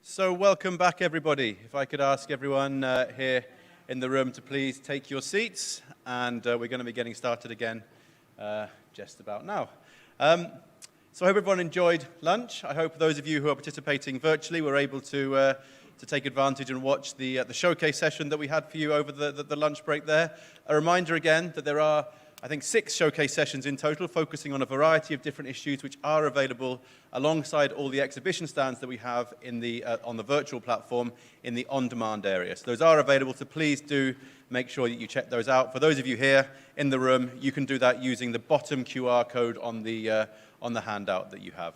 So welcome back, everybody. If I could ask everyone here in the room to please take your seats, and we're going to be getting started again just about now. So I hope everyone enjoyed lunch. I hope those of you who are participating virtually were able to take advantage and watch the showcase session that we had for you over the lunch break there. A reminder again that there are, I think, 6 showcase sessions in total, focusing on a variety of different issues which are available alongside all the exhibition stands that we have in on the virtual platform in the on-demand area. So those are available, so please do make sure that you check those out. For those of you here in the room, you can do that using the bottom QR code on the handout that you have.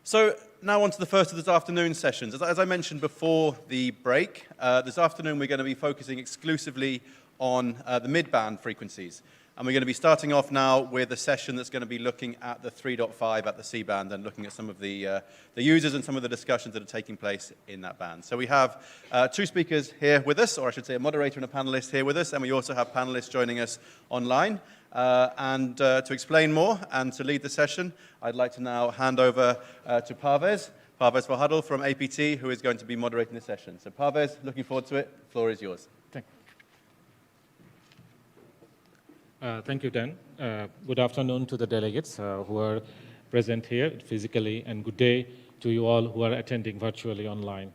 So now on to the first of this afternoon's sessions. As I mentioned before the break, this afternoon we're going to be focusing exclusively on the mid-band frequencies. And we're going to be starting off now with a session that's going to be looking at the 3.5 at the C-band and looking at some of the users and some of the discussions that are taking place in that band. So we have 2 speakers here with us, or I should say a moderator and a panelist here with us, and we also have panelists joining us online. And to explain more and to lead the session, I'd like to now hand over to Parvez Vahadl from APT, who is going to be moderating the session. So Parvez, looking forward to it. The floor is yours. Thank you, Dan. Good afternoon to the delegates who are present here physically, and good day to you all who are attending virtually online.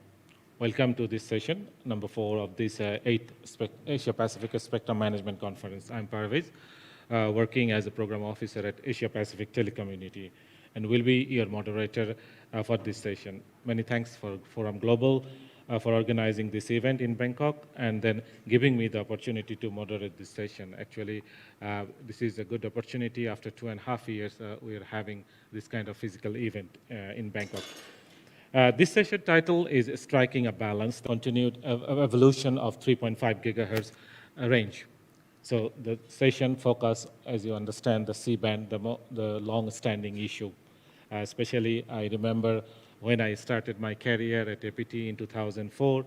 Welcome to this session, number 4 of this 8th Asia Pacific Spectrum Management Conference. I'm Parvez, working as a program officer at Asia Pacific Telecommunity, and will be your moderator for this session. Many thanks for Forum Global for organizing this event in Bangkok and then giving me the opportunity to moderate this session. Actually, this is a good opportunity. After 2.5 years, we are having this kind of physical event in Bangkok. This session title is Striking a Balance, Continued Evolution of 3.5 gigahertz range. So the session focus, as you understand, the C-band, the long-standing issue. Especially, I remember when I started my career at APT in 2004,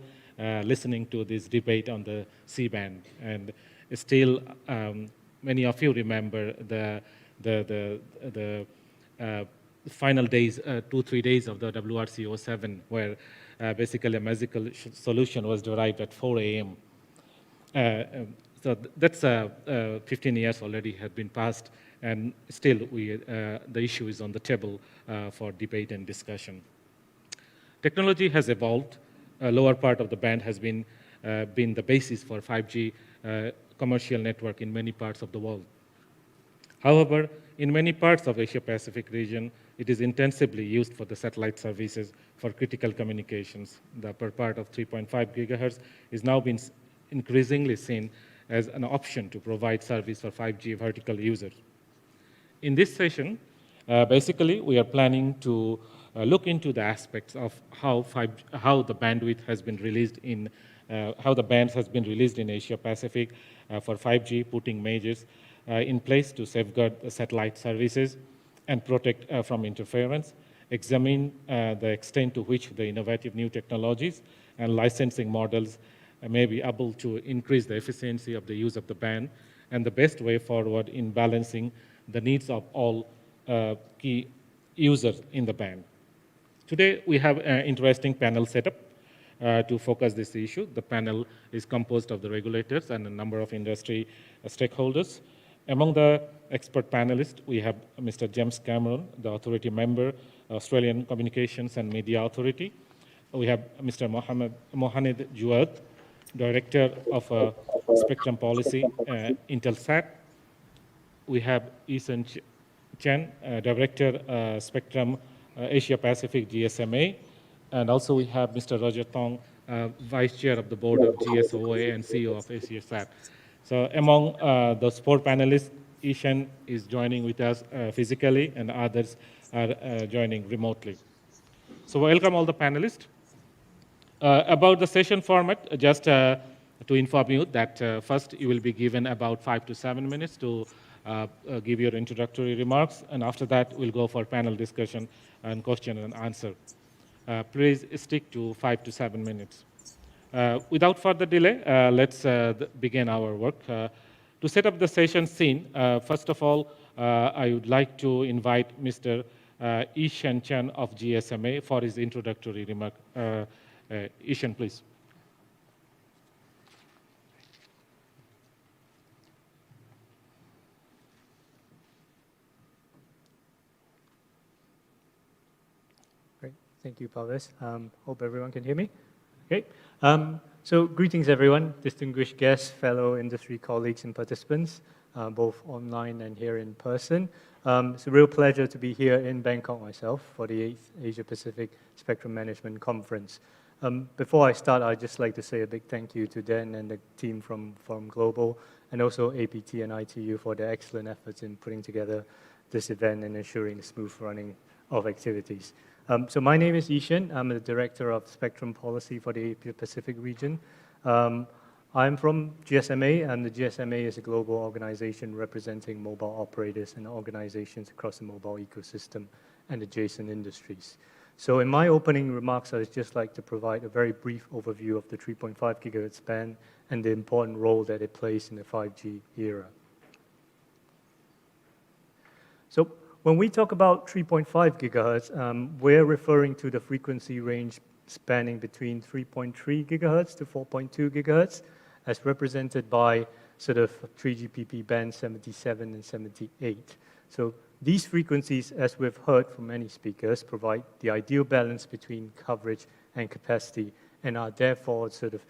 listening to this debate on the C-band. And still, many of you remember the final days, 2-3 days of the WRC 07, where basically a magical solution was derived at 4 a.m. So that's 15 years already have been passed, and still the issue is on the table for debate and discussion. Technology has evolved. A lower part of the band has been the basis for 5G commercial network in many parts of the world. However, in many parts of Asia-Pacific region, it is intensively used for the satellite services for critical communications. The upper part of 3.5 gigahertz is now being increasingly seen as an option to provide service for 5G vertical users. In this session, basically, we are planning to look into the aspects of how the bandwidth has been released in how the bands has been released in Asia Pacific for 5G, putting measures in place to safeguard the satellite services and protect from interference, examine the extent to which the innovative new technologies and licensing models may be able to increase the efficiency of the use of the band, and the best way forward in balancing the needs of all key users in the band. Today, we have an interesting panel setup to focus this issue. The panel is composed of the regulators and a number of industry stakeholders. Among the expert panelists, we have Mr. James Cameron, the authority member, Australian Communications and Media Authority. We have Mr. Mohaned Juad, Director of Spectrum Policy, Intelsat. We have Eason Chen, Director, Spectrum Asia Pacific GSMA. And also we have Mr. Roger Tong, Vice Chair of the Board of GSOA and CEO of AsiaSat's. So among those four panelists, Ishan is joining with us physically, and others are joining remotely. So welcome all the panelists. About the session format, just to inform you that first you will be given about 5 to 7 minutes to give your introductory remarks, and after that we'll go for panel discussion and question and answer. Please stick to 5 to 7 minutes. Without further delay, let's begin our work. To set up the session scene, first of all, I would like to invite Mr. Ishan Chen of GSMA for his introductory remark. Ishan, please. Great, thank you, Paulus. Hope everyone can hear me. Okay. So greetings, everyone, distinguished guests, fellow industry colleagues and participants, both online and here in person. It's a real pleasure to be here in Bangkok myself for the 8th Asia Pacific Spectrum Management Conference. Before I start, I'd just like to say a big thank you to Dan and the team from Global, and also APT and ITU for their excellent efforts in putting together this event and ensuring the smooth running of activities. So my name is Ishan. I'm the Director of Spectrum Policy for the Asia Pacific region. I'm from GSMA, and the GSMA is a global organization representing mobile operators and organizations across the mobile ecosystem and adjacent industries. So in my opening remarks, I'd just like to provide a very brief overview of the 3.5 gigahertz band and the important role that it plays in the 5G era. So when we talk about 3.5 gigahertz, we're referring to the frequency range spanning between 3.3 gigahertz to 4.2 gigahertz, as represented by sort of 3GPP band 77 and 78. So these frequencies, as we've heard from many speakers, provide the ideal balance between coverage and capacity, and are therefore sort of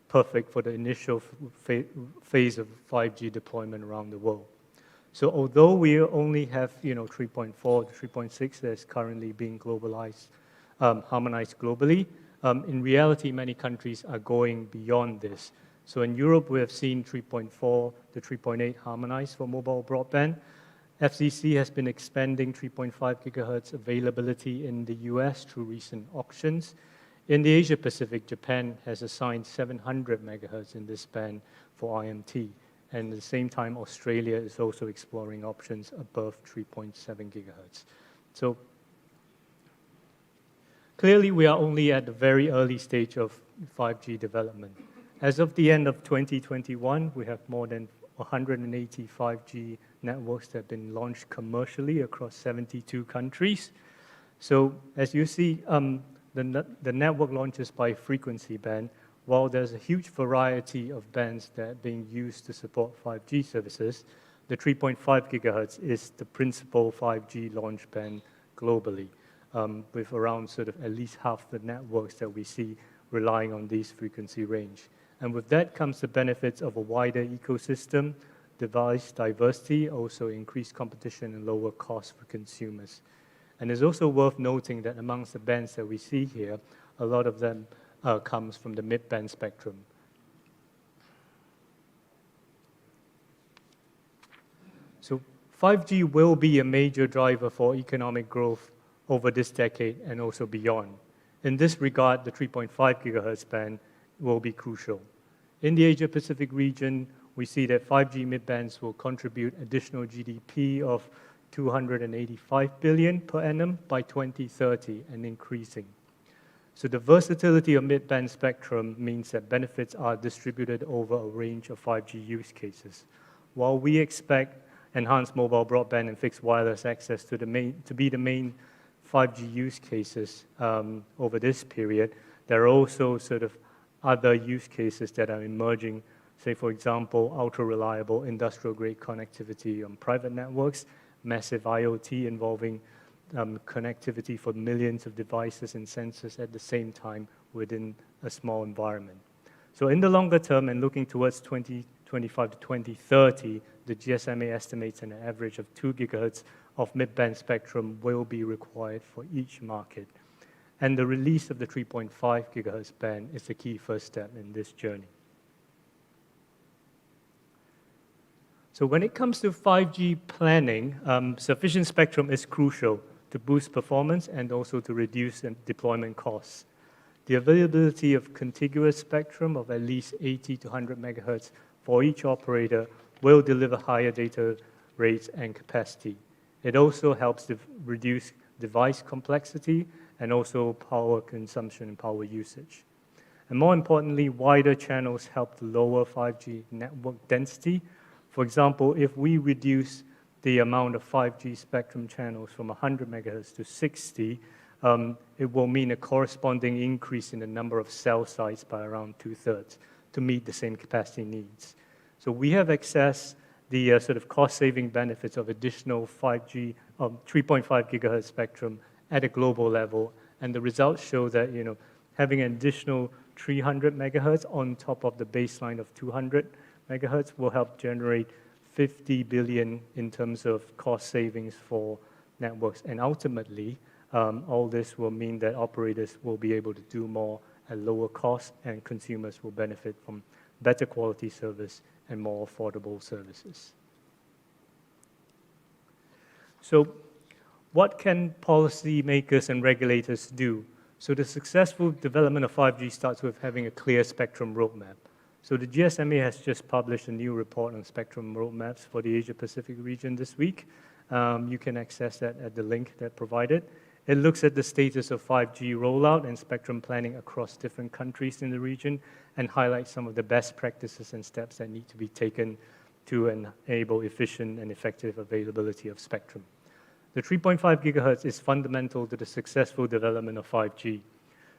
perfect for the initial phase of 5G deployment around the world. So although we only have 3.4 to 3.6 that's currently being globalized, harmonized globally, in reality, many countries are going beyond this. So in Europe, we have seen 3.4 to 3.8 harmonized for mobile broadband. FCC has been expanding 3.5 gigahertz availability in the US through recent auctions. In the Asia Pacific, Japan has assigned 700 megahertz in this band for IMT. And at the same time, Australia is also exploring options above 3.7 gigahertz. So clearly, we are only at the very early stage of 5G development. As of the end of 2021, we have more than 180 5G networks that have been launched commercially across 72 countries. So as you see, the network launches by frequency band, while there's a huge variety of bands that are being used to support 5G services, the 3.5 gigahertz is the principal 5G launch band globally, with around sort of at least half the networks that we see relying on this frequency range. And with that comes the benefits of a wider ecosystem, device diversity, also increased competition and lower costs for consumers. And it's also worth noting that amongst the bands that we see here, a lot of them comes from the mid-band spectrum. So 5G will be a major driver for economic growth over this decade and also beyond. In this regard, the 3.5 gigahertz band will be crucial. In the Asia-Pacific region, we see that 5G mid-bands will contribute additional GDP of 285 billion per annum by 2030 and increasing. So the versatility of mid-band spectrum means that benefits are distributed over a range of 5G use cases. While we expect enhanced mobile broadband and fixed wireless access to be the main 5G use cases over this period, there are also sort of other use cases that are emerging, say, for example, ultra-reliable industrial-grade connectivity on private networks, massive IoT involving connectivity for millions of devices and sensors at the same time within a small environment. So in the longer term and looking towards 2025 to 2030, the GSMA estimates an average of 2 gigahertz of mid-band spectrum will be required for each market. And the release of the 3.5 gigahertz band is the key first step in this journey. So when it comes to 5G planning, sufficient spectrum is crucial to boost performance and also to reduce deployment costs. The availability of contiguous spectrum of at least 80 to 100 megahertz for each operator will deliver higher data rates and capacity. It also helps to reduce device complexity and also power consumption and power usage. And more importantly, wider channels help to lower 5G network density. For example, if we reduce the amount of 5G spectrum channels from 100 megahertz to 60, it will mean a corresponding increase in the number of cell sites by around 2/3 to meet the same capacity needs. So we have accessed the sort of cost-saving benefits of additional 5G, 3.5 gigahertz spectrum at a global level, and the results show that having an additional 300 megahertz on top of the baseline of 200 megahertz will help generate 50 billion in terms of cost savings for networks. And ultimately, all this will mean that operators will be able to do more at lower cost, and consumers will benefit from better quality service and more affordable services. So what can policymakers and regulators do? So the successful development of 5G starts with having a clear spectrum roadmap. So the GSMA has just published a new report on spectrum roadmaps for the Asia-Pacific region this week. You can access that at the link that provided. It looks at the status of 5G rollout and spectrum planning across different countries in the region and highlights some of the best practices and steps that need to be taken to enable efficient and effective availability of spectrum. The 3.5 gigahertz is fundamental to the successful development of 5G.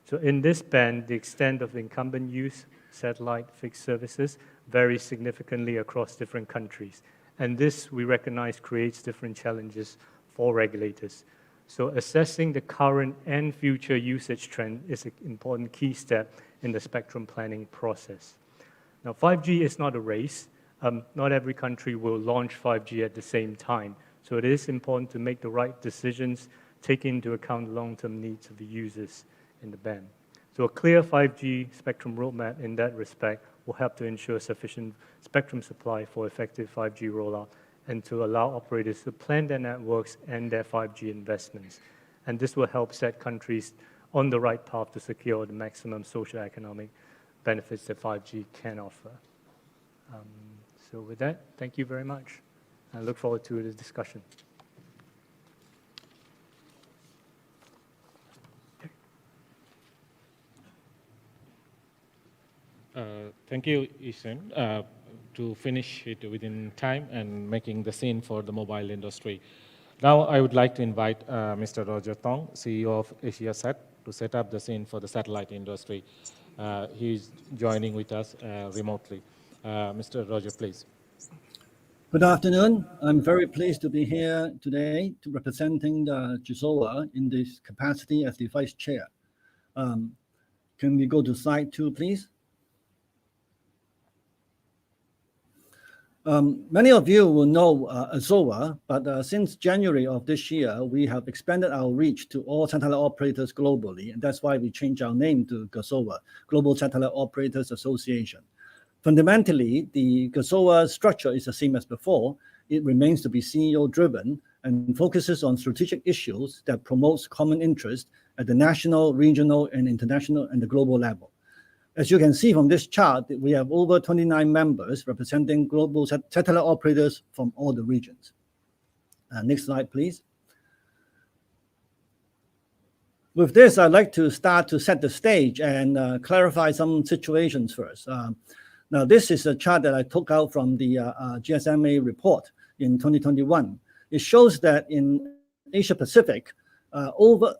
So in this band, the extent of incumbent use, satellite fixed services, varies significantly across different countries. And this, we recognize, creates different challenges for regulators. So assessing the current and future usage trend is an important key step in the spectrum planning process. Now, 5G is not a race. Not every country will launch 5G at the same time. So it is important to make the right decisions, taking into account the long-term needs of the users in the band. So a clear 5G spectrum roadmap in that respect will help to ensure sufficient spectrum supply for effective 5G rollout and to allow operators to plan their networks and their 5G investments. And this will help set countries on the right path to secure the maximum social economic benefits that 5G can offer. So with that, thank you very much. I look forward to the discussion. Thank you, Ishan, to finish it within time and making the scene for the mobile industry. Now I would like to invite Mr. Roger Tong, CEO of AsiaSat, to set up the scene for the satellite industry. He's joining with us remotely. Mr. Roger, please. Good afternoon. I'm very pleased to be here today to representing the GSOA in this capacity as the vice chair. Can we go to slide 2, please? Many of you will know ASOA, but since January of this year, we have expanded our reach to all satellite operators globally, and that's why we changed our name to GSOA, Global Satellite Operators Association. Fundamentally, the GSOA structure is the same as before. It remains to be CEO-driven and focuses on strategic issues that promotes common interest at the national, regional, and international and the global level. As you can see from this chart, we have over 29 members representing global satellite operators from all the regions. Next slide, please. With this, I'd like to start to set the stage and clarify some situations first. Now, this is a chart that I took out from the GSMA report in 2021. It shows that in Asia Pacific,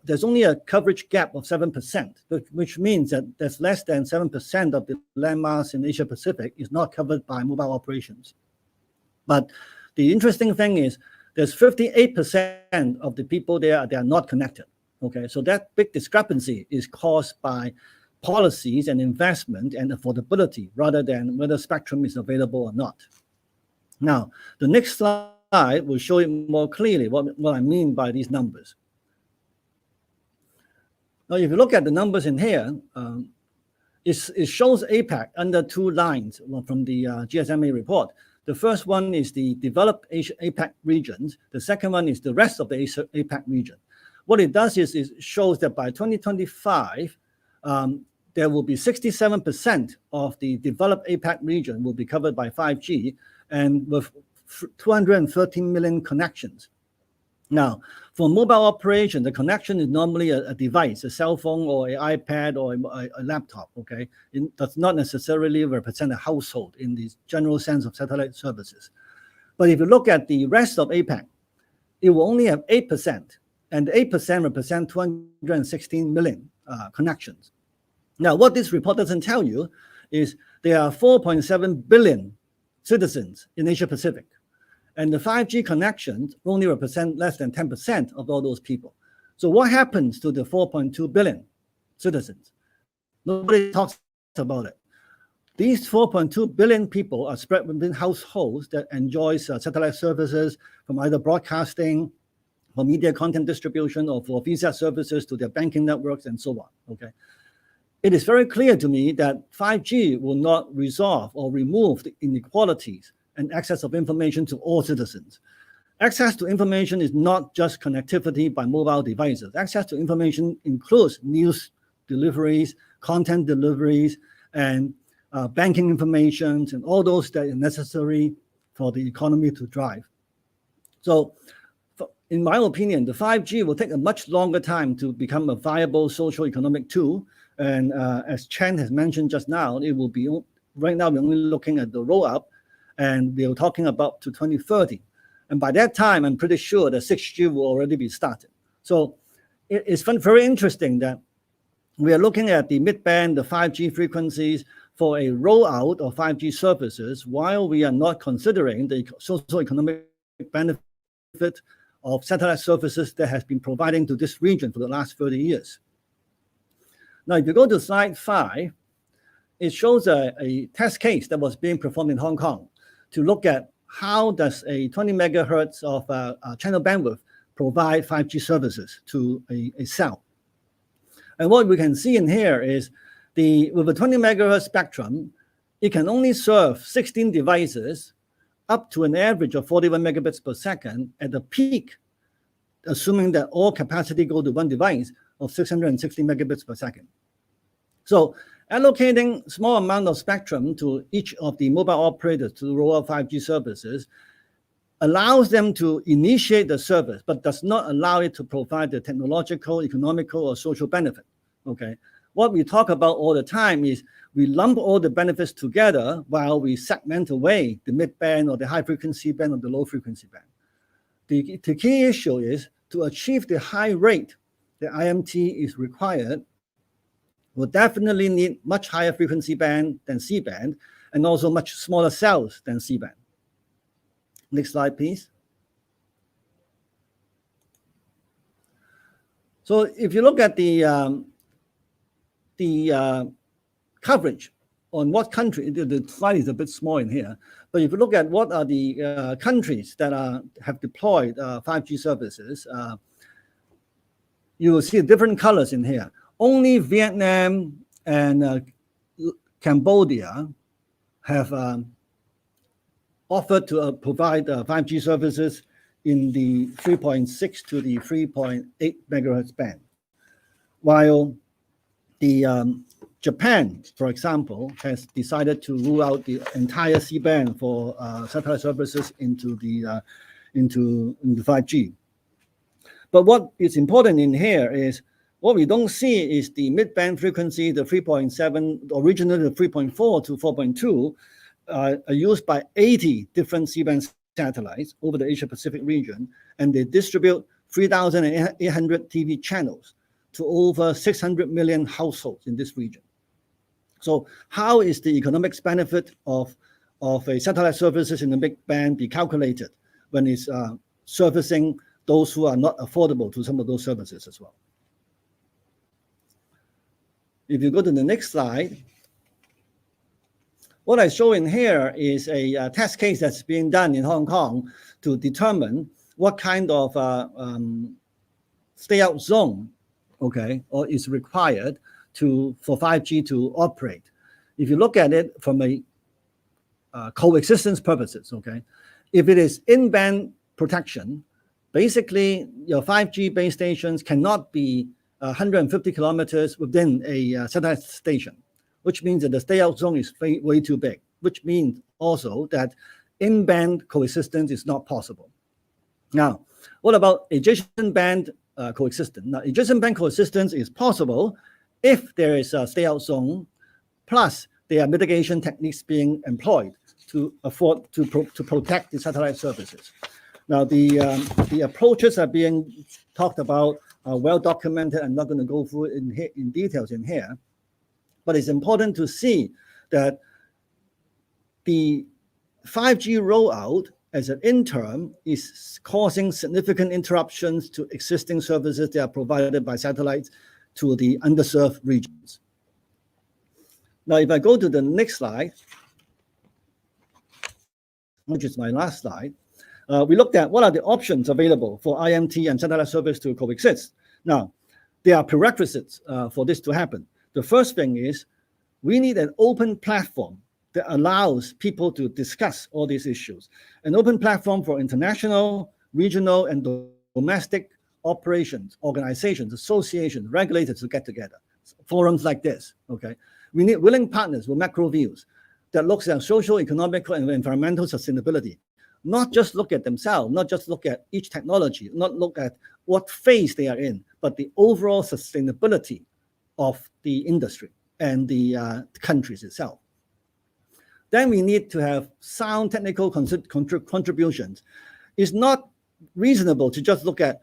there's only a coverage gap of 7%, which means that there's less than 7% of the landmass in Asia Pacific is not covered by mobile operations. But the interesting thing is there's 58% of the people there, they are not connected. Okay, so that big discrepancy is caused by policies and investment and affordability rather than whether spectrum is available or not. Now, the next slide will show you more clearly what I mean by these numbers. Now, if you look at the numbers in here, it shows APAC under 2 lines from the GSMA report. The first one is the developed APAC regions. The second one is the rest of the APAC region. What it does is it shows that by 2025, there will be 67% of the developed APAC region will be covered by 5G and with 213 million connections. Now, for mobile operation, the connection is normally a device, a cell phone or an iPad or a laptop, okay? It does not necessarily represent a household in the general sense of satellite services. But if you look at the rest of APAC, it will only have 8%, and 8% represent 216 million connections. Now, what this report doesn't tell you is there are 4.7 billion citizens in Asia Pacific. And the 5G connections only represent less than 10% of all those people. So what happens to the 4.2 billion citizens? Nobody talks about it. These 4.2 billion people are spread within households that enjoy satellite services from either broadcasting, for media content distribution, or for visa services to their banking networks and so on, okay? It is very clear to me that 5G will not resolve or remove the inequalities and access of information to all citizens. Access to information is not just connectivity by mobile devices. Access to information includes news deliveries, content deliveries, and banking information, and all those that are necessary for the economy to drive. So, in my opinion, the 5G will take a much longer time to become a viable social economic tool. And as Chen has mentioned just now, it will be, right now we're only looking at the roll-up, and we're talking about to 2030. And by that time, I'm pretty sure that 6G will already be started. So it's very interesting that we are looking at the mid-band, the 5G frequencies for a rollout of 5G services, while we are not considering the socio-economic benefit of satellite services that has been providing to this region for the last 30 years. Now, if you go to slide 5, it shows a test case that was being performed in Hong Kong to look at how does a 20 megahertz of channel bandwidth provide 5G services to a cell. And what we can see in here is with a 20 megahertz spectrum, it can only serve 16 devices up to an average of 41 megabits per second at the peak, assuming that all capacity go to one device of 660 megabits per second. So allocating small amount of spectrum to each of the mobile operators to roll out 5G services allows them to initiate the service, but does not allow it to provide the technological, economical, or social benefit, okay? What we talk about all the time is we lump all the benefits together while we segment away the mid-band or the high-frequency band or the low-frequency band. The key issue is to achieve the high rate the IMT is required, will definitely need much higher frequency band than C-band, and also much smaller cells than C-band. Next slide, please. So if you look at the coverage on what country, the slide is a bit small in here, but if you look at what are the countries that have deployed 5G services, you will see different colors in here. Only Vietnam and Cambodia have offered to provide 5G services in the 3.6 to the 3.8 megahertz band, while the Japan, for example, has decided to rule out the entire C-band for satellite services into the 5G. But what is important in here is what we don't see is the mid-band frequency, the 3.7, originally the 3.4 to 4.2, are used by 80 different C-band satellites over the Asia-Pacific region, and they distribute 3,800 TV channels to over 600 million households in this region. So how is the economics benefit of a satellite services in the mid-band be calculated when it's servicing those who are not affordable to some of those services as well? If you go to the next slide, what I show in here is a test case that's being done in Hong Kong to determine what kind of stay-out zone, okay, or is required for 5G to operate. If you look at it from a coexistence purposes, okay, if it is in-band protection, basically your 5G base stations cannot be 150 kilometers within a satellite station, which means that the stay-out zone is way too big, which means also that in-band coexistence is not possible. Now, what about adjacent band coexistence? Now, adjacent band coexistence is possible if there is a stay-out zone, plus there are mitigation techniques being employed to protect the satellite services. Now, the approaches are being talked about, are well documented. I'm not going to go through it in details in here, but it's important to see that the 5G rollout as an interim is causing significant interruptions to existing services that are provided by satellites to the underserved regions. Now, if I go to the next slide, which is my last slide, we looked at what are the options available for IMT and satellite service to coexist. Now, there are prerequisites for this to happen. The first thing is we need an open platform that allows people to discuss all these issues. An open platform for international, regional, and domestic operations, organizations, associations, regulators to get together. Forums like this, okay? We need willing partners with macro views that looks at social, economic, and environmental sustainability. Not just look at themselves, not just look at each technology, not look at what phase they are in, but the overall sustainability of the industry and the countries itself. Then we need to have sound technical contributions. It's not reasonable to just look at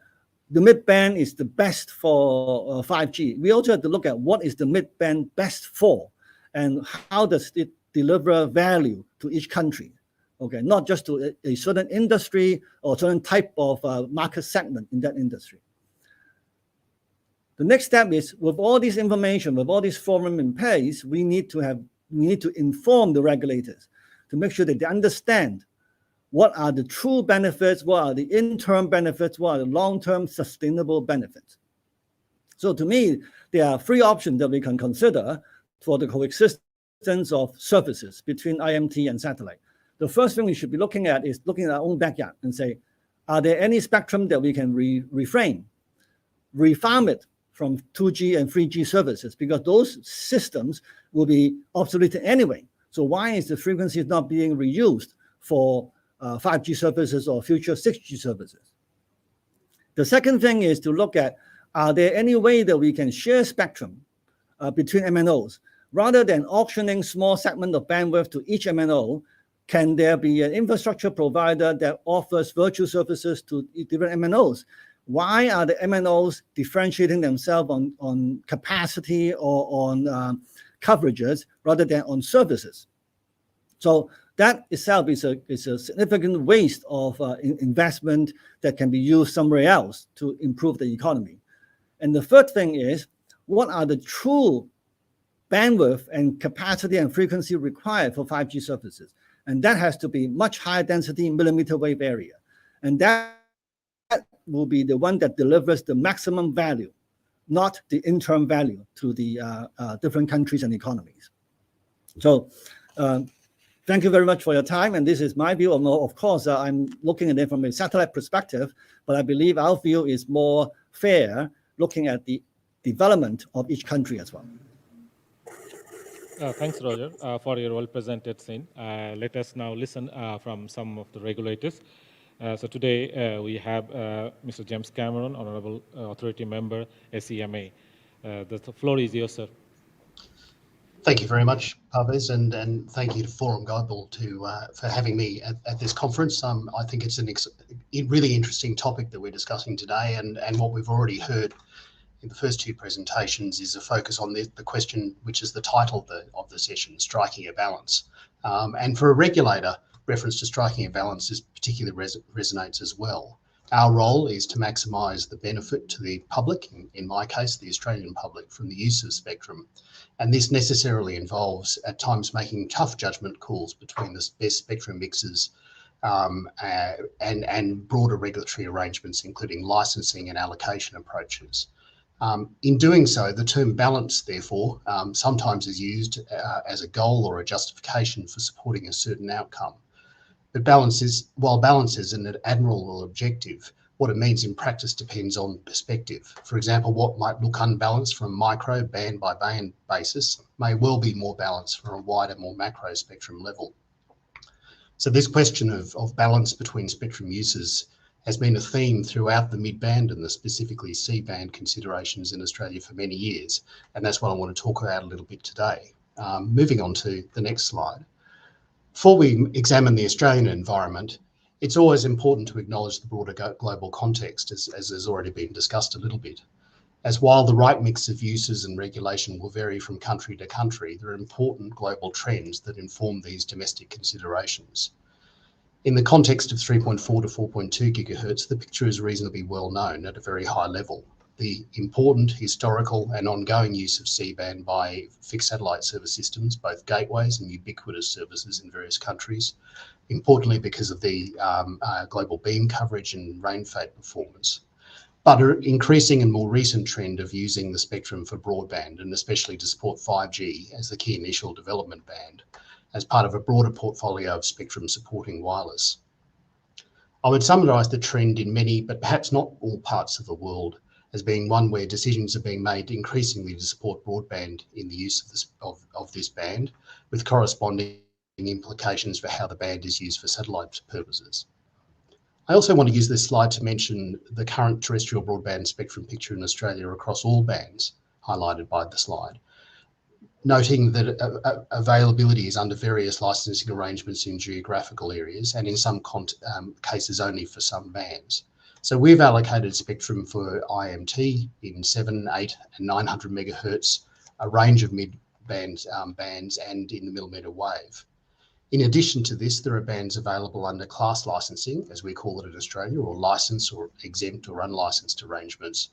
the mid-band is the best for 5G. We also have to look at what is the mid-band best for and how does it deliver value to each country. Okay, not just to a certain industry or certain type of market segment in that industry. The next step is with all this information, with all this forum in place, we need to inform the regulators to make sure that they understand what are the true benefits, what are the interim benefits, what are the long-term sustainable benefits. So to me, there are three options that we can consider for the coexistence of services between IMT and satellite. The first thing we should be looking at is looking at our own backyard and say, are there any spectrum that we can refarm it from 2G and 3G services? Because those systems will be obsolete anyway. So why is the frequency not being reused for 5G services or future 6G services? The second thing is to look at, are there any way that we can share spectrum between MNOs? Rather than auctioning small segment of bandwidth to each MNO, can there be an infrastructure provider that offers virtual services to different MNOs Why are the MNOs differentiating themselves on capacity or on coverages rather than on services? So that itself is a significant waste of investment that can be used somewhere else to improve the economy. And the third thing is, what are the true bandwidth and capacity and frequency required for 5G services? And that has to be much higher density millimeter wave area. And that will be the one that delivers the maximum value, not the interim value to the different countries and economies. So thank you very much for your time. And this is my view. Of course, I'm looking at it from a satellite perspective, but I believe our view is more fair, looking at the development of each country as well. Thanks, Roger, for your well-presented scene. Let us now listen from some of the regulators. So today we have Mr. James Cameron, Honorable Authority Member, SEMA. The floor is yours, sir. Thank you very much, Parvez, and thank you to Forum Global for having me at this conference. I think it's a really interesting topic that we're discussing today, and what we've already heard in the first two presentations is a focus on the question, which is the title of the session, Striking a Balance. And for a regulator, reference to striking a balance is particularly resonates as well. Our role is to maximise the benefit to the public, in my case, the Australian public, from the use of spectrum. And this necessarily involves, at times, making tough judgment calls between the best spectrum mixes and broader regulatory arrangements, including licensing and allocation approaches. In doing so, the term balance, therefore, sometimes is used as a goal or a justification for supporting a certain outcome. But while balance is an admirable objective, what it means in practice depends on perspective. For example, what might look unbalanced from a micro band by band basis may well be more balanced from a wider, more macro spectrum level. So this question of balance between spectrum uses has been a theme throughout the mid-band and the specifically C-band considerations in Australia for many years. And that's what I want to talk about a little bit today. Moving on to the next slide. Before we examine the Australian environment, it's always important to acknowledge the broader global context, as has already been discussed a little bit. As while the right mix of uses and regulation will vary from country to country, there are important global trends that inform these domestic considerations. In the context of 3.4 to 4.2 gigahertz, the picture is reasonably well known at a very high level. The important historical and ongoing use of C-band by fixed satellite service systems, both gateways and ubiquitous services in various countries, importantly because of the global beam coverage and rain fade performance, but an increasing and more recent trend of using the spectrum for broadband, and especially to support 5G as the key initial development band, as part of a broader portfolio of spectrum supporting wireless. I would summarise the trend in many, but perhaps not all parts of the world, as being one where decisions are being made increasingly to support broadband in the use of this band, with corresponding implications for how the band is used for satellite purposes. I also want to use this slide to mention the current terrestrial broadband spectrum picture in Australia across all bands, highlighted by the slide, noting that availability is under various licensing arrangements in geographical areas and in some cases only for some bands. So we've allocated spectrum for IMT in 7, 8 and 900 megahertz, a range of mid-band bands and in the millimetre wave. In addition to this, there are bands available under class licensing, as we call it in Australia, or license or exempt or unlicensed arrangements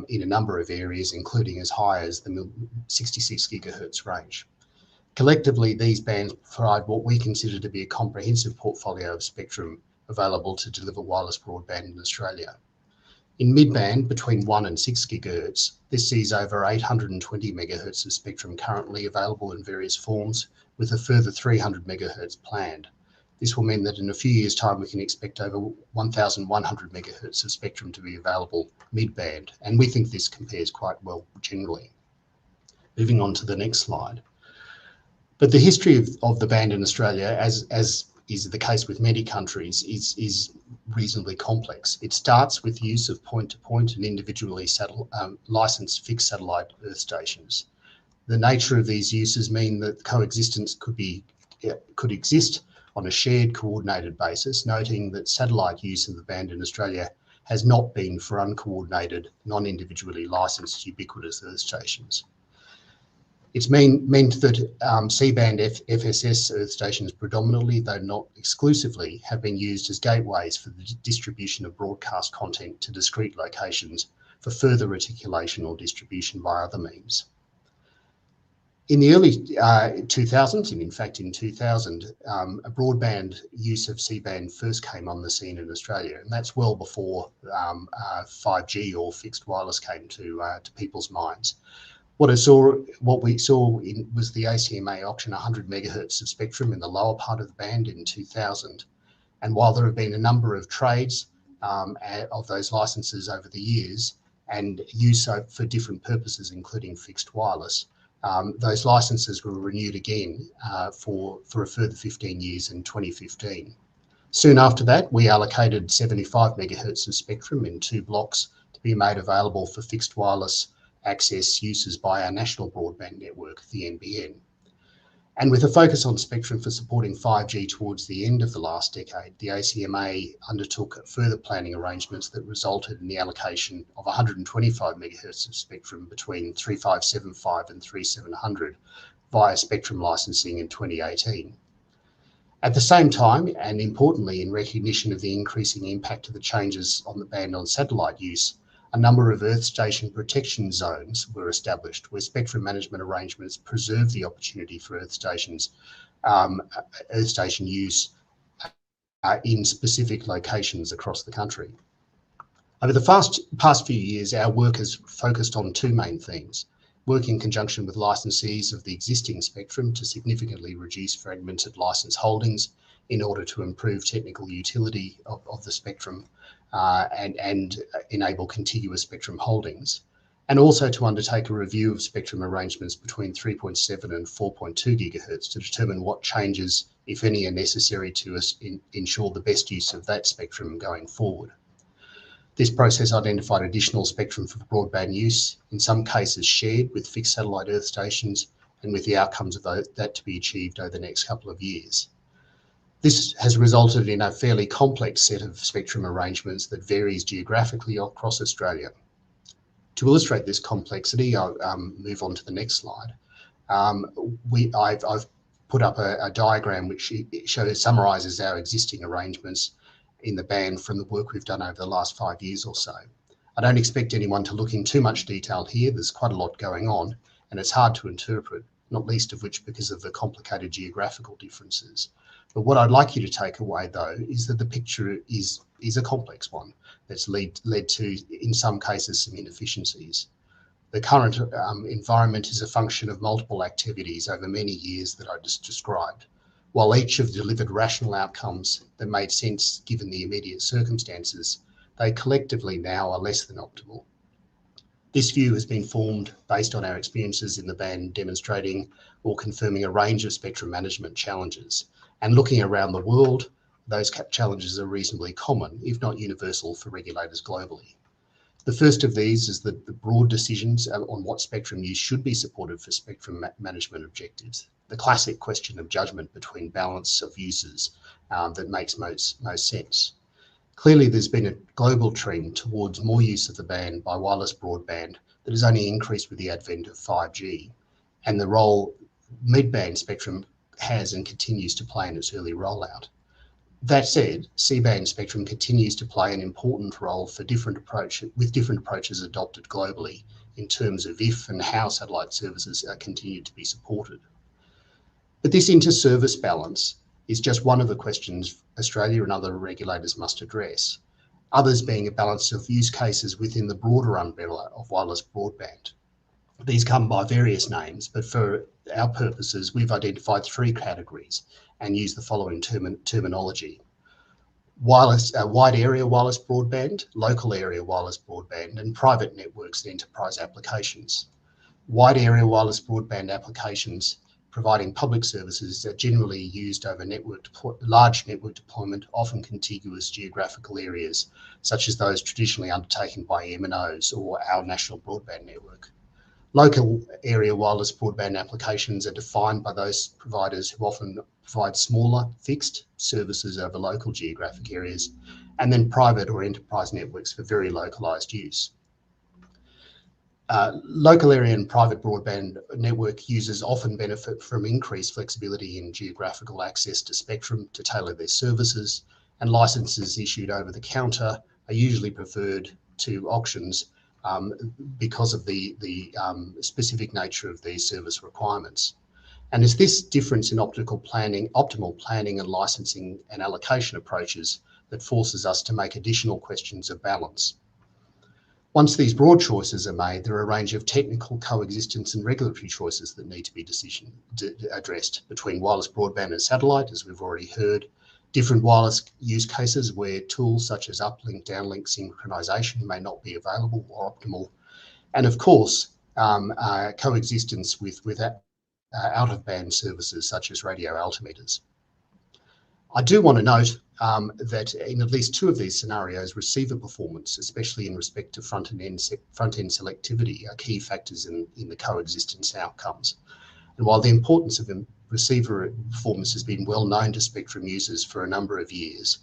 in a number of areas, including as high as the 66 gigahertz range. Collectively, these bands provide what we consider to be a comprehensive portfolio of spectrum available to deliver wireless broadband in Australia. In mid-band, between 1 and 6 gigahertz, this sees over 820 megahertz of spectrum currently available in various forms, with a further 300 megahertz planned. This will mean that in a few years' time, we can expect over 1,100 megahertz of spectrum to be available mid-band, and we think this compares quite well generally. Moving on to the next slide. But the history of the band in Australia, as is the case with many countries, is reasonably complex. It starts with use of point-to-point and individually licensed fixed satellite earth stations. The nature of these uses mean that coexistence could exist on a shared coordinated basis, noting that satellite use of the band in Australia has not been for uncoordinated, non-individually licensed ubiquitous earth stations. It's meant that C-band FSS earth stations predominantly, though not exclusively, have been used as gateways for the distribution of broadcast content to discrete locations for further reticulation or distribution by other means. In the early 2000s, and in fact in 2000, a broadband use of C-band first came on the scene in Australia, and that's well before 5G or fixed wireless came to people's minds. What we saw was the ACMA auction 100 megahertz of spectrum in the lower part of the band in 2000. And while there have been a number of trades of those licenses over the years and use for different purposes, including fixed wireless, those licenses were renewed again for a further 15 years in 2015. Soon after that, we allocated 75 megahertz of spectrum in 2 blocks to be made available for fixed wireless access uses by our national broadband network, the NBN. And with a focus on spectrum for supporting 5G towards the end of the last decade, the ACMA undertook further planning arrangements that resulted in the allocation of 125 megahertz of spectrum between 3575 and 3700 via spectrum licensing in 2018. At the same time, and importantly in recognition of the increasing impact of the changes on the band on satellite use, a number of Earth station protection zones were established where spectrum management arrangements preserve the opportunity for Earth station use in specific locations across the country. Over the past few years, our work has focused on 2 main themes: work in conjunction with licensees of the existing spectrum to significantly reduce fragmented license holdings in order to improve technical utility of the spectrum and enable contiguous spectrum holdings, and also to undertake a review of spectrum arrangements between 3.7 and 4.2 gigahertz to determine what changes, if any, are necessary to ensure the best use of that spectrum going forward. This process identified additional spectrum for broadband use, in some cases shared with fixed satellite earth stations, and with the outcomes of that to be achieved over the next couple of years. This has resulted in a fairly complex set of spectrum arrangements that varies geographically across Australia. To illustrate this complexity, I'll move on to the next slide. I've put up a diagram which summarises our existing arrangements in the band from the work we've done over the last 5 years or so. I don't expect anyone to look in too much detail here. There's quite a lot going on, and it's hard to interpret, not least of which because of the complicated geographical differences. But what I'd like you to take away, though, is that the picture is a complex one that's led to, in some cases, some inefficiencies. The current environment is a function of multiple activities over many years that I just described. While each have delivered rational outcomes that made sense given the immediate circumstances, they collectively now are less than optimal. This view has been formed based on our experiences in the band demonstrating or confirming a range of spectrum management challenges. And looking around the world, those challenges are reasonably common, if not universal, for regulators globally. The first of these is the broad decisions on what spectrum use should be supported for spectrum management objectives. The classic question of judgment between balance of uses that makes most sense. Clearly, there's been a global trend towards more use of the band by wireless broadband that has only increased with the advent of 5G and the role mid-band spectrum has and continues to play in its early rollout. That said, C-band spectrum continues to play an important role for different approaches adopted globally in terms of if and how satellite services are continued to be supported. But this inter-service balance is just one of the questions Australia and other regulators must address, others being a balance of use cases within the broader umbrella of wireless broadband. These come by various names, but for our purposes, we've identified 3 categories and use the following terminology: wide area wireless broadband, local area wireless broadband, and private networks and enterprise applications. Wide area wireless broadband applications providing public services are generally used over large network deployment, often contiguous geographical areas, such as those traditionally undertaken by MNOs or our national broadband network. Local area wireless broadband applications are defined by those providers who often provide smaller fixed services over local geographic areas, and then private or enterprise networks for very localized use. Local area and private broadband network users often benefit from increased flexibility in geographical access to spectrum to tailor their services, and licenses issued over the counter are usually preferred to auctions because of the specific nature of these service requirements. And it's this difference in optimal planning and licensing and allocation approaches that forces us to make additional questions of balance. Once these broad choices are made, there are a range of technical coexistence and regulatory choices that need to be addressed between wireless broadband and satellite, as we've already heard, different wireless use cases where tools such as uplink, downlink synchronization may not be available or optimal, and of course, coexistence with out-of-band services such as radio altimeters. I do want to note that in at least two of these scenarios, receiver performance, especially in respect to front-end selectivity, are key factors in the coexistence outcomes. And while the importance of receiver performance has been well known to spectrum users for a number of years,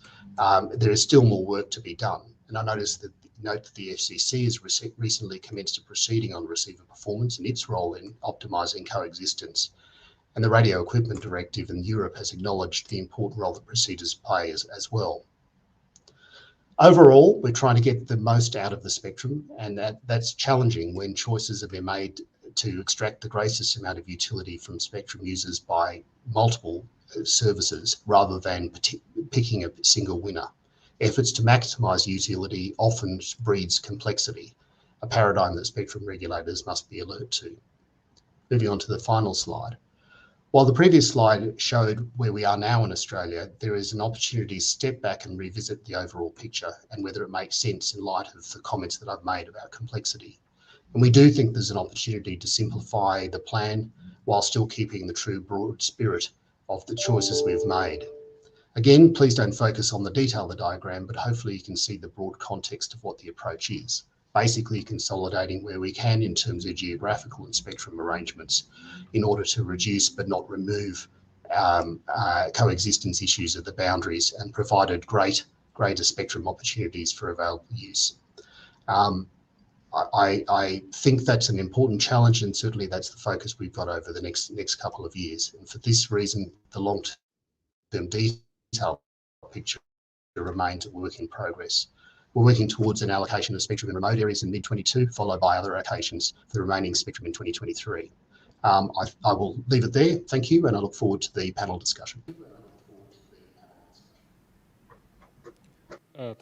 there is still more work to be done. And I note that the FCC has recently commenced a proceeding on receiver performance and its role in optimising coexistence. And the Radio Equipment Directive in Europe has acknowledged the important role that procedures play as well. Overall, we're trying to get the most out of the spectrum, and that's challenging when choices have been made to extract the greatest amount of utility from spectrum users by multiple services rather than picking a single winner. Efforts to maximise utility often breeds complexity, a paradigm that spectrum regulators must be alert to. Moving on to the final slide. While the previous slide showed where we are now in Australia, there is an opportunity to step back and revisit the overall picture and whether it makes sense in light of the comments that I've made about complexity. And we do think there's an opportunity to simplify the plan while still keeping the true broad spirit of the choices we've made. Again, please don't focus on the detail of the diagram, but hopefully you can see the broad context of what the approach is. Basically consolidating where we can in terms of geographical and spectrum arrangements in order to reduce but not remove coexistence issues at the boundaries and provided greater spectrum opportunities for available use. I think that's an important challenge, and certainly that's the focus we've got over the next couple of years. And for this reason, the long-term detail picture remains a work in progress. We're working towards an allocation of spectrum in remote areas in mid-22, followed by other allocations for the remaining spectrum in 2023. I will leave it there. Thank you, and I look forward to the panel discussion.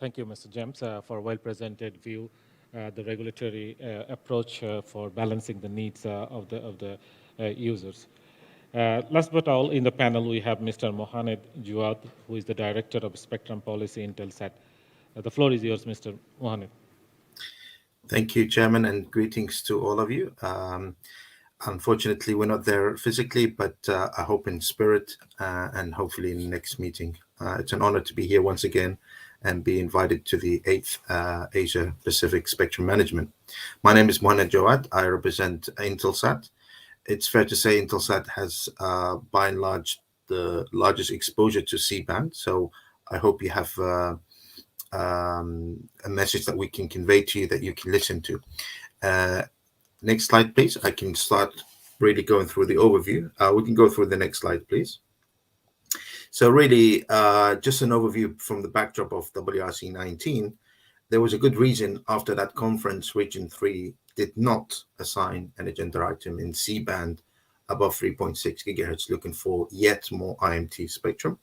Thank you, Mr. James, for a well-presented view, the regulatory approach for balancing the needs of the users. Last but all, in the panel, we have Mr. Mohamed Jawad, who is the Director of Spectrum Policy, Intelsat. The floor is yours, Mr. Mohamed. Thank you, Chairman, and greetings to all of you. Unfortunately, we're not there physically, but I hope in spirit and hopefully in the next meeting. It's an honor to be here once again and be invited to the 8th Asia Pacific Spectrum Management. My name is Mohamed Jawad. I represent Intelsat. It's fair to say Intelsat has, by and large, the largest exposure to C-band. So I hope you have a message that we can convey to you that you can listen to. Next slide, please. I can start really going through the overview. We can go through the next slide, please. So really, just an overview from the backdrop of WRC 19. There was a good reason after that conference, Region 3 did not assign an agenda item in C-band above 3.6 gigahertz, looking for yet more IMT spectrum.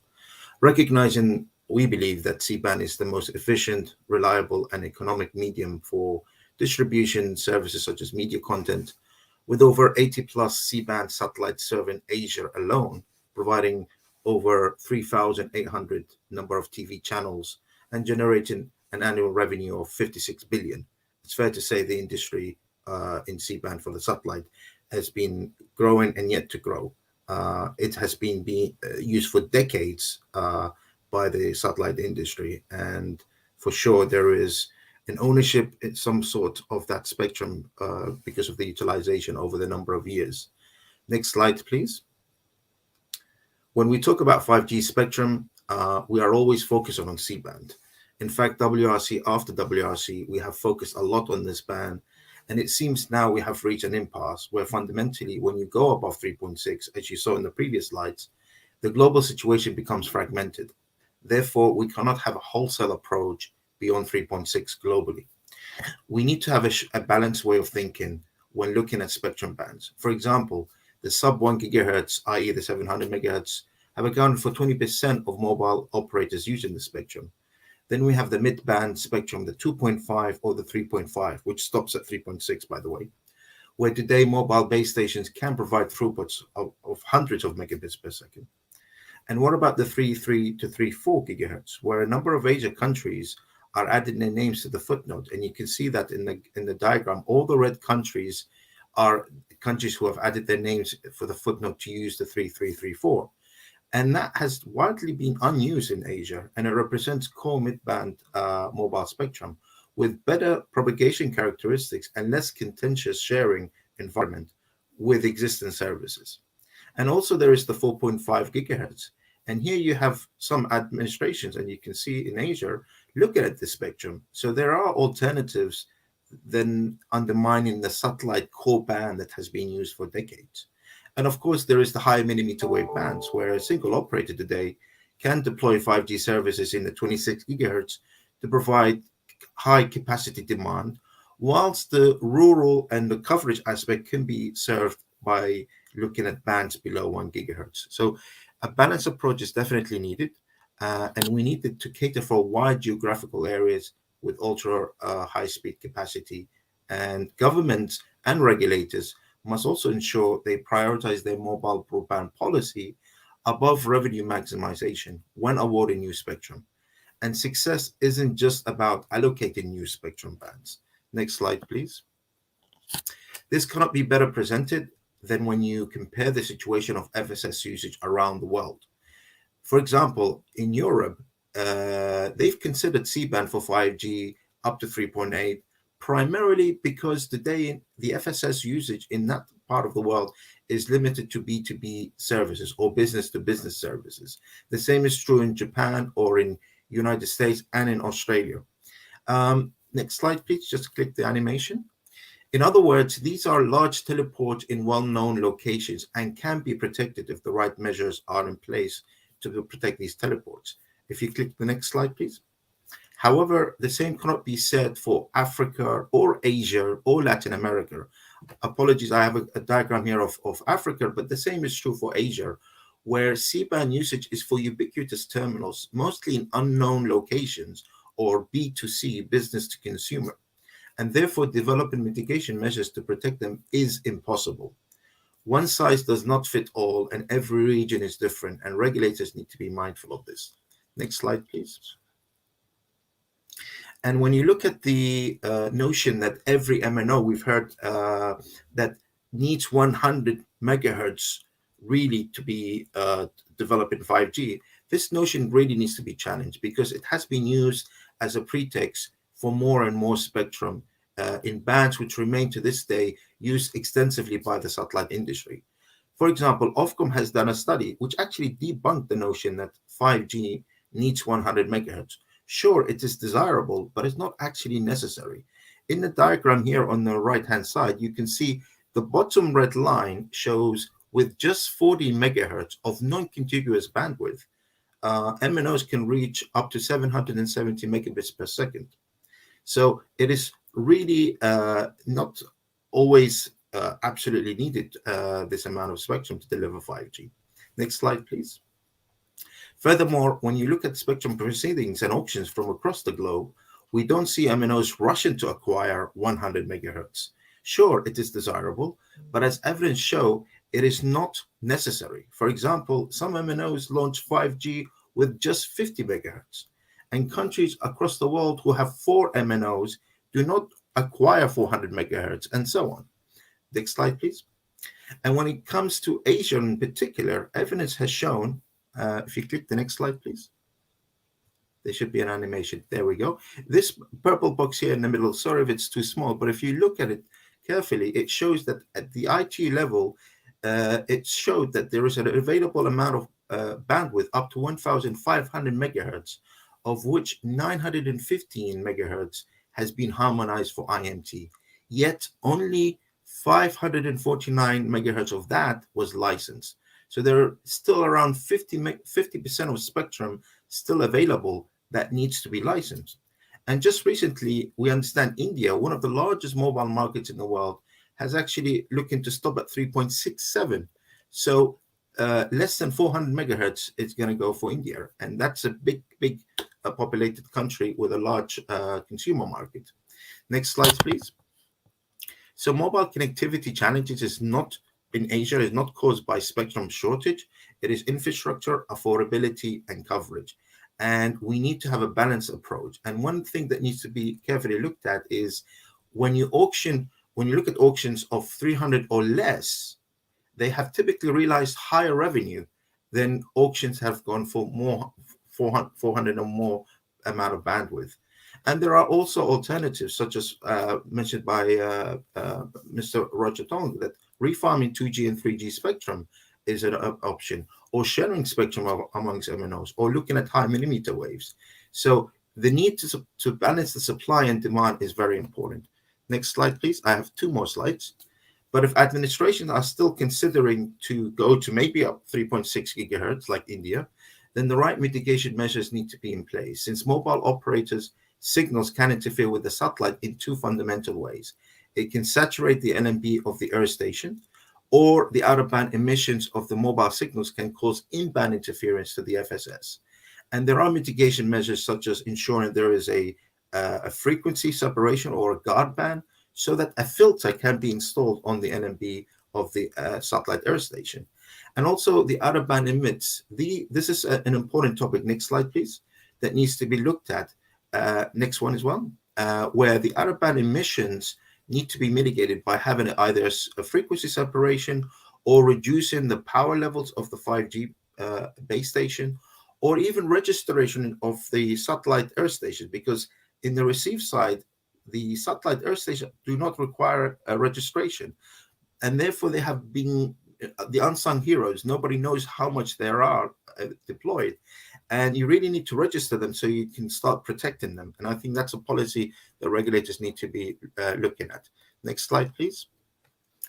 Recognizing, we believe that C-band is the most efficient, reliable, and economic medium for distribution services such as media content, with over 80 plus C-band satellites serving Asia alone, providing over 3,800 number of TV channels and generating an annual revenue of 56 billion. It's fair to say the industry in C-band for the satellite has been growing and yet to grow. It has been used for decades by the satellite industry, and for sure there is and ownership in some sort of that spectrum because of the utilization over the number of years. Next slide, please. When we talk about 5G spectrum, we are always focused on C-band. In fact, WRC after WRC, we have focused a lot on this band, and it seems now we have reached an impasse where fundamentally, when you go above 3.6, as you saw in the previous slides, the global situation becomes fragmented. Therefore, we cannot have a wholesale approach beyond 3.6 globally. We need to have a balanced way of thinking when looking at spectrum bands. For example, the sub 1 gigahertz, i.e. the 700 megahertz, have accounted for 20% of mobile operators using the spectrum. Then we have the mid-band spectrum, the 2.5 or the 3.5, which stops at 3.6, by the way, where today mobile base stations can provide throughputs of hundreds of megabits per second. And what about the 3.3 to 3.4 gigahertz, where a number of Asia countries are adding their names to the footnote? And you can see that in the diagram, all the red countries are countries who have added their names for the footnote to use the 3.3.3.4. And that has widely been unused in Asia, and it represents core mid-band mobile spectrum with better propagation characteristics and less contentious sharing environment with existing services. And also there is the 4.5 gigahertz. And here you have some administrations, and you can see in Asia, looking at the spectrum. So there are alternatives than undermining the satellite core band that has been used for decades. And of course, there is the high millimeter wave bands, where a single operator today can deploy 5G services in the 26 gigahertz to provide high capacity demand, whilst the rural and the coverage aspect can be served by looking at bands below 1 gigahertz. So a balanced approach is definitely needed, and we need to cater for wide geographical areas with ultra high speed capacity. And governments and regulators must also ensure they prioritize their mobile broadband policy above revenue maximization when awarding new spectrum. And success isn't just about allocating new spectrum bands. Next slide, please. This cannot be better presented than when you compare the situation of FSS usage around the world. For example, in Europe, they've considered C-band for 5G up to 3.8, primarily because today the FSS usage in that part of the world is limited to B2B services or business-to-business services. The same is true in Japan or in United States and in Australia. Next slide, please. Just click the animation. In other words, these are large teleports in well-known locations and can be protected if the right measures are in place to protect these teleports. If you click the next slide, please. However, the same cannot be said for Africa or Asia or Latin America. Apologies, I have a diagram here of Africa, but the same is true for Asia, where C-band usage is for ubiquitous terminals, mostly in unknown locations or B2C, business to consumer. And therefore developing mitigation measures to protect them is impossible. One size does not fit all, and every region is different, and regulators need to be mindful of this. Next slide, please. And when you look at the notion that every MNO, we've heard that needs 100 megahertz really to be developing 5G, this notion really needs to be challenged because it has been used as a pretext for more and more spectrum in bands which remain to this day used extensively by the satellite industry. For example, Ofcom has done a study which actually debunked the notion that 5G needs 100 megahertz. Sure, it is desirable, but it's not actually necessary. In the diagram here on the right-hand side, you can see the bottom red line shows with just 40 megahertz of non-contiguous bandwidth, MNOs can reach up to 770 megabits per second. So it is really not always absolutely needed, this amount of spectrum to deliver 5G. Next slide, please. Furthermore, when you look at spectrum proceedings and auctions from across the globe, we don't see MNOs rushing to acquire 100 megahertz. Sure, it is desirable, but as evidence show, it is not necessary. For example, some MNOs launch 5G with just 50 megahertz, and countries across the world who have 4 MNOs do not acquire 400 megahertz, and so on. Next slide, please. And when it comes to Asia in particular, evidence has shown, if you click the next slide, please, There should be an animation. There we go. This purple box here in the middle, sorry if it's too small, but if you look at it carefully, it shows that at the ITU level, it showed that there is an available amount of bandwidth up to 1,500 megahertz, of which 915 megahertz has been harmonized for IMT. Yet only 549 megahertz of that was licensed. So there are still around 50% of spectrum still available that needs to be licensed. And just recently, we understand India, one of the largest mobile markets in the world, has actually looking to stop at 3.67. So less than 400 megahertz is going to go for India. And that's a big populated country with a large consumer market. Next slide, please. So mobile connectivity challenges in Asia is not caused by spectrum shortage. It is infrastructure, affordability, and coverage. And we need to have a balanced approach. And one thing that needs to be carefully looked at is when you look at auctions of 300 or less, they have typically realized higher revenue than auctions have gone for more 400 or more amount of bandwidth. And there are also alternatives, such as mentioned by Mr. Roger Tong, that refarming 2G and 3G spectrum is an option, or sharing spectrum amongst MNOs, or looking at high millimeter waves. So the need to balance the supply and demand is very important. Next slide, please. I have 2 more slides. But if administrations are still considering to go to maybe up 3.6 gigahertz like India, then the right mitigation measures need to be in place, since mobile operators' signals can interfere with the satellite in 2 fundamental ways. It can saturate the NMB of the earth station, or the out-of-band emissions of the mobile signals can cause in-band interference to the FSS. And there are mitigation measures such as ensuring there is a frequency separation or a guard band, so that a filter can be installed on the NMB of the satellite earth station. And also the out-of-band emits. This is an important topic. Next slide, please. That needs to be looked at. Next one as well, where the out-of-band emissions need to be mitigated by having either a frequency separation or reducing the power levels of the 5G base station, or even registration of the satellite earth station, because in the receive side, the satellite earth station do not require a registration. And therefore, they have been the unsung heroes. Nobody knows how much there are deployed. And you really need to register them so you can start protecting them. And I think that's a policy that regulators need to be looking at. Next slide, please.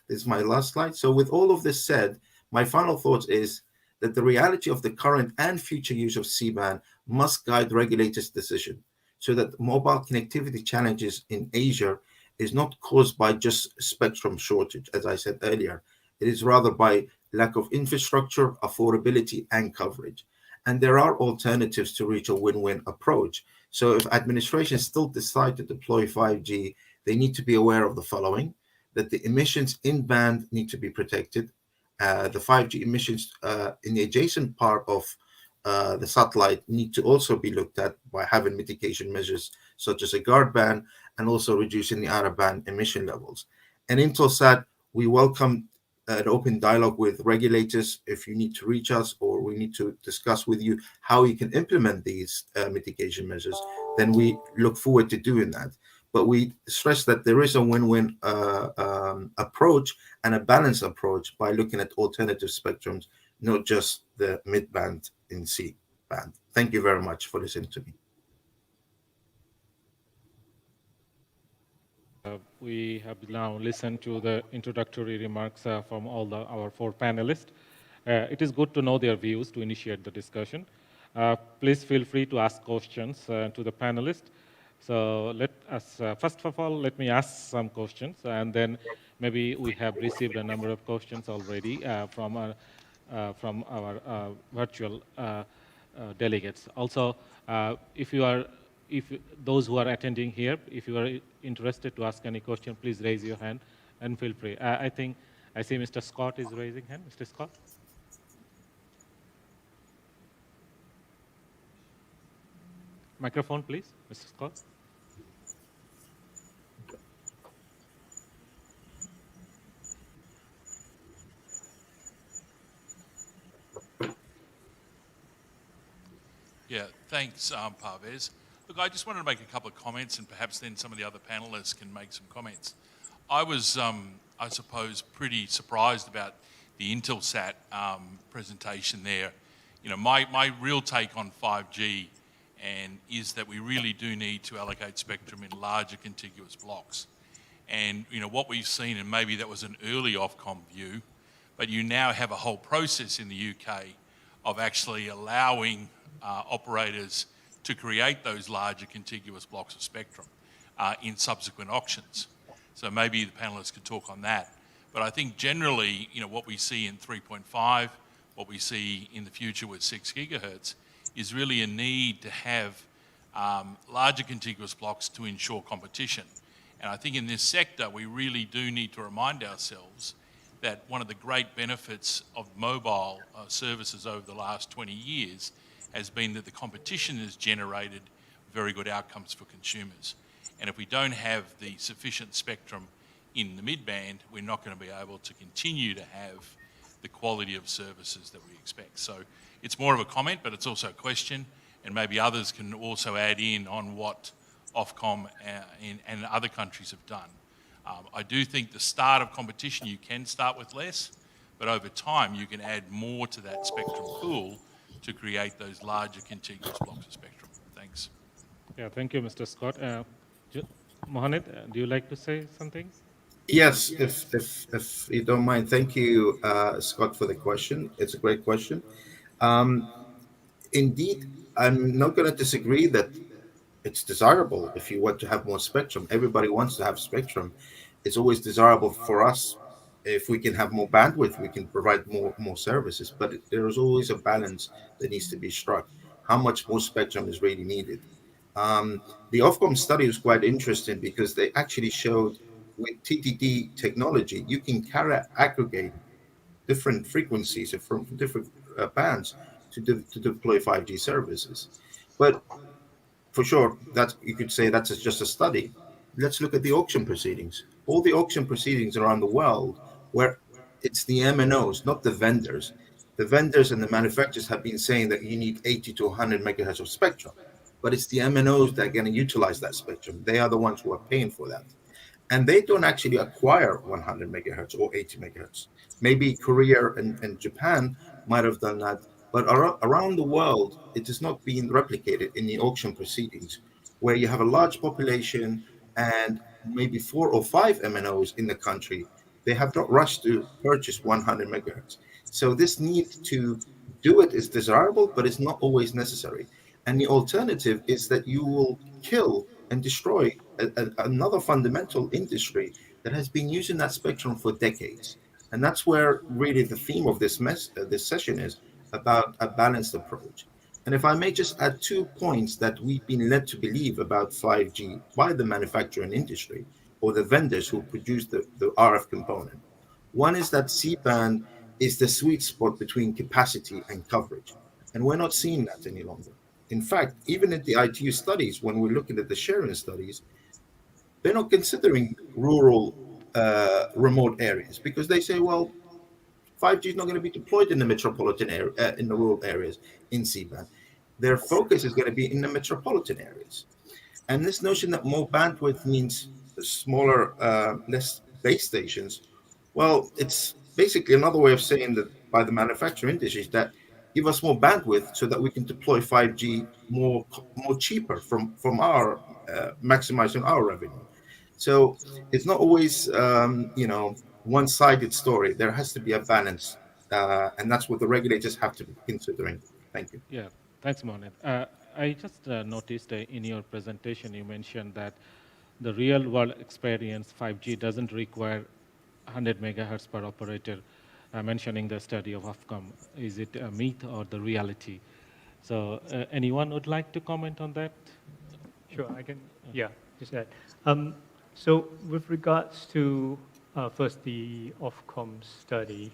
This is my last slide. So with all of this said, my final thoughts is that the reality of the current and future use of C-band must guide regulators' decision, so that mobile connectivity challenges in Asia is not caused by just spectrum shortage, as I said earlier. It is rather by lack of infrastructure, affordability, and coverage. And there are alternatives to reach a win-win approach. So if administrations still decide to deploy 5G, they need to be aware of the following: that the emissions in band need to be protected. The 5G emissions in the adjacent part of the satellite need to also be looked at by having mitigation measures such as a guard band, and also reducing the out-of-band emission levels. And Intelsat, we welcome an open dialogue with regulators. If you need to reach us or we need to discuss with you how you can implement these mitigation measures, then we look forward to doing that. But we stress that there is a win-win approach and a balanced approach by looking at alternative spectrums, not just the mid-band in C-band. Thank you very much for listening to me. We have now listened to the introductory remarks from all our 4 panelists. It is good to know their views to initiate the discussion. Please feel free to ask questions to the panelists. So let us, first of all, let me ask some questions, and then maybe we have received a number of questions already from our virtual delegates. Also, if those who are attending here, if you are interested to ask any question, please raise your hand and feel free. I think I see Mr. Scott is raising hand. Mr. Scott? Microphone, please, Mr. Scott. Yeah, thanks, Parvez. Look, I just wanted to make a couple of comments, and perhaps then some of the other panelists can make some comments. I was, I suppose, pretty surprised about the Intelsat presentation there. You know, my real take on 5G is that we really do need to allocate spectrum in larger contiguous blocks. And, you know, what we've seen, and maybe that was an early Ofcom view, but you now have a whole process in the UK of actually allowing operators to create those larger contiguous blocks of spectrum in subsequent auctions. So maybe the panelists could talk on that. But I think generally, you know, what we see in 3.5, what we see in the future with 6 gigahertz, is really a need to have larger contiguous blocks to ensure competition. And I think in this sector, we really do need to remind ourselves that one of the great benefits of mobile services over the last 20 years has been that the competition has generated very good outcomes for consumers. And if we don't have the sufficient spectrum in the mid-band, we're not going to be able to continue to have the quality of services that we expect. So it's more of a comment, but it's also a question, and maybe others can also add in on what Ofcom and other countries have done. I do think the start of competition, you can start with less, but over time you can add more to that spectrum pool to create those larger contiguous blocks of spectrum. Thanks. Yeah, thank you, Mr. Scott. Mohamed, do you like to say something? Yes, if you don't mind. Thank you, Scott, for the question. It's a great question. Indeed, I'm not going to disagree that it's desirable if you want to have more spectrum. Everybody wants to have spectrum. It's always desirable for us. If we can have more bandwidth, we can provide more services. But there is always a balance that needs to be struck. How much more spectrum is really needed? The Ofcom study was quite interesting because they actually showed with TDD technology, you can aggregate different frequencies from different bands to deploy 5G services. But for sure, that you could say that's just a study. Let's look at the auction proceedings. All the auction proceedings around the world, where it's the MNOs, not the vendors. The vendors and the manufacturers have been saying that you need 80 to 100 megahertz of spectrum, but it's the MNOs that are going to utilize that spectrum. They are the ones who are paying for that. And they don't actually acquire 100 megahertz or 80 megahertz. Maybe Korea and Japan might have done that, but around the world, it is not being replicated in the auction proceedings, where you have a large population and maybe 4 or 5 MNOs in the country. They have not rushed to purchase 100 megahertz. So this need to do it is desirable, but it's not always necessary. And the alternative is that you will kill and destroy another fundamental industry that has been using that spectrum for decades. And that's where really the theme of this session is about a balanced approach. And if I may just add 2 points that we've been led to believe about 5G by the manufacturing industry or the vendors who produce the RF component. One is that C-band is the sweet spot between capacity and coverage. And we're not seeing that any longer. In fact, even at the ITU studies, when we're looking at the sharing studies, they're not considering rural remote areas because they say, well, 5G is not going to be deployed in the metropolitan area, in the rural areas in C-band. Their focus is going to be in the metropolitan areas. And this notion that more bandwidth means smaller, less base stations, well, it's basically another way of saying that by the manufacturing industries that give us more bandwidth so that we can deploy 5G more cheaper from our maximizing our revenue. So it's not always one-sided story. There has to be a balance, and that's what the regulators have to be considering. Thank you. Yeah, thanks, Mohamed. I just noticed in your presentation you mentioned that the real-world experience 5G doesn't require 100 megahertz per operator, mentioning the study of Ofcom. Is it a myth or the reality? So anyone would like to comment on that? Sure, I can, yeah, just add. So with regards to first the Ofcom study,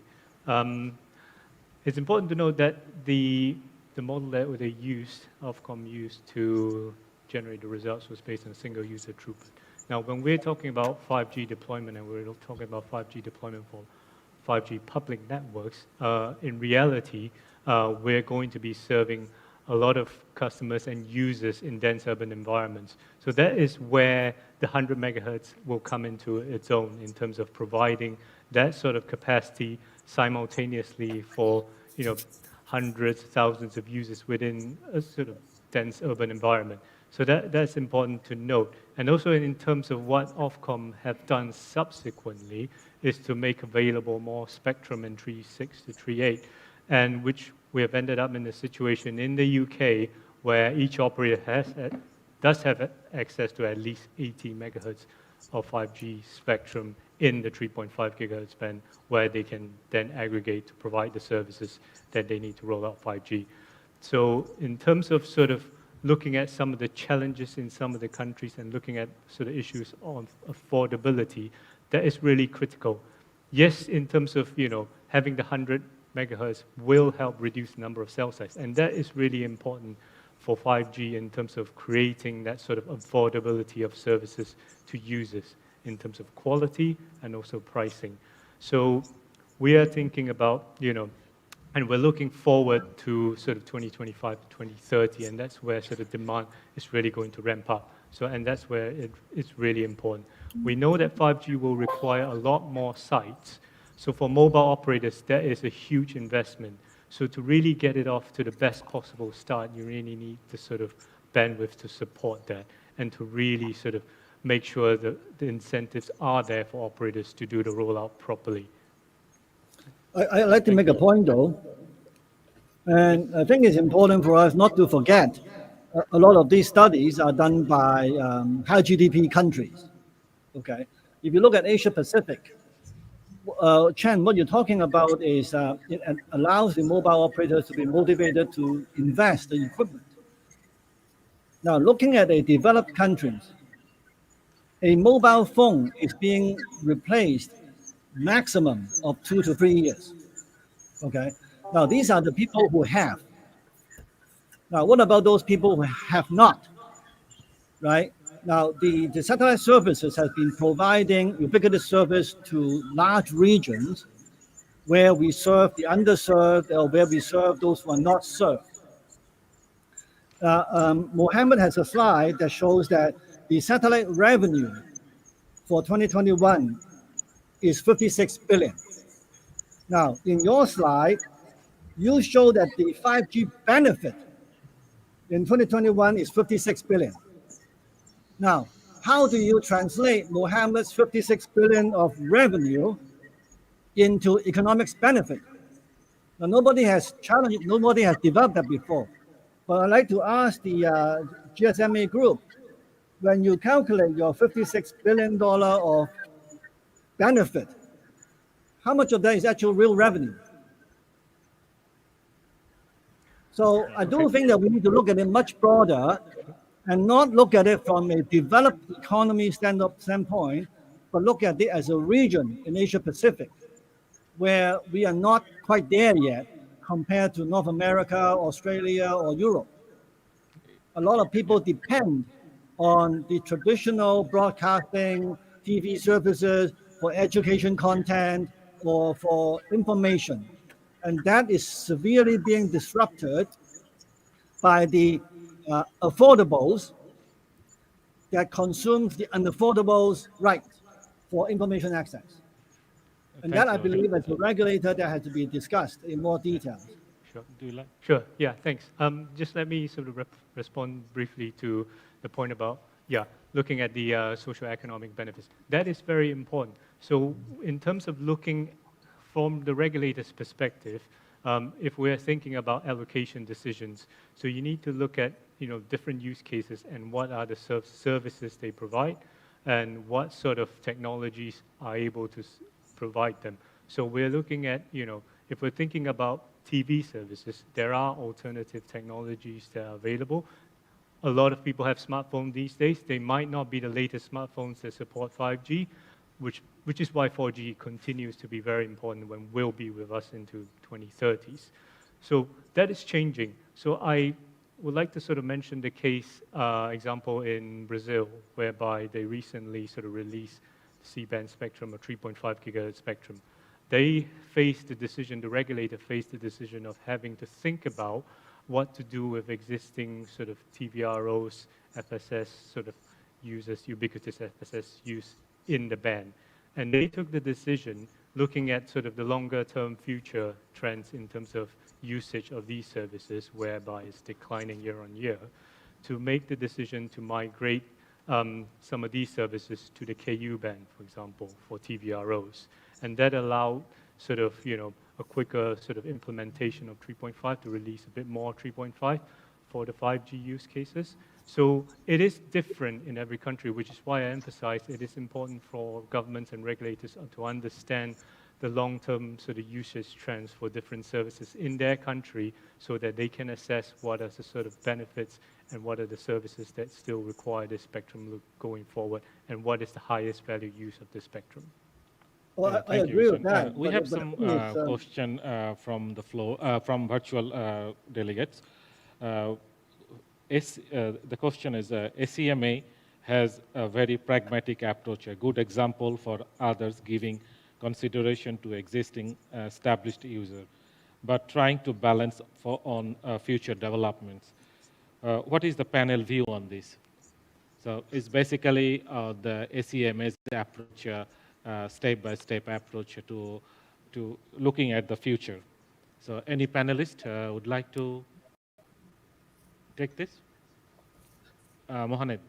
it's important to note that the model that they used, Ofcom used to generate the results was based on single user throughput. Now, when we're talking about 5G deployment and we're talking about 5G deployment for 5G public networks, in reality, we're going to be serving a lot of customers and users in dense urban environments. So that is where the 100 megahertz will come into its own in terms of providing that sort of capacity simultaneously for hundreds, thousands of users within a sort of dense urban environment. So that's important to note. And also in terms of what Ofcom have done subsequently is to make available more spectrum in 3.6 to 3.8, and which we have ended up in a situation in the UK where each operator does have access to at least 80 megahertz of 5G spectrum in the 3.5 gigahertz band, where they can then aggregate to provide the services that they need to roll out 5G. So in terms of sort of looking at some of the challenges in some of the countries and looking at sort of issues on affordability, that is really critical. Yes, in terms of having the 100 megahertz will help reduce the number of cell sites, and that is really important for 5G in terms of creating that sort of affordability of services to users in terms of quality and also pricing. So we are thinking about, and we're looking forward to sort of 2025 to 2030, and that's where sort of demand is really going to ramp up. So, and that's where it's really important. We know that 5G will require a lot more sites. So for mobile operators, that is a huge investment. So to really get it off to the best possible start, you really need the sort of bandwidth to support that and to really sort of make sure that the incentives are there for operators to do the rollout properly. I'd like to make a point though, and I think it's important for us not to forget a lot of these studies are done by high GDP countries. Okay, if you look at Asia Pacific, Chen, what you're talking about is it allows the mobile operators to be motivated to invest in equipment. Now, looking at the developed countries, a mobile phone is being replaced maximum of 2 to 3 years. Okay. Now, these are the people who have. Now, what about those people who have not? Right? Now, the satellite services has been providing ubiquitous service to large regions where we serve the underserved or where we serve those who are not served. Mohammed has a slide that shows that the satellite revenue for 2021 is 56 billion. Now, in your slide, you show that the 5G benefit in 2021 is 56 billion. Now, how do you translate Mohammed's 56 billion of revenue into economics benefit? Now, nobody has developed that before. But I'd like to ask the GSMA group, when you calculate your $56 billion of benefit, how much of that is actual real revenue? So I do think that we need to look at it much broader and not look at it from a developed economy standpoint, but look at it as a region in Asia Pacific, where we are not quite there yet compared to North America, Australia, or Europe. A lot of people depend on the traditional broadcasting, TV services for education content or for information. And that is severely being disrupted by the affordables that consumes the unaffordables' right for information access. And that, I believe, as a regulator, that has to be discussed in more detail. Sure. Do you like? Sure. Yeah. Thanks. Just let me sort of respond briefly to the point about looking at the socio-economic benefits. That is very important. So, in terms of looking from the regulator's perspective, if we're thinking about allocation decisions, so you need to look at different use cases and what are the services they provide, and what sort of technologies are able to provide them. So we're looking at if we're thinking about TV services, there are alternative technologies that are available. A lot of people have smartphones these days. They might not be the latest smartphones that support 5G, which is why 4G continues to be very important and will be with us into 2030s. So that is changing. So I would like to sort of mention the case example in Brazil, whereby they recently sort of released C-band spectrum, or 3.5 gigahertz spectrum. They faced the decision, the regulator faced the decision of having to think about what to do with existing sort of TVROs, FSS sort of users, ubiquitous FSS use in the band. And they took the decision, looking at sort of the longer term future trends in terms of usage of these services, whereby it's declining year on year, to make the decision to migrate some of these services to the KU band, for example, for TVROs. And that allowed sort of, a quicker sort of implementation of 3.5 to release a bit more 3.5 for the 5G use cases. So it is different in every country, which is why I emphasize it is important for governments and regulators to understand the long-term sort of usage trends for different services in their country so that they can assess what are the sort of benefits and what are the services that still require the spectrum going forward and what is the highest value use of the spectrum. Well, I Thank you, agree with Hussein. that. We have some question. question from the floor, from virtual delegates. The question is, ACMA has a very pragmatic approach, a good example for others giving consideration to existing established user, but trying to balance on future developments. What is the panel view on this? So it's basically the ACMA's approach, step-by-step approach to looking at the future. So any panelist would like to take this? Mohamed.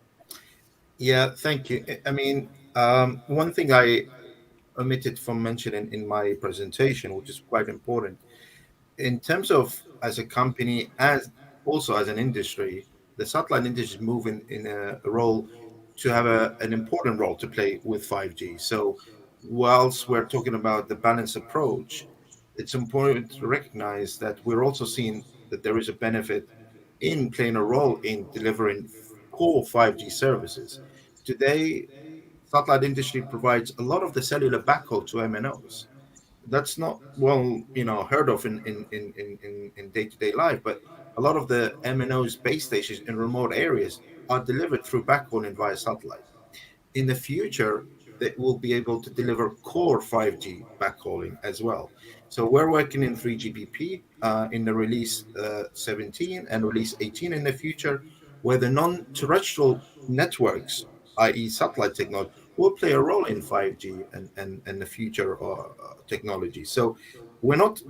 Yeah, thank you. I mean, one thing I omitted from mentioning in my presentation, which is quite important, in terms of as a company, as also as an industry, the satellite industry is moving in a role to have an important role to play with 5G. So whilst we're talking about the balanced approach, it's important to recognize that we're also seeing that there is a benefit in playing a role in delivering core 5G services. Today, satellite industry provides a lot of the cellular backhaul to MNOs. That's not heard of in day-to-day life, but a lot of the MNOs base stations in remote areas are delivered through backhauling via satellite. In the future, they will be able to deliver core 5G backhauling as well. So we're working in 3GPP in the release 17 and release 18 in the future, where the non-terrestrial networks, i.e. satellite technology, will play a role in 5G and the future technology. So we're not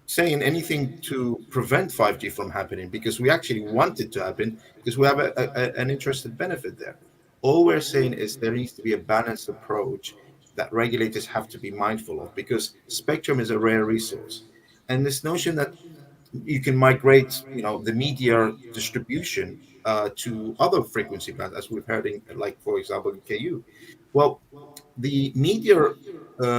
saying anything to prevent 5G from happening, because we actually want it to happen, because we have an interested benefit there. All we're saying is there needs to be a balanced approach that regulators have to be mindful of, because spectrum is a rare resource. And this notion that you can migrate, the media distribution to other frequency bands, as we've heard in, like, for example, in KU. Well, the media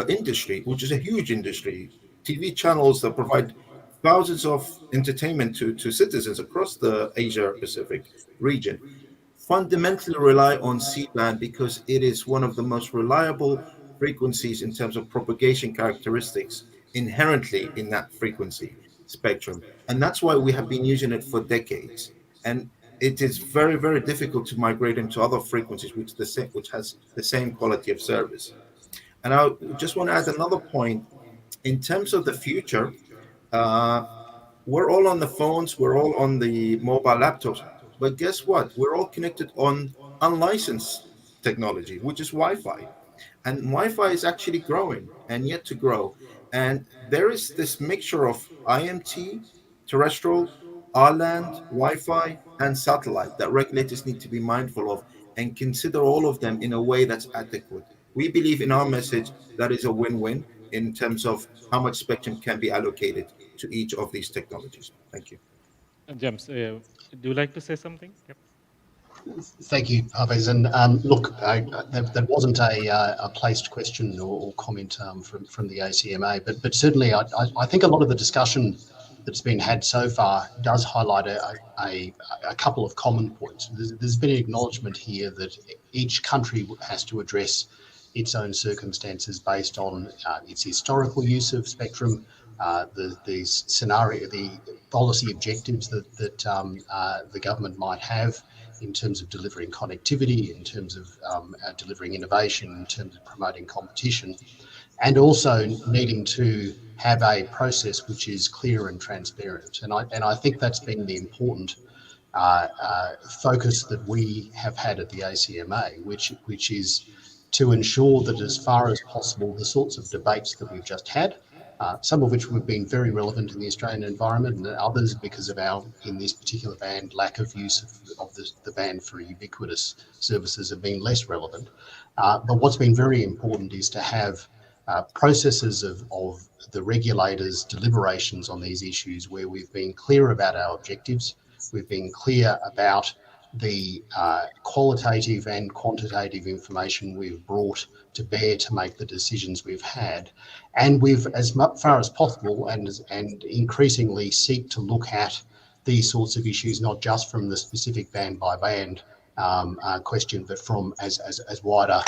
industry, which is a huge industry, TV channels that provide thousands of entertainment to citizens across the Asia Pacific region, fundamentally rely on C-band because it is one of the most reliable frequencies in terms of propagation characteristics inherently in that frequency spectrum. And that's why we have been using it for decades. And it is very, very difficult to migrate into other frequencies which has the same quality of service. And I just want to add another point. In terms of the future, uh, we're all on the phones, we're all on the mobile laptops, but guess what? We're all connected on unlicensed technology, which is Wi-Fi. And Wi-Fi is actually growing and yet to grow. And there is this mixture of IMT, terrestrial, R-land, Wi-Fi, and satellite that regulators need to be mindful of and consider all of them in a way that's adequate. We believe in our message that is a win-win in terms of how much spectrum can be allocated to each of these technologies. Thank you. James, do you like to say something? Yep. Thank you, Parvez. And look, that wasn't a placed question or comment from the ACMA, but certainly I think a lot of the discussion that's been had so far does highlight a couple of common points. There's been an acknowledgement here that each country has to address its own circumstances based on its historical use of spectrum, the policy objectives that the government might have in terms of delivering connectivity, in terms of delivering innovation, in terms of promoting competition, and also needing to have a process which is clear and transparent. And I think that's been the important focus that we have had at the ACMA, which is to ensure that as far as possible, the sorts of debates that we've just had, some of which have been very relevant in the Australian environment, and others because of our, in this particular band, lack of use of the band for ubiquitous services have been less relevant. But what's been very important is to have processes of the regulators' deliberations on these issues where we've been clear about our objectives, we've been clear about the qualitative and quantitative information we've brought to bear to make the decisions we've had, and we've, as far as possible and increasingly, seek to look at these sorts of issues not just from the specific band by band question, but from as wider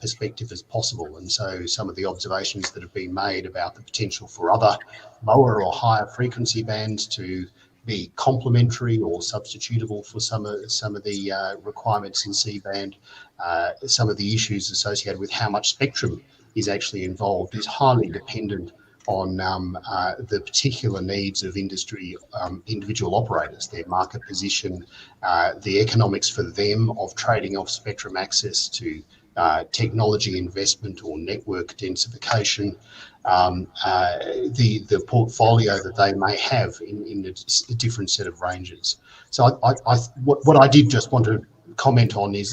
perspective as possible. And so some of the observations that have been made about the potential for other lower or higher frequency bands to be complementary or substitutable for some of the requirements in C-band, some of the issues associated with how much spectrum is actually involved is highly dependent on the particular needs of industry individual operators, their market position, the economics for them of trading off spectrum access to technology investment or network densification, the portfolio that they may have in a different set of ranges. So what I did just want to comment on is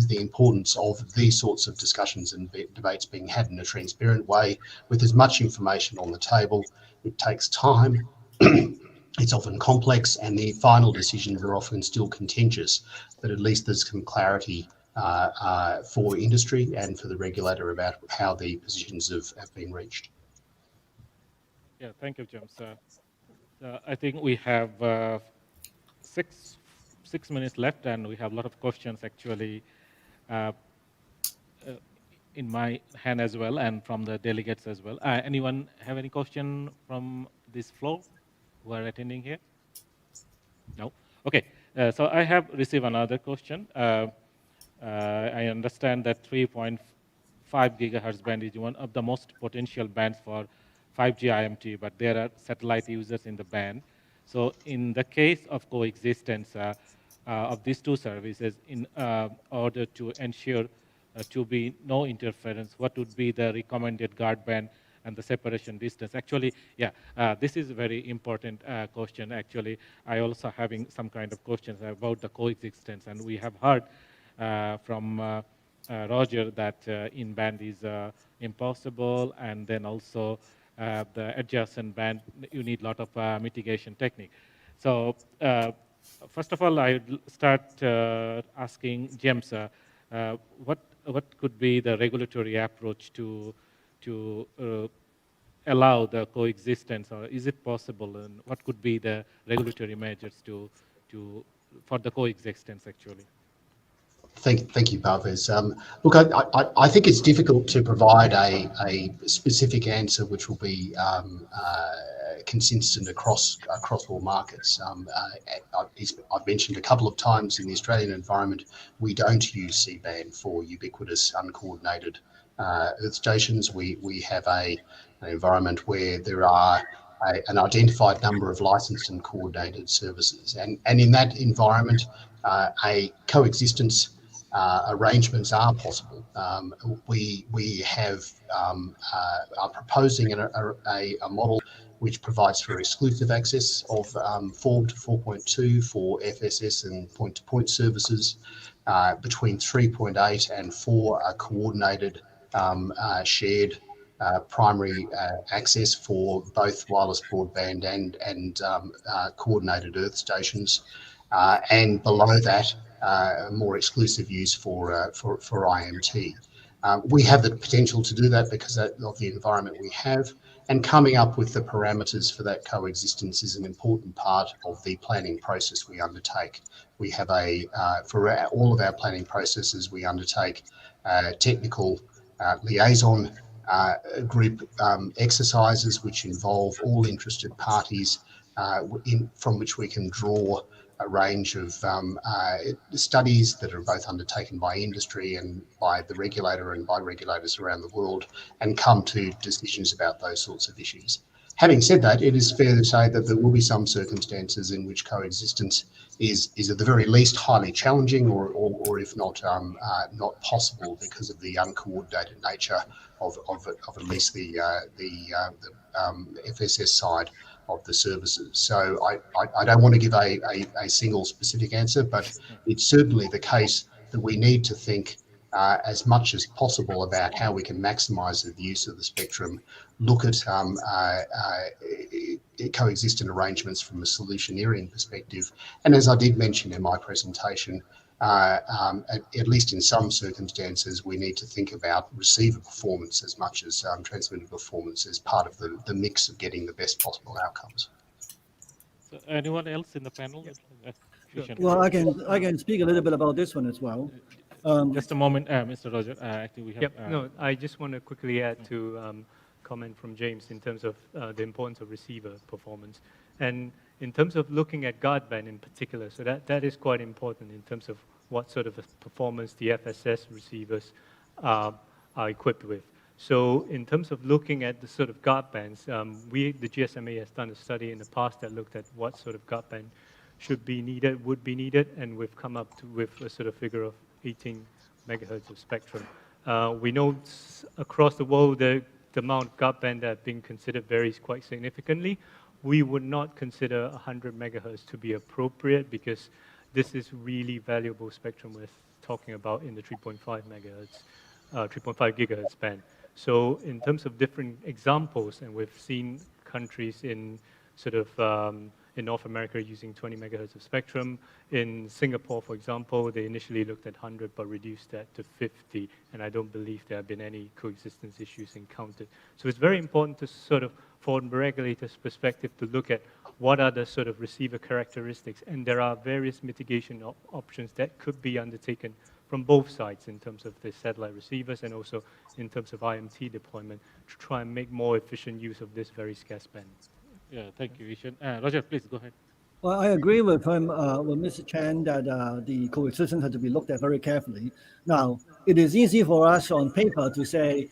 the importance of these sorts of discussions and debates being had in a transparent way with as much information on the table. It takes time. It's often complex, and the final decisions are often still contentious, but at least there's some clarity for industry and for the regulator about how the positions have been reached. Yeah, thank you, James. I think we have 6 minutes left, and we have a lot of questions actually in my hand as well, and from the delegates as well. Anyone have any question from this floor who are attending here? No? Okay, so I have received another question. I understand that 3.5 gigahertz band is one of the most potential bands for 5G IMT, but there are satellite users in the band. So in the case of coexistence of these two services, in order to ensure to be no interference, what would be the recommended guard band and the separation distance? Actually, yeah, this is a very important question. Actually, I also having some kind of questions about the coexistence, and we have heard from Roger that in-band is impossible, and then also the adjacent band, you need a lot of mitigation technique. So first of all, I would start asking James, what could be the regulatory approach to allow the coexistence, or is it possible, and what could be the regulatory measures for the coexistence actually? Thank you, Parvez. Look, I think it's difficult to provide a specific answer which will be consistent across all markets. I've mentioned a couple of times in the Australian environment, we don't use C-band for ubiquitous uncoordinated earth stations. We have an environment where there are an identified number of licensed and coordinated services, and in that environment, a coexistence arrangements are possible. We are proposing a model which provides for exclusive access of 4 to 4.2 for FSS and point-to-point services. Between 3.8 and 4 are coordinated shared primary access for both wireless broadband and coordinated earth stations. And below that, more exclusive use for IMT. We have the potential to do that because of the environment we have, and coming up with the parameters for that coexistence is an important part of the planning process we undertake. We have for all of our planning processes, we undertake technical liaison group exercises which involve all interested parties from which we can draw range of studies that are both undertaken by industry and by the regulator and by regulators around the world, and come to decisions about those sorts of issues. Having said that, it is fair to say that there will be some circumstances in which coexistence is at the very least highly challenging, or if not not possible, because of the uncoordinated nature of at least the FSS side of the services. So I don't want to give a single specific answer, but it's certainly the case that we need to think as much as possible about how we can maximise the use of the spectrum, look at coexistent arrangements from a solutionarian perspective, and as I did mention in my presentation, at least in some circumstances, we need to think about receiver performance as much as transmitter performance as part of the mix of getting the best possible outcomes. So anyone else in the panel? Well, I can speak a little bit about this one as well. Just a moment, Mr. Roger. Actually, we have. Yep. No, I just want to quickly add to comment from James in terms of the importance of receiver performance, and in terms of looking at guard band in particular. So that is quite important in terms of what sort of performance the FSS receivers are equipped with. So in terms of looking at the sort of guard bands, the GSMA has done a study in the past that looked at what sort of guard band should be needed, would be needed, and we've come up with a sort of figure of 18 megahertz of spectrum. We know across the world the amount of guard band that being considered varies quite significantly. We would not consider 100 megahertz to be appropriate because this is really valuable spectrum we're talking about in the 3.5 megahertz, 3.5 gigahertz band. So in terms of different examples, and we've seen countries in sort of in North America using 20 megahertz of spectrum. In Singapore, for example, they initially looked at 100 but reduced that to 50, and I don't believe there have been any coexistence issues encountered. So it's very important to sort of, from the regulator's perspective, to look at what are the sort of receiver characteristics, and there are various mitigation options that could be undertaken from both sides in terms of the satellite receivers and also in terms of IMT deployment to try and make more efficient use of this very scarce band. Yeah, thank you, Ishan. Roger, please go ahead. Well, I agree with him, with Mr. Chan, that the coexistence has to be looked at very carefully. Now, it is easy for us on paper to say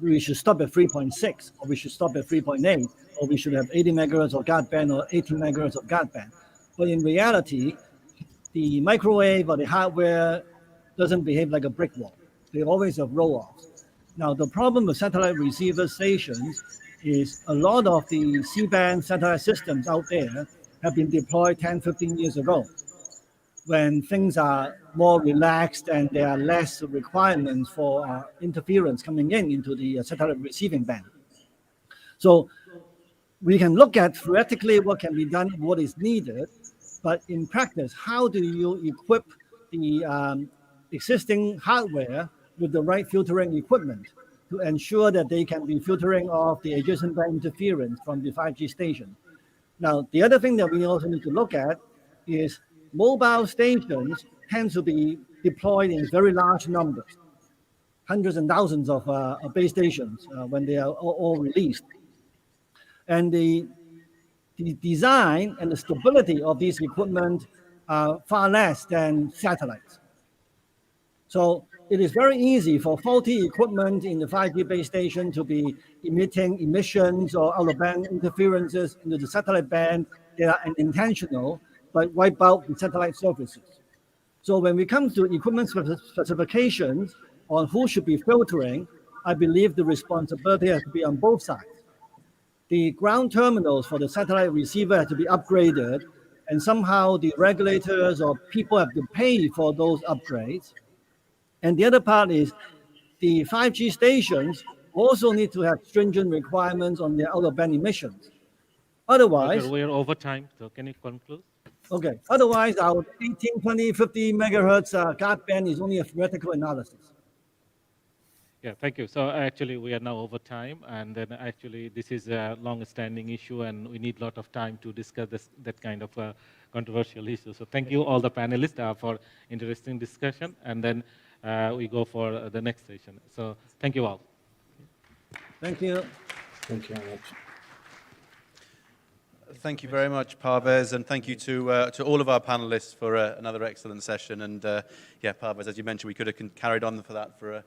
we should stop at 3.6, or we should stop at 3.8, or we should have 80 megahertz of guard band or 18 megahertz of guard band. But in reality, the microwave or the hardware doesn't behave like a brick wall. They always have roll-offs. Now, the problem with satellite receiver stations is a lot of the C-band satellite systems out there have been deployed 10, 15 years ago, when things are more relaxed and there are less requirements for interference coming into the satellite receiving band. So we can look at theoretically what can be done, what is needed, but in practice, how do you equip the existing hardware with the right filtering equipment to ensure that they can be filtering off the adjacent band interference from the 5G station? Now, the other thing that we also need to look at is mobile stations tend to be deployed in very large numbers, hundreds and thousands of base stations when they are all released. And the design and the stability of these equipment are far less than satellites. So it is very easy for faulty equipment in the 5G base station to be emitting emissions or out-of-band interferences into the satellite band that are unintentional, but wipe out the satellite services. So when we come to equipment specifications on who should be filtering, I believe the responsibility has to be on both sides. The ground terminals for the satellite receiver have to be upgraded, and somehow the regulators or people have to pay for those upgrades. And the other part is the 5G stations also need to have stringent requirements on their out-of-band emissions. Otherwise, Roger, we are over time, so can you conclude? Okay, otherwise our 18, 20, 50 megahertz guard band is only a theoretical analysis. Yeah, thank you. So actually, we are now over time, and then actually, this is a long-standing issue, and we need a lot of time to discuss that kind of controversial issue. So thank you all the panelists for interesting discussion, and then we go for the next session. So thank you all. Thank you. Thank you very much. Thank you very much, Parvez, and thank you to all of our panelists for another excellent session. And yeah, Parvez, as you mentioned, we could have carried on for that for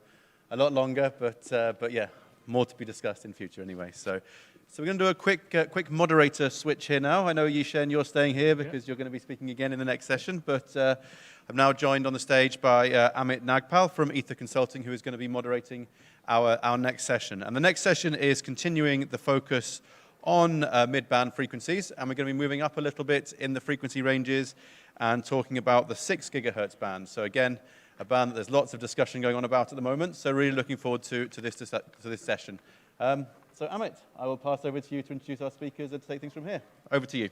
a lot longer, but yeah, more to be discussed in future anyway. So we're going to do a quick moderator switch here now. I know, Yishen, you're staying here because you're going to be speaking again in the next session, but I'm now joined on the stage by Amit Nagpal from Ether Consulting, who is going to be moderating our next session. And the next session is continuing the focus on mid-band frequencies, and we're going to be moving up a little bit in the frequency ranges and talking about the 6 gigahertz band. So again, a band that there's lots of discussion going on about at the moment, so really looking forward to this session. So Amit, I will pass over to you to introduce our speakers and to take things from here. Over to you.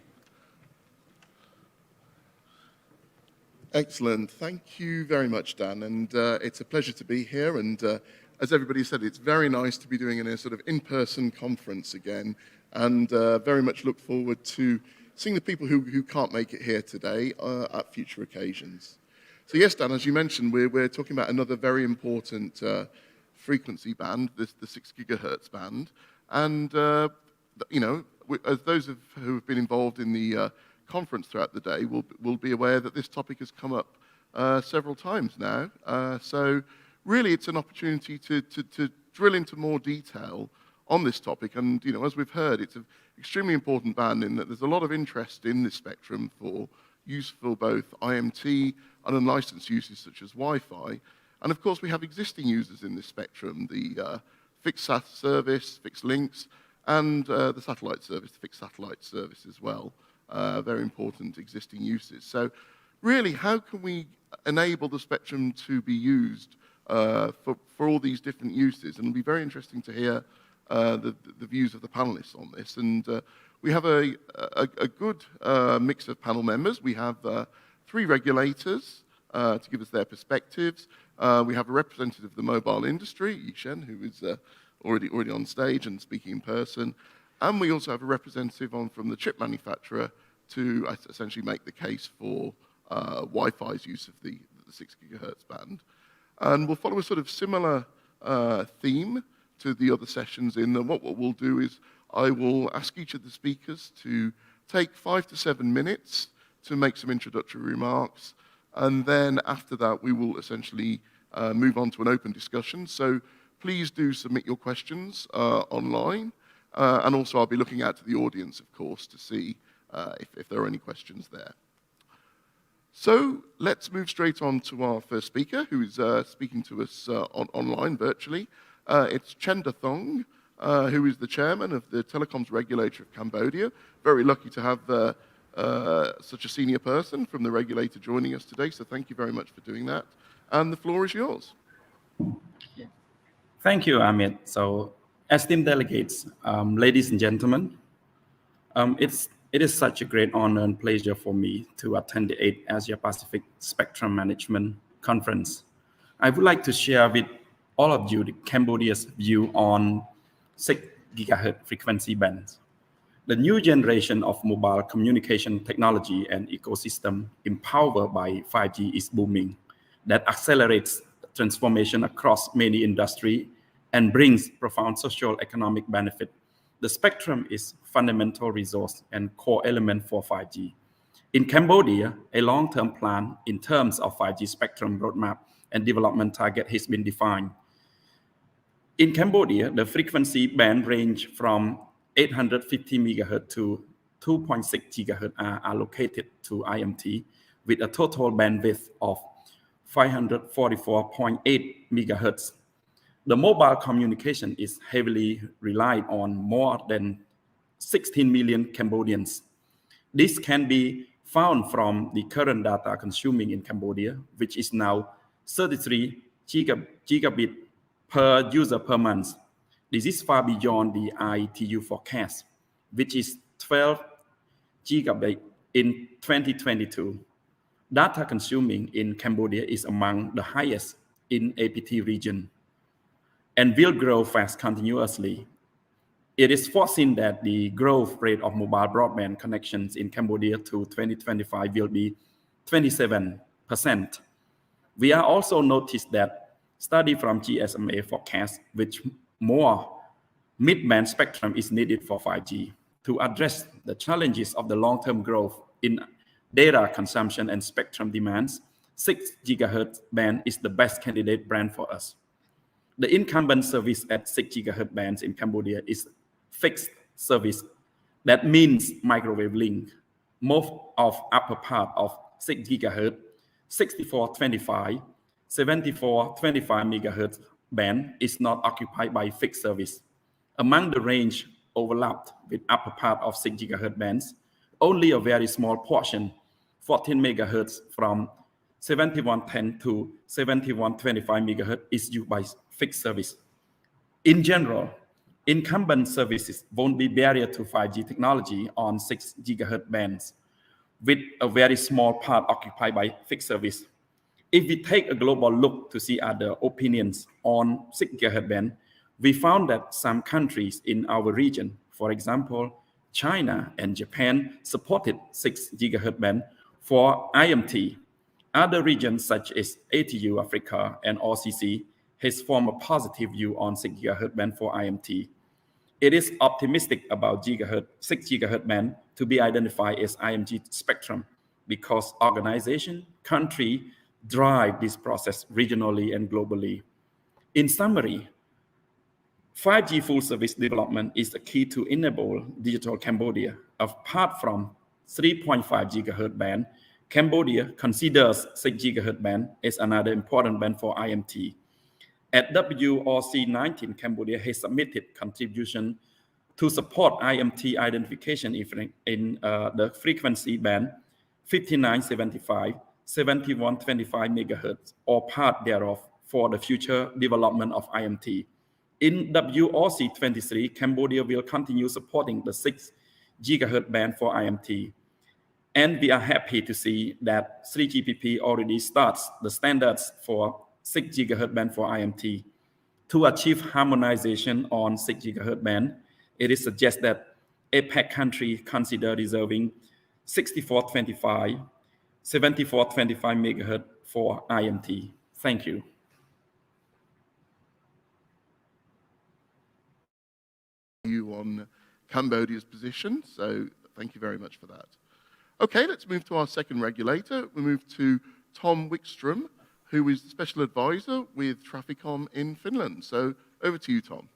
Excellent. Thank you very much, Dan. And it's a pleasure to be here. And as everybody said, it's very nice to be doing a sort of in-person conference again. And very much look forward to seeing the people who can't make it here today at future occasions. So yes, Dan, as you mentioned, we're talking about another very important frequency band, the 6 gigahertz band. And, you know, as those who have been involved in the conference throughout the day will be aware that this topic has come up several times now. So really it's an opportunity to drill into more detail on this topic. And, you know, as we've heard, it's an extremely important band in that there's a lot of interest in this spectrum for use for both IMT and unlicensed uses such as Wi-Fi. And of course, we have existing users in this spectrum, the fixed sat service, fixed links, and the satellite service, the fixed satellite service as well. Very important existing uses. So really, how can we enable the spectrum to be used for all these different uses? And it'll be very interesting to hear the views of the panelists on this. And we have a good mix of panel members. We have 3 regulators to give us their perspectives. We have a representative of the mobile industry, Yishen, who is already on stage and speaking in person. And we also have a representative from the chip manufacturer to essentially make the case for Wi-Fi's use of the 6 gigahertz band. And we'll follow a sort of similar theme to the other sessions in that what we'll do is I will ask each of the speakers to take 5 to 7 minutes to make some introductory remarks. And then after that, we will essentially move on to an open discussion. So please do submit your questions online. And also I'll be looking out to the audience, of course, to see if there are any questions there. So let's move straight on to our first speaker, who is speaking to us online virtually. It's Tong, who is the chairman of the Telecoms Regulator of Cambodia. Very lucky to have such a senior person from the regulator joining us today, so thank you very much for doing that. And the floor is yours. Thank you, Amit. So, esteemed delegates, ladies and gentlemen, it is such a great honor and pleasure for me to attend the 8th Asia Pacific Spectrum Management Conference. I would like to share with all of you Cambodia's view on 6 gigahertz frequency bands. The new generation of mobile communication technology and ecosystem empowered by 5G is booming. That accelerates transformation across many industries and brings profound social economic benefit. The spectrum is fundamental resource and core element for 5G. In Cambodia, a long-term plan in terms of 5G spectrum roadmap and development target has been defined. In Cambodia, the frequency band range from 850 MHz to 2.6 GHz are allocated to IMT with a total bandwidth of 544.8 MHz. The mobile communication is heavily relied on more than 16 million Cambodians. This can be found from the current data consuming in Cambodia, which is now 33 gigabit per user per month. This is far beyond the ITU forecast, which is 12 gigabit in 2022. Data consuming in Cambodia is among the highest in APT region and will grow fast continuously. It is foreseen that the growth rate of mobile broadband connections in Cambodia to 2025 will be 27%. We are also noticed that study from GSMA forecast which more mid-band spectrum is needed for 5G. to address the challenges of the long-term growth in data consumption and spectrum demands, 6 GHz band is the best candidate band for us. The incumbent service at 6 GHz bands in Cambodia is fixed service. That means microwave link. Most of upper part of 6 GHz, 6425, 7425 MHz band is not occupied by fixed service. Among the range overlapped with upper part of 6 GHz bands, only a very small portion, 14 MHz from 7110 to 7125 MHz is used by fixed service. In general, incumbent services won't be barrier to 5G technology on 6 GHz bands, with a very small part occupied by fixed service. If we take a global look to see other opinions on 6 GHz band, we found that some countries in our region, for example, China and Japan, supported 6 GHz band for IMT. Other regions such as ATU, Africa, and OCC has formed a positive view on 6 GHz band for IMT. It is optimistic about 6 GHz band to be identified as IMG spectrum because organization, country drive this process regionally and globally. In summary, 5G full service development is the key to enable digital Cambodia. Apart from 3.5 GHz band, Cambodia considers 6 GHz band as another important band for IMT. At WRC 19, Cambodia has submitted contribution to support IMT identification in the frequency band 5975, 7125 MHz, or part thereof for the future development of IMT. In WRC 23, Cambodia will continue supporting the 6 GHz band for IMT. And we are happy to see that 3GPP already starts the standards for 6 GHz band for IMT. To achieve harmonization on 6 GHz band, it is suggested that APEC countries consider reserving 6425, 7425 MHz for IMT. Thank you. On Cambodia's position, so thank you very much for that. Okay, let's move to our second regulator. We move to Tom Wickstrom, who is the Special Advisor with Traficom in Finland. So over to you, Tom.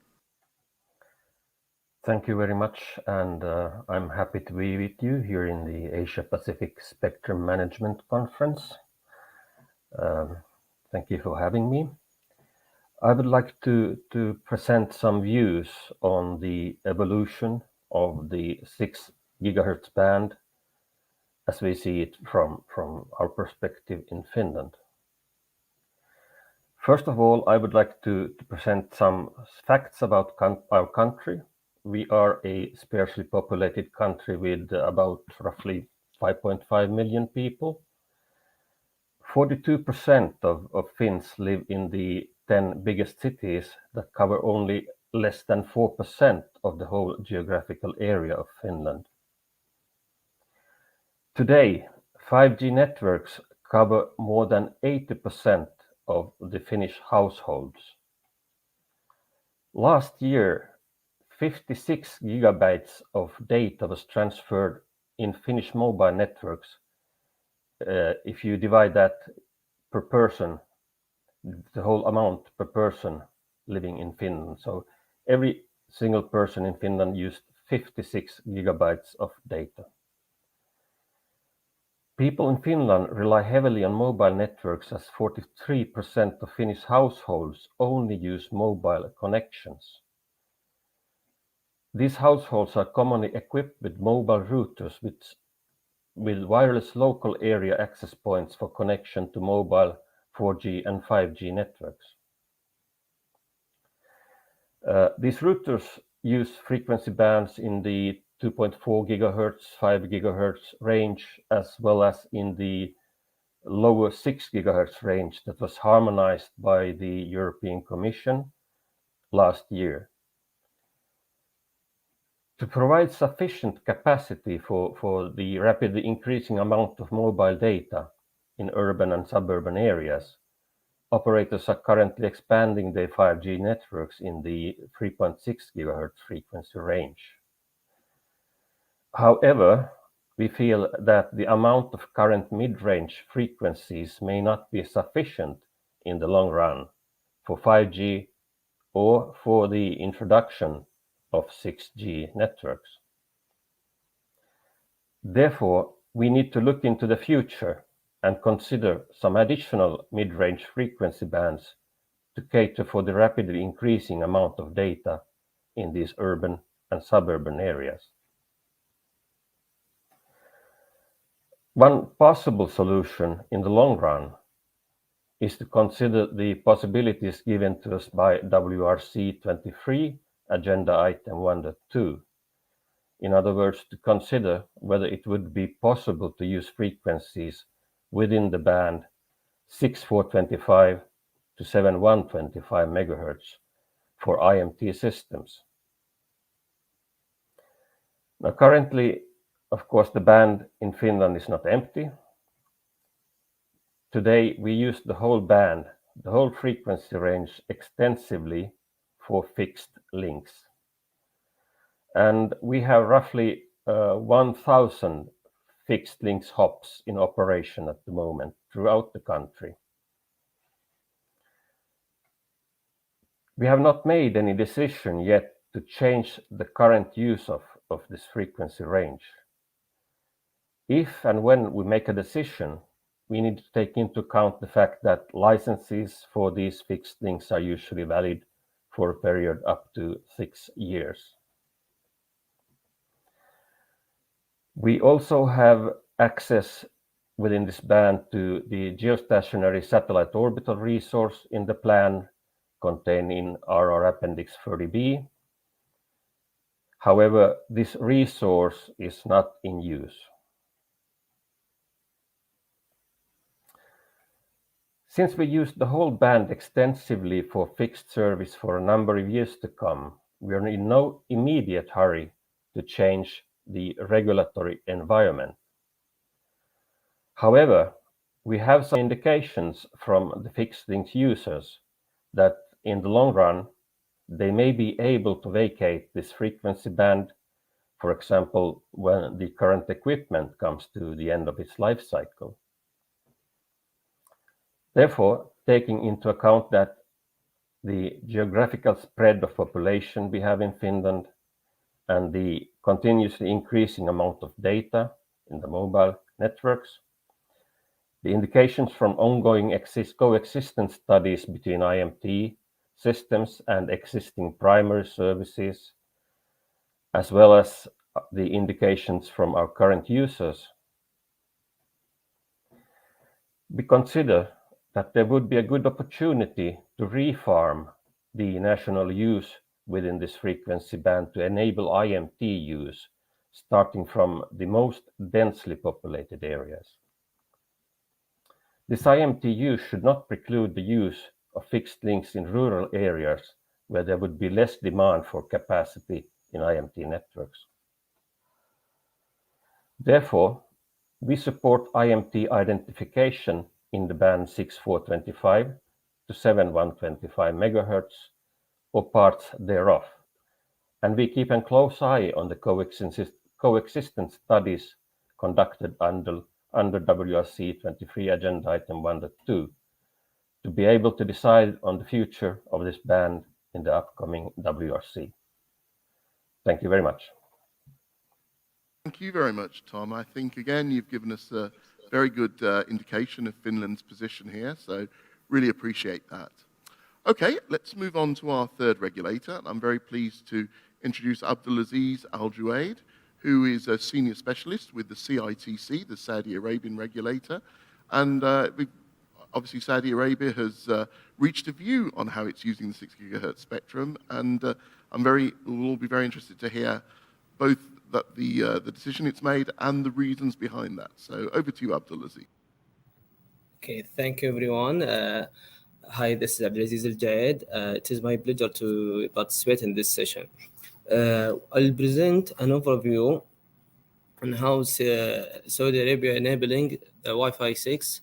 Thank you very much, and I'm happy to be with you here in the Asia Pacific Spectrum Management Conference. Thank you for having me. I would like to present some views on the evolution of the 6 GHz band as we see it from our perspective in Finland. First of all, I would like to present some facts about our country. We are a sparsely populated country with about roughly 5.5 million people. 42% of Finns live in the 10 biggest cities that cover only less than 4% of the whole geographical area of Finland. Today, 5G networks cover more than 80% of the Finnish households. Last year, 56 gigabytes of data was transferred in Finnish mobile networks. If you divide that per person, the whole amount per person living in Finland. So every single person in Finland used 56 gigabytes of data. People in Finland rely heavily on mobile networks as 43% of Finnish households only use mobile connections. These households are commonly equipped with mobile routers with wireless local area access points for connection to mobile 4G and 5G networks. These routers use frequency bands in the 2.4 gigahertz, 5 gigahertz range, as well as in the lower 6 gigahertz range that was harmonized by the European Commission last year. To provide sufficient capacity for the rapidly increasing amount of mobile data in urban and suburban areas, operators are currently expanding their 5G networks in the 3.6 gigahertz frequency range. However, we feel that the amount of current mid-range frequencies may not be sufficient in the long run for 5G or for the introduction of 6G networks. Therefore, we need to look into the future and consider some additional mid-range frequency bands to cater for the rapidly increasing amount of data in these urban and suburban areas. One possible solution in the long run is to consider the possibilities given to us by WRC 23, Agenda Item 1.2. In other words, to consider whether it would be possible to use frequencies within the band 6425 to 7125 MHz for IMT systems. Now, currently, of course, the band in Finland is not empty. Today, we use the whole band, the whole frequency range extensively for fixed links. And we have roughly 1,000 fixed links hops in operation at the moment throughout the country. We have not made any decision yet to change the current use of this frequency range. If and when we make a decision, we need to take into account the fact that licenses for these fixed links are usually valid for a period up to 6 years. We also have access within this band to the geostationary satellite orbital resource in the plan contained in RR Appendix 30B. However, this resource is not in use. Since we use the whole band extensively for fixed service for a number of years to come, we are in no immediate hurry to change the regulatory environment. However, we have some indications from the fixed link users that in the long run, they may be able to vacate this frequency band, for example, when the current equipment comes to the end of its life cycle. Therefore, taking into account that the geographical spread of population we have in Finland and the continuously increasing amount of data in the mobile networks, the indications from ongoing coexistence studies between IMT systems and existing primary services, as well as the indications from our current users, we consider that there would be a good opportunity to refarm the national use within this frequency band to enable IMT use, starting from the most densely populated areas. This IMT use should not preclude the use of fixed links in rural areas where there would be less demand for capacity in IMT networks. Therefore, we support IMT identification in the band 6425 to 7125 MHz or parts thereof, and we keep a close eye on the coexistence studies conducted under WRC 23 Agenda Item 1.2 to be able to decide on the future of this band in the upcoming WRC. Thank you very much. Thank you very much, Tom. I think, again, you've given us a very good indication of Finland's position here, so really appreciate that. Okay, let's move on to our third regulator. I'm very pleased to introduce Abdulaziz Al-Juaid, who is a senior specialist with the CITC, the Saudi Arabian regulator. And obviously Saudi Arabia has reached a view on how it's using the 6 gigahertz spectrum, and we'll all be very interested to hear both that the decision it's made and the reasons behind that. So over to you, Abdulaziz. Okay, thank you, everyone. Hi, this is Abdulaziz Al-Jaed. It is my pleasure to participate in this session. I'll present an overview on how Saudi Arabia enabling the Wi-Fi 6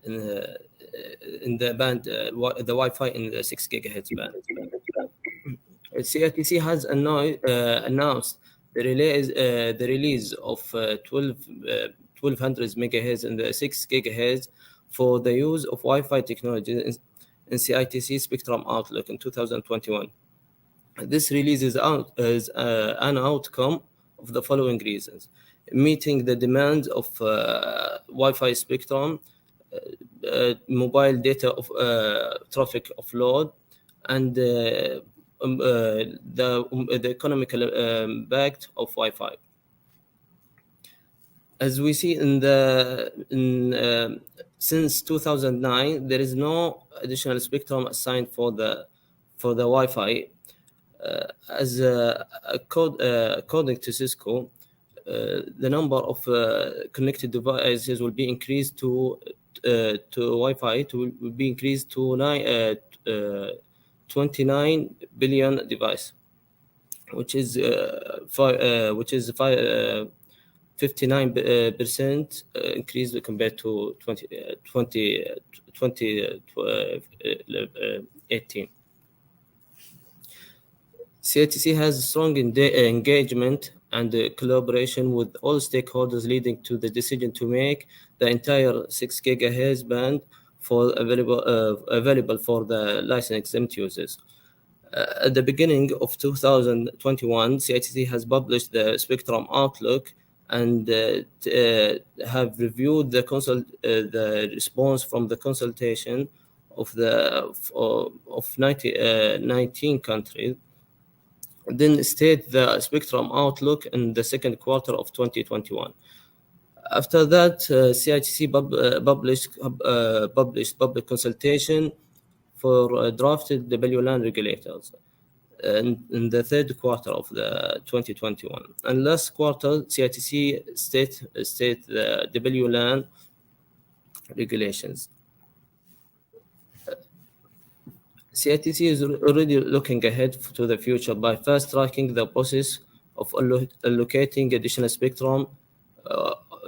in the band, the Wi-Fi in the 6 gigahertz band. CITC has announced the release of 1200 megahertz and 6 gigahertz for the use of Wi-Fi technology in CITC Spectrum Outlook in 2021. This release is an outcome of the following reasons: meeting the demands of Wi-Fi spectrum, mobile data of traffic offload, and the economical impact of Wi-Fi. As we see since 2009, there is no additional spectrum assigned for the Wi-Fi. According to Cisco, the number of connected devices will be increased to Wi-Fi will be increased to 29 billion device, which is 59% increase compared to 2018. CITC has strong engagement and collaboration with all stakeholders, leading to the decision to make the entire 6 gigahertz band available for the license-exempt users. At the beginning of 2021, CITC has published the Spectrum Outlook and have reviewed the response from the consultation of 19 countries. Then state the Spectrum Outlook in the second quarter of 2021. After that, CITC published public consultation for drafted WLAN regulators in the third quarter of the 2021. And last quarter, CITC state the WLAN regulations. CITC is already looking ahead to the future by fast-tracking the process of allocating additional spectrum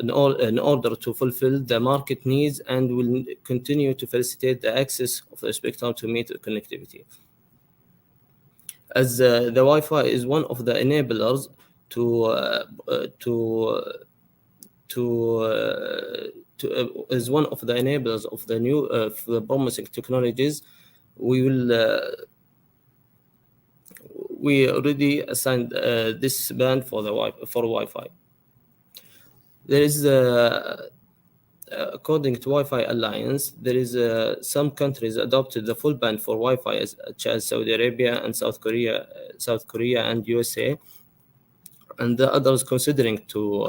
in order to fulfill the market needs, and will continue to facilitate the access of the spectrum to meet connectivity. As the Wi-Fi is one of the enablers is one of the enablers of the new the promising technologies, we already assigned this band for Wi-Fi. There is according to Wi-Fi Alliance, there is some countries adopted the full band for Wi-Fi, such as Saudi Arabia and South Korea and USA, and the others are considering to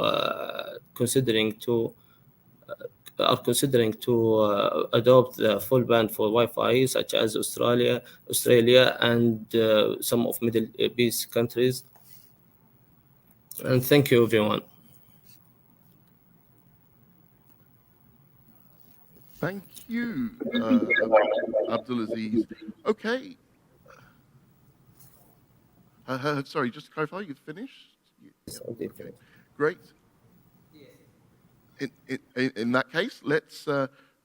adopt the full band for Wi-Fi, such as Australia, and some of Middle East countries. And thank you, everyone. Thank you, Abdulaziz. Okay. Sorry, just to clarify, you've finished? Yeah. Okay. Great. In that case, let's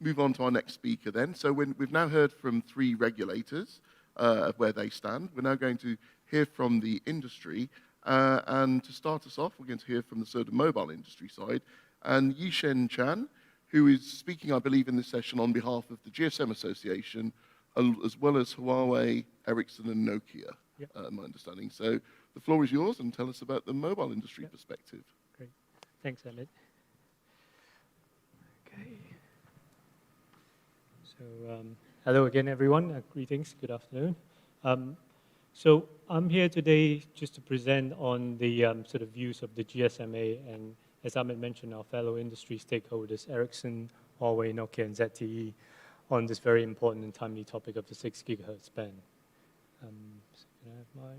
move on to our next speaker then. So we've now heard from 3 regulators where they stand. We're now going to hear from the industry. And to start us off, we're going to hear from the sort of mobile industry side. And Yishen Chan, who is speaking, I believe, in this session on behalf of the GSM Association, as well as Huawei, Ericsson, and Nokia, my understanding. So the floor is yours, and tell us about the mobile industry perspective. Great. Thanks, Amit. Okay. So hello again, everyone. Greetings. Good afternoon. So I'm here today just to present on the sort of views of the GSMA, and as Amit mentioned, our fellow industry stakeholders, Ericsson, Huawei, Nokia, and ZTE, on this very important and timely topic of the 6 gigahertz band. So can I have my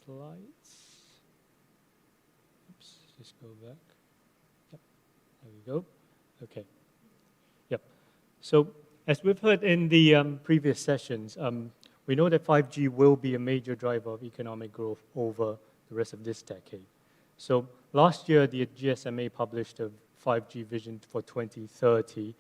slides? Oops, just go back. Yep, there we go. Okay. Yep. So as we've heard in the previous sessions, we know that 5G will be a major driver of economic growth over the rest of this decade. So last year, the GSMA published a 5G vision for 2030,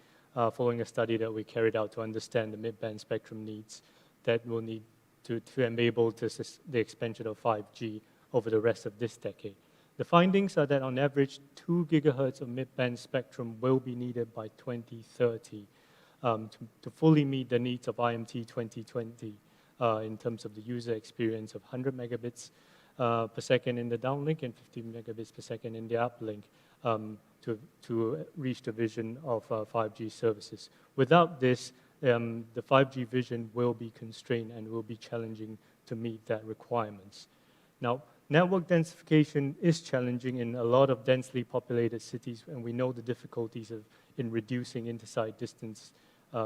following a study that we carried out to understand the mid-band spectrum needs that will need to enable the expansion of 5G over the rest of this decade. The findings are that on average, 2 gigahertz of mid-band spectrum will be needed by 2030 to fully meet the needs of IMT 2020 in terms of the user experience of 100 megabits per second in the downlink and 50 megabits per second in the uplink to reach the vision of 5G services. Without this, the 5G vision will be constrained and will be challenging to meet that requirements. Now, network densification is challenging in a lot of densely populated cities, and we know the difficulties in reducing intersite distance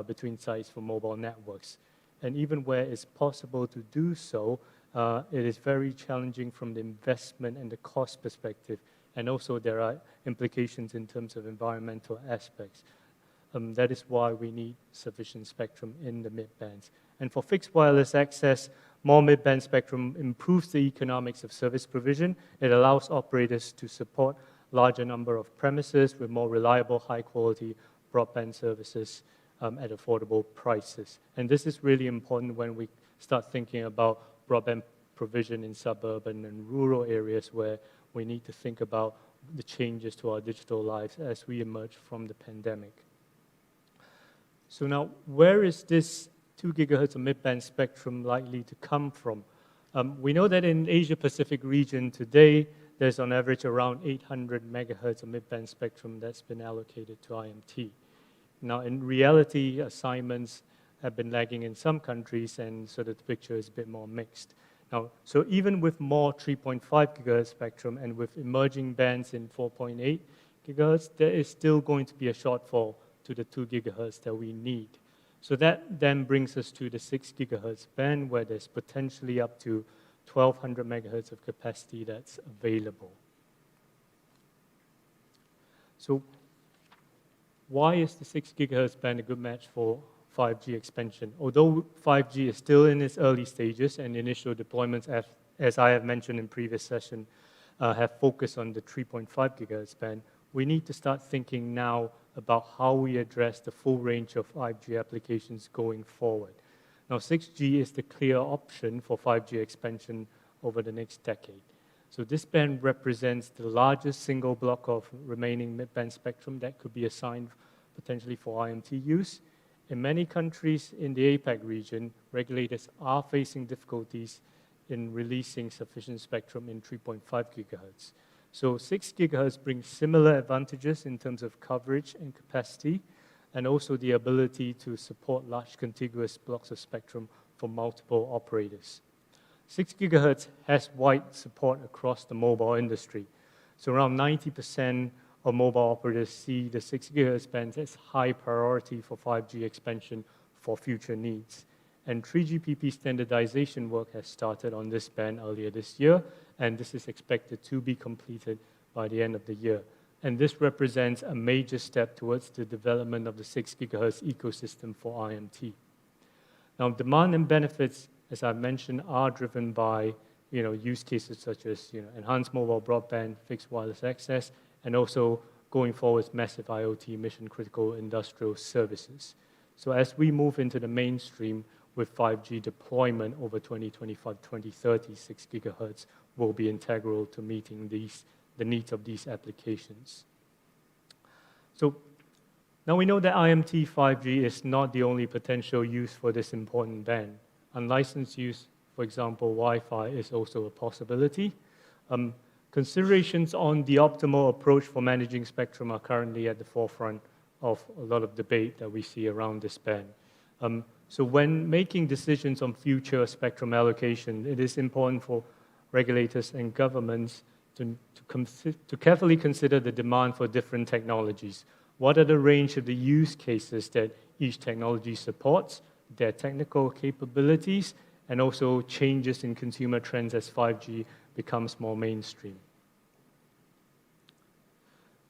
between sites for mobile networks. And even where it's possible to do so, it is very challenging from the investment and the cost perspective, and also there are implications in terms of environmental aspects. That is why we need sufficient spectrum in the mid-bands. And for fixed wireless access, more mid-band spectrum improves the economics of service provision. It allows operators to support larger number of premises with more reliable, high-quality broadband services at affordable prices. And this is really important when we start thinking about broadband provision in suburban and rural areas where we need to think about the changes to our digital lives as we emerge from the pandemic. So now, where is this 2 gigahertz of mid-band spectrum likely to come from? We know that in Asia-Pacific region today, there's on average around 800 megahertz of mid-band spectrum that's been allocated to IMT. Now, in reality, assignments have been lagging in some countries, and so the picture is a bit more mixed. Now, so even with more 3.5 gigahertz spectrum and with emerging bands in 4.8 gigahertz, there is still going to be a shortfall to the 2 gigahertz that we need. So that then brings us to the 6 gigahertz band, where there's potentially up to 1,200 megahertz of capacity that's available. So why is the 6 gigahertz band a good match for 5G expansion? Although 5G is still in its early stages and initial deployments, as I have mentioned in previous session, have focused on the 3.5 gigahertz band, we need to start thinking now about how we address the full range of 5G applications going forward. Now, 6G is the clear option for 5G expansion over the next decade. So this band represents the largest single block of remaining mid-band spectrum that could be assigned potentially for IMT use. In many countries in the APAC region, regulators are facing difficulties in releasing sufficient spectrum in 3.5 gigahertz. So 6 gigahertz brings similar advantages in terms of coverage and capacity, and also the ability to support large contiguous blocks of spectrum for multiple operators. 6 gigahertz has wide support across the mobile industry. So around 90% of mobile operators see the 6 gigahertz band as high priority for 5G expansion for future needs. And 3GPP standardization work has started on this band earlier this year, and this is expected to be completed by the end of the year. And this represents a major step towards the development of the 6 gigahertz ecosystem for IMT. Now, demand and benefits, as I mentioned, are driven by use cases such as enhanced mobile broadband, fixed wireless access, and also going forward massive IoT mission-critical industrial services. So as we move into the mainstream with 5G deployment over 2025-2030, 6 gigahertz will be integral to meeting the needs of these applications. So now we know that IMT 5G is not the only potential use for this important band. Unlicensed use, for example, Wi-Fi, is also a possibility. Considerations on the optimal approach for managing spectrum are currently at the forefront of a lot of debate that we see around this band. So when making decisions on future spectrum allocation, it is important for regulators and governments to carefully consider the demand for different technologies. What are the range of the use cases that each technology supports, their technical capabilities, and also changes in consumer trends as 5G becomes more mainstream.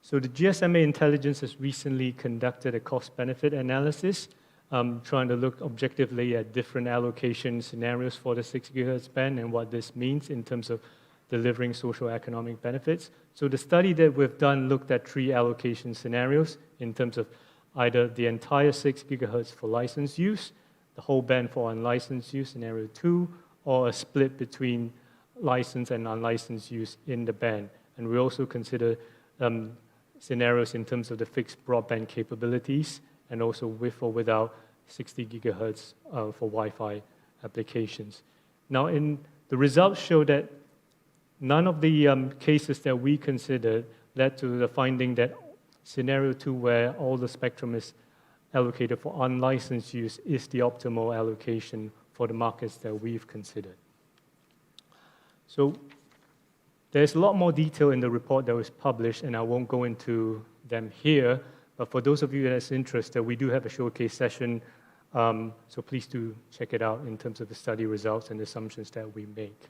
So the GSMA Intelligence has recently conducted a cost-benefit analysis, trying to look objectively at different allocation scenarios for the 6 gigahertz band and what this means in terms of delivering social economic benefits. So the study that we've done looked at 3 allocation scenarios in terms of either the entire 6 gigahertz for licensed use, the whole band for unlicensed use, scenario 2, or a split between licensed and unlicensed use in the band. And we also consider scenarios in terms of the fixed broadband capabilities and also with or without 60 gigahertz for Wi-Fi applications. Now, the results show that none of the cases that we considered led to the finding that scenario 2, where all the spectrum is allocated for unlicensed use, is the optimal allocation for the markets that we've considered. So there's a lot more detail in the report that was published, and I won't go into them here, but for those of you that's interested, we do have a showcase session, so please do check it out in terms of the study results and assumptions that we make.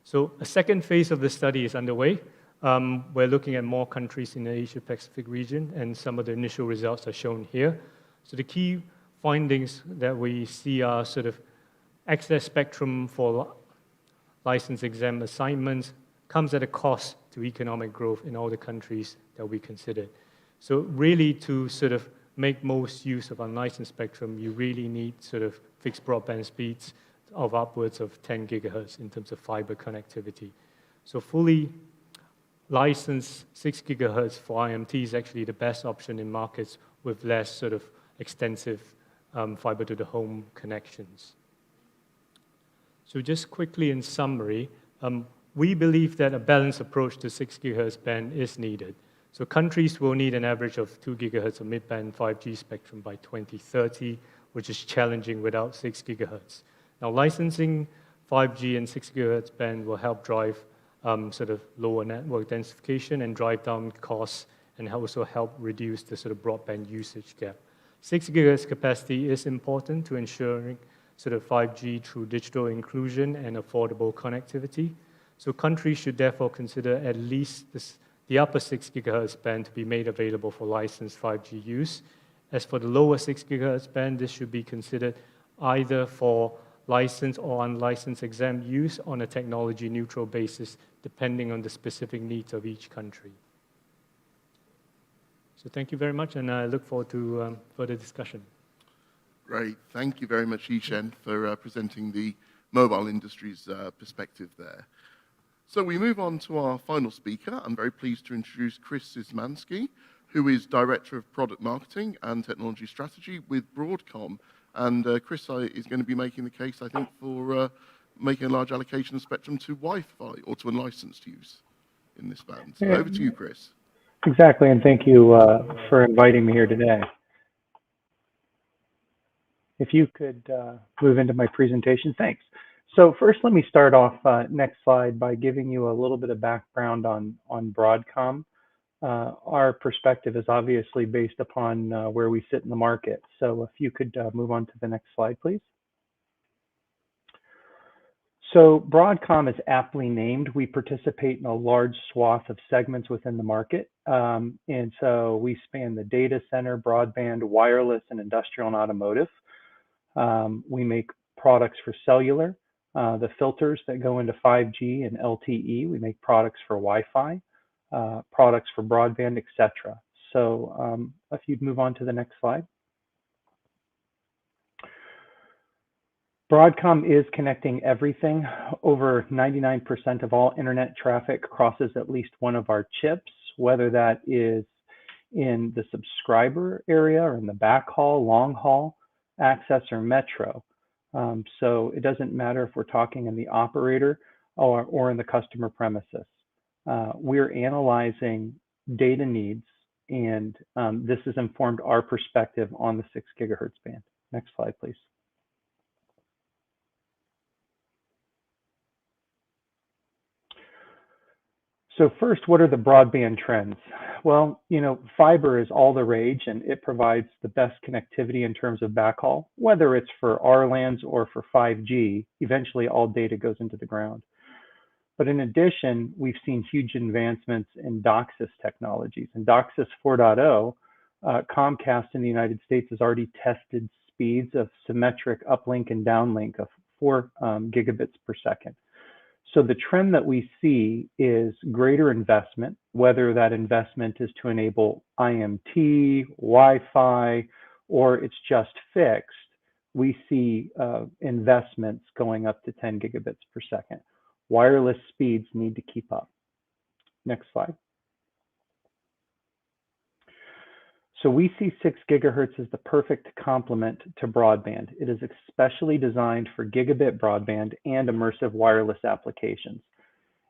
So a second phase of the study is underway. We're looking at more countries in the Asia-Pacific region, and some of the initial results are shown here. So the key findings that we see are sort of excess spectrum for license exam assignments comes at a cost to economic growth in all the countries that we considered. So really, to sort of make most use of unlicensed spectrum, you really need sort of fixed broadband speeds of upwards of 10 gigahertz in terms of fiber connectivity. So fully licensed 6 gigahertz for IMT is actually the best option in markets with less sort of extensive fiber to the home connections. So just quickly in summary, we believe that a balanced approach to 6 gigahertz band is needed. So countries will need an average of 2 gigahertz of mid-band 5G spectrum by 2030, which is challenging without 6 gigahertz. Now, licensing 5G and 6 gigahertz band will help drive sort of lower network densification and drive down costs, and also help reduce the sort of broadband usage gap. 6 gigahertz capacity is important to ensuring sort of 5G through digital inclusion and affordable connectivity. So countries should therefore consider at least the upper 6 gigahertz band to be made available for licensed 5G use. As for the lower 6 gigahertz band, this should be considered either for licensed or unlicensed exam use on a technology-neutral basis, depending on the specific needs of each country. So thank you very much, and I look forward to further discussion. Great. Thank you very much, Yishen, for presenting the mobile industry's perspective there. So we move on to our final speaker. I'm very pleased to introduce Chris Szymanski, who is Director of Product Marketing and Technology Strategy with Broadcom. And Chris is going to be making the case, I think, for making a large allocation of spectrum to Wi-Fi or to unlicensed use in this band. So over to you, Chris. Exactly, and thank you for inviting me here today. If you could move into my presentation, thanks. So first, let me start off, next slide, by giving you a little bit of background on Broadcom. Our perspective is obviously based upon where we sit in the market. So if you could move on to the next slide, please. So Broadcom is aptly named. We participate in a large swath of segments within the market. And so we span the data center, broadband, wireless, and industrial and automotive. We make products for cellular, the filters that go into 5G and LTE. We make products for Wi-Fi, products for broadband, etc. So if you'd move on to the next slide. Broadcom is connecting everything. Over 99% of all internet traffic crosses at least one of our chips, whether that is in the subscriber area or in the backhaul, long haul, access, or metro. So it doesn't matter if we're talking in the operator or in the customer premises. We're analyzing data needs, and this has informed our perspective on the 6 gigahertz band. Next slide, please. So first, what are the broadband trends? Well, you know, fiber is all the rage, and it provides the best connectivity in terms of backhaul, whether it's for RLANs or for 5G. Eventually, all data goes into the ground. But in addition, we've seen huge advancements in DOCSIS technologies. In DOCSIS 4.0, Comcast in the United States has already tested speeds of symmetric uplink and downlink of 4 gigabits per second. So the trend that we see is greater investment, whether that investment is to enable IMT, Wi-Fi, or it's just fixed. we see investments going up to 10 gigabits per second. Wireless speeds need to keep up. Next slide. So we see 6 gigahertz as the perfect complement to broadband. It is especially designed for gigabit broadband and immersive wireless applications.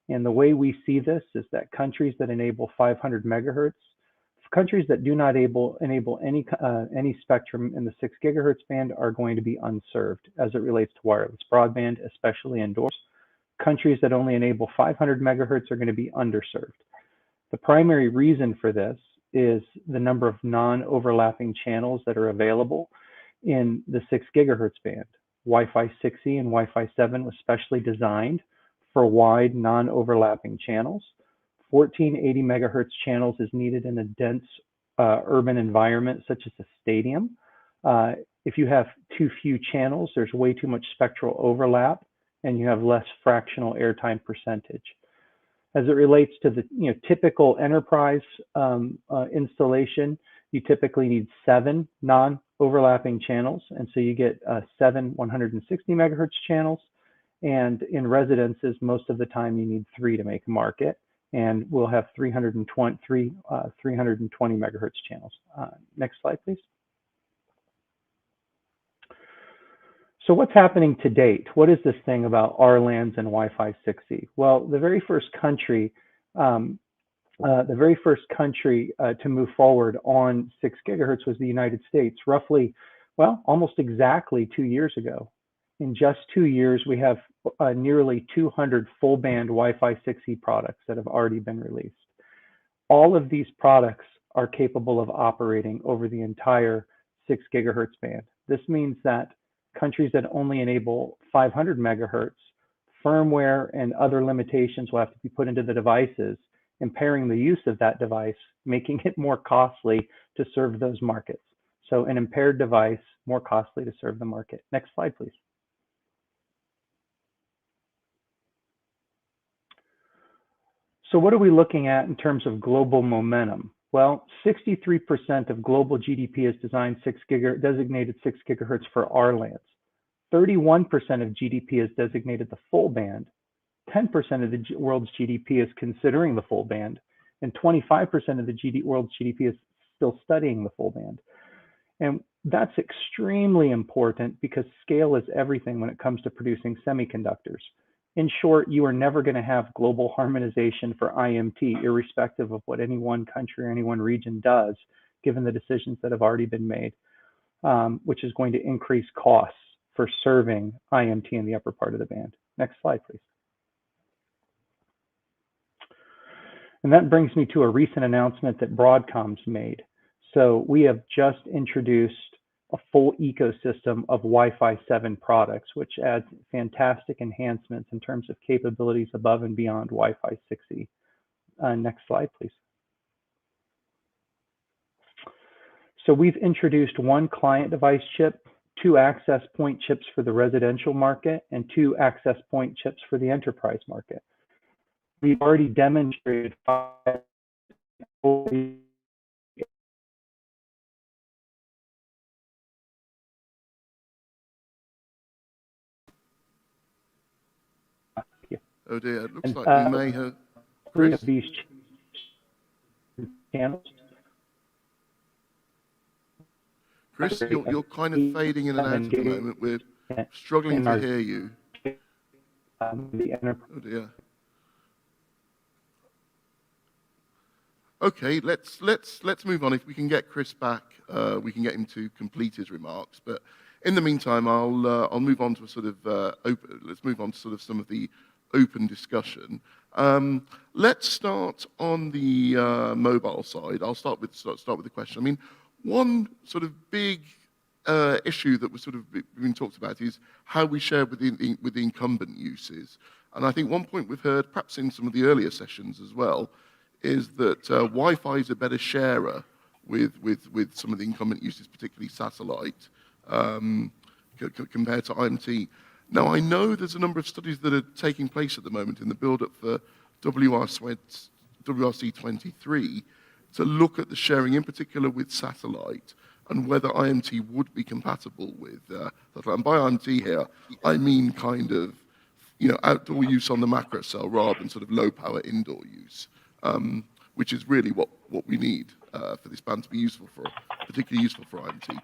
And the way we see this is that countries that enable 500 megahertz, countries that do not enable any spectrum in the 6 gigahertz band are going to be unserved as it relates to wireless broadband, especially indoors. Countries that only enable 500 megahertz are going to be underserved. The primary reason for this is the number of non-overlapping channels that are available in the 6 gigahertz band. Wi-Fi 6E and Wi-Fi 7 was specially designed for wide non-overlapping channels. 1480 megahertz channels is needed in a dense urban environment such as a stadium. If you have too few channels, there's way too much spectral overlap and you have less fractional airtime percentage. As it relates to the typical enterprise installation, you typically need 7 non-overlapping channels, and so you get 7 160 megahertz channels. And in residences, most of the time you need 3 to make a market, and we'll have 320 megahertz channels. Next slide, please. So what's happening to date? What is this thing about RLANs and Wi-Fi 6E? Well, the very first country to move forward on 6 gigahertz was the United States, roughly, well, almost exactly 2 years ago. In just 2 years, we have nearly 200 full band Wi-Fi 6E products that have already been released. All of these products are capable of operating over the entire 6 gigahertz band. This means that countries that only enable 500 megahertz, firmware and other limitations will have to be put into the devices, impairing the use of that device, making it more costly to serve those markets. So an impaired device, more costly to serve the market. Next slide, please. So what are we looking at in terms of global momentum? Well, 63% of global GDP is designated 6 gigahertz for RLANs. 31% of GDP is designated the full band. 10% of the world's GDP is considering the full band, and 25% of the world's GDP is still studying the full band. And that's extremely important because scale is everything when it comes to producing semiconductors. In short, you are never going to have global harmonization for IMT, irrespective of what any one country or any one region does, given the decisions that have already been made, which is going to increase costs for serving IMT in the upper part of the band. Next slide, please. And that brings me to a recent announcement that Broadcom's made. So we have just introduced a full ecosystem of Wi-Fi 7 products, which adds fantastic enhancements in terms of capabilities above and beyond Wi-Fi 6E. Next slide, please. So we've introduced 1 client device chip, 2 access point chips for the residential market, and 2 access point chips for the enterprise market. We've already demonstrated 5 Oh dear, it looks like we may have... Chris? Of these channels. Chris, you're kind of fading in and out at the moment. We're struggling to hear you. Oh dear. Okay, let's move on. If we can get Chris back, we can get him to complete his remarks. But in the meantime, I'll move on to a sort of let's move on to sort of some of the open discussion. Let's start on the mobile side. I'll start with the question. I mean, one sort of big issue that was sort of been talked about is how we share with the incumbent uses. And I think one point we've heard, perhaps in some of the earlier sessions as well, is that Wi-Fi is a better sharer with some of the incumbent uses, particularly satellite, compared to IMT. Now, I know there's a number of studies that are taking place at the moment in the build-up for WRC 23 to look at the sharing, in particular with satellite, and whether IMT would be compatible with satellite. And by IMT here, I mean kind of, outdoor use on the macro cell rather than sort of low power indoor use, which is really what we need for this band to be particularly useful for IMT.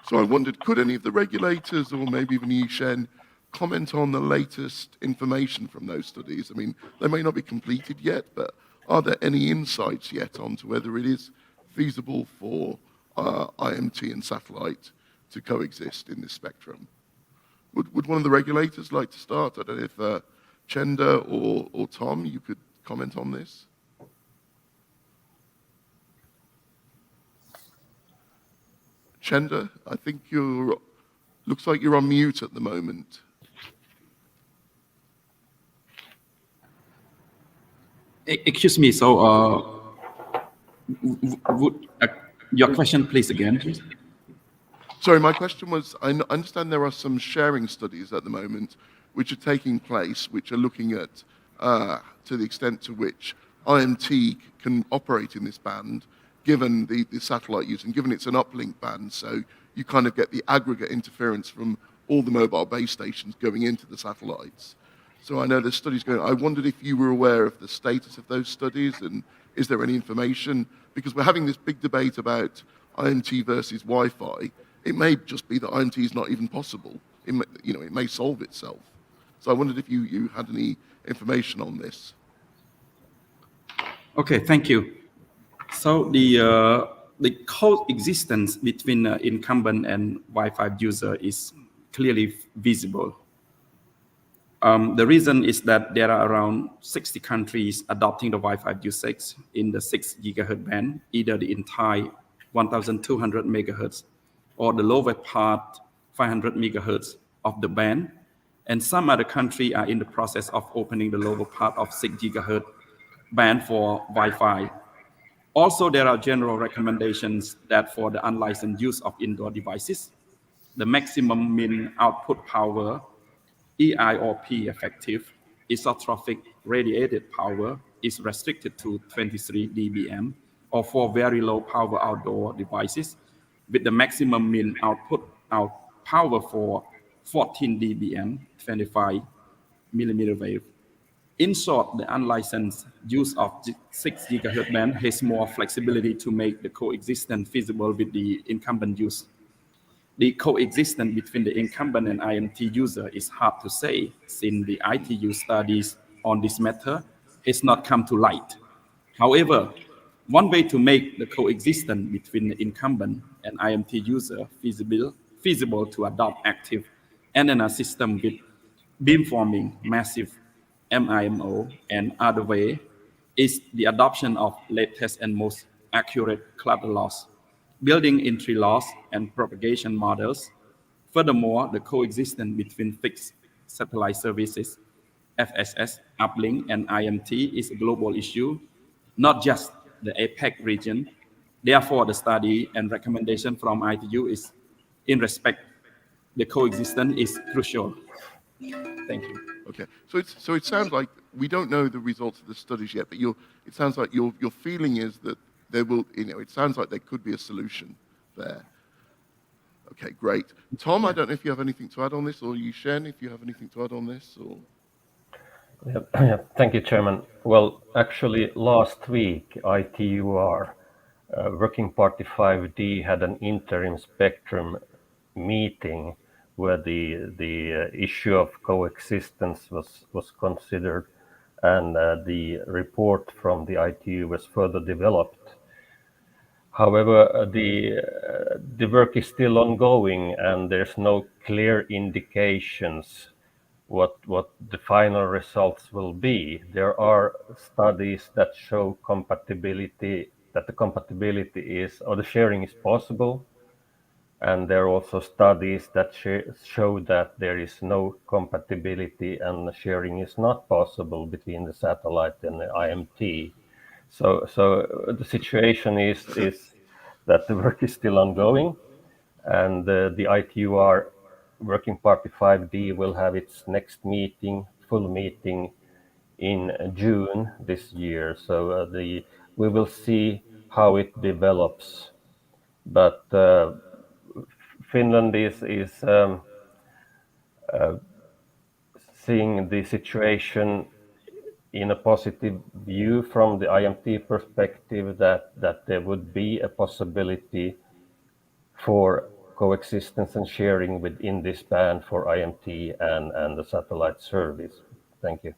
So I wondered, could any of the regulators or maybe even Yishen comment on the latest information from those studies? I mean, they may not be completed yet, but are there any insights yet onto whether it is feasible for IMT and satellite to coexist in this spectrum? Would one of the regulators like to start? I don't know if Chenda or Tom, you could comment on this. Chenda, I think looks like you're on mute at the moment. Excuse me. So, would your question, please, again, please? Sorry, my question was, I understand there are some sharing studies at the moment which are taking place, which are looking at to the extent to which IMT can operate in this band, given the satellite use and given it's an uplink band, so you kind of get the aggregate interference from all the mobile base stations going into the satellites. So I know there's studies going. I wondered if you were aware of the status of those studies, and is there any information? Because we're having this big debate about IMT versus Wi-Fi. It may just be that IMT is not even possible. It may solve itself. So I wondered if you had any information on this. Okay, thank you. So the coexistence between incumbent and Wi-Fi user is clearly visible. The reason is that there are around 60 countries adopting the Wi-Fi usage in the 6 gigahertz band, either the entire 1,200 megahertz or the lower part 500 megahertz of the band. And some other countries are in the process of opening the lower part of 6 gigahertz band for Wi-Fi. Also, there are general recommendations that for the unlicensed use of indoor devices, the maximum mean output power EIOP effective isotropic radiated power is restricted to 23 dBm, or for very low power outdoor devices, with the maximum mean output power for 14 dBm, 25 millimeter wave. In short, the unlicensed use of 6 gigahertz band has more flexibility to make the coexistence feasible with the incumbent use. The coexistence between the incumbent and IMT user is hard to say, since the ITU studies on this matter has not come to light. However, one way to make the coexistence between the incumbent and IMT user feasible to adopt active antenna system with beamforming, massive MIMO, and other way is the adoption of latest and most accurate cluster loss, building entry loss and propagation models. Furthermore, the coexistence between fixed satellite services, FSS, uplink, and IMT is a global issue, not just the APEC region. Therefore, the study and recommendation from ITU is in respect the coexistence is crucial. Thank you. Okay, so it sounds like we don't know the results of the studies yet, but it sounds like your feeling is that there will, it sounds like there could be a solution there. Okay, great. Tom, I don't know if you have anything to add on this, or Yishen, if you have anything to add on this, or. Yeah, thank you, Chairman. Well, actually, last week, ITUR, Working Party 5D, had an interim spectrum meeting where the issue of coexistence was considered, and the report from the ITU was further developed. However, the work is still ongoing, and there's no clear indications what the final results will be. There are studies that show compatibility, that the compatibility is, or the sharing is possible. And there are also studies that show that there is no compatibility and sharing is not possible between the satellite and the IMT. So the situation is that the work is still ongoing, and the ITUR Working Party 5D will have its next meeting, full meeting, in June this year. So we will see how it develops but Finland is seeing the situation in a positive view from the IMT perspective, that there would be a possibility for coexistence and sharing within this band for IMT and the satellite service. Thank you.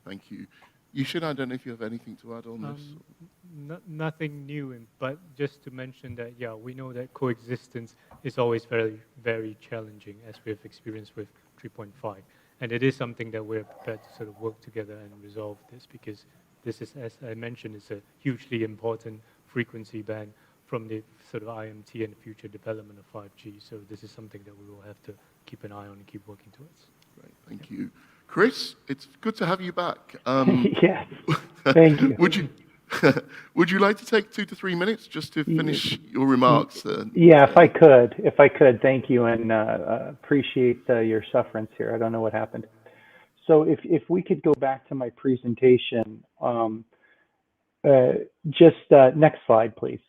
Thank you. Yushin, I don't know if you have anything to add on this. Nothing new, but just to mention that, yeah, we know that coexistence is always very, very challenging, as we have experienced with 3.5. And it is something that we're prepared to sort of work together and resolve this, because this is, as I mentioned, is a hugely important frequency band from the sort of IMT and future development of 5G. So this is something that we will have to keep an eye on and keep working towards. Great, thank you. Chris, it's good to have you back. Yes, thank you. Would you like to take 2 to 3 minutes just to finish your remarks? Yeah, if I could, thank you, and appreciate your sufferance here. I don't know what happened. So if we could go back to my presentation, next slide, please.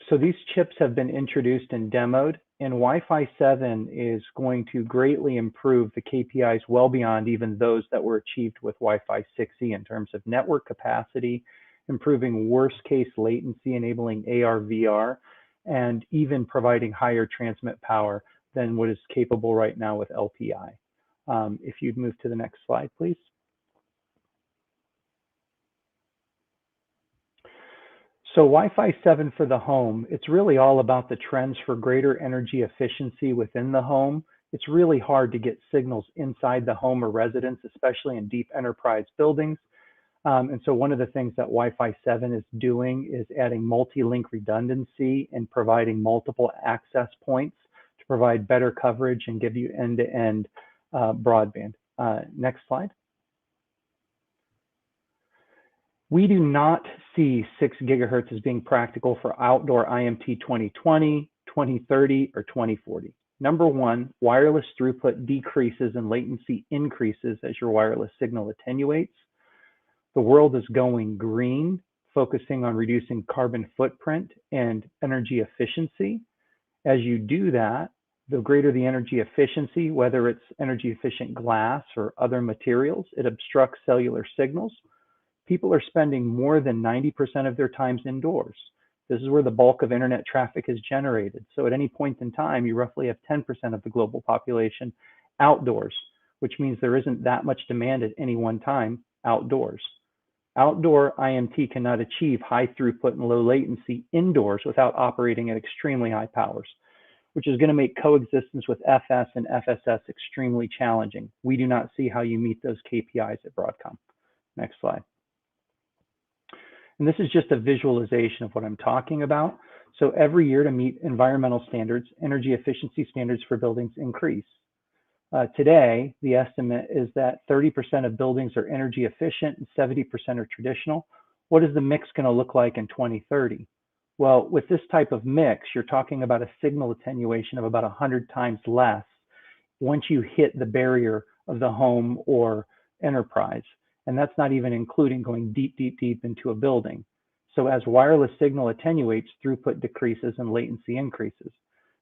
So these chips have been introduced and demoed, and Wi-Fi 7 is going to greatly improve the KPIs well beyond even those that were achieved with Wi-Fi 6E in terms of network capacity, improving worst case latency, enabling AR/VR, and even providing higher transmit power than what is capable right now with LPI. If you'd move to the next slide, please. So Wi-Fi 7 for the home, it's really all about the trends for greater energy efficiency within the home. It's really hard to get signals inside the home or residence, especially in deep enterprise buildings. And so one of the things that Wi-Fi 7 is doing is adding multi-link redundancy and providing multiple access points to provide better coverage and give you end-to-end broadband. Next slide. We do not see 6 gigahertz as being practical for outdoor IMT 2020, 2030, or 2040. Number one, wireless throughput decreases and latency increases as your wireless signal attenuates. The world is going green, focusing on reducing carbon footprint and energy efficiency. As you do that, the greater the energy efficiency, whether it's energy efficient glass or other materials, it obstructs cellular signals. People are spending more than 90% of their times indoors. This is where the bulk of internet traffic is generated. So at any point in time, you roughly have 10% of the global population outdoors, which means there isn't that much demand at any one time outdoors. Outdoor IMT cannot achieve high throughput and low latency indoors without operating at extremely high powers, which is going to make coexistence with FS and FSS extremely challenging. We do not see how you meet those KPIs at Broadcom. Next slide. And this is just a visualization of what I'm talking about. So every year to meet environmental standards, energy efficiency standards for buildings increase. Today, the estimate is that 30% of buildings are energy efficient and 70% are traditional. What is the mix going to look like in 2030? Well, with this type of mix, you're talking about a signal attenuation of about 100 times less once you hit the barrier of the home or enterprise. And that's not even including going deep, deep, deep into a building. So as wireless signal attenuates, throughput decreases and latency increases.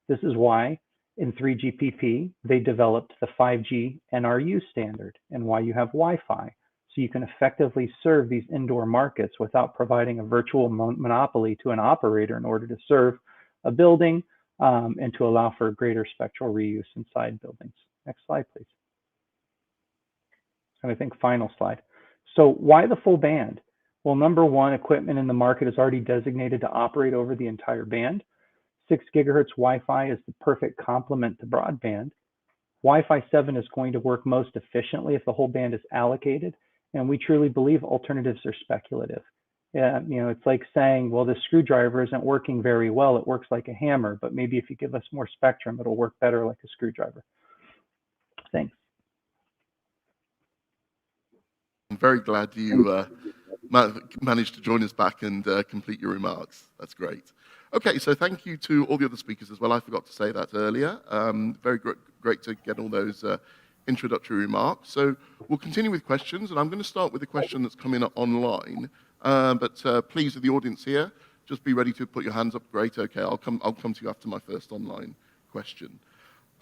This is why in 3GPP, they developed the 5G NRU standard and why you have Wi-Fi. So you can effectively serve these indoor markets without providing a virtual monopoly to an operator in order to serve a building and to allow for greater spectral reuse inside buildings. Next slide, please. And I think final slide. So why the full band? Well, number one, equipment in the market is already designated to operate over the entire band. 6 gigahertz Wi-Fi is the perfect complement to broadband. Wi-Fi 7 is going to work most efficiently if the whole band is allocated, and we truly believe alternatives are speculative. It's like saying, well, the screwdriver isn't working very well, it works like a hammer, but maybe if you give us more spectrum, it'll work better like a screwdriver. Thanks. I'm very glad you managed to join us back and complete your remarks. That's great. Okay, so thank you to all the other speakers as well. I forgot to say that earlier. Very great to get all those introductory remarks. So we'll continue with questions, and I'm going to start with a question that's come in online. But please, with the audience here, just be ready to put your hands up. Great, okay, I'll come to you after my first online question.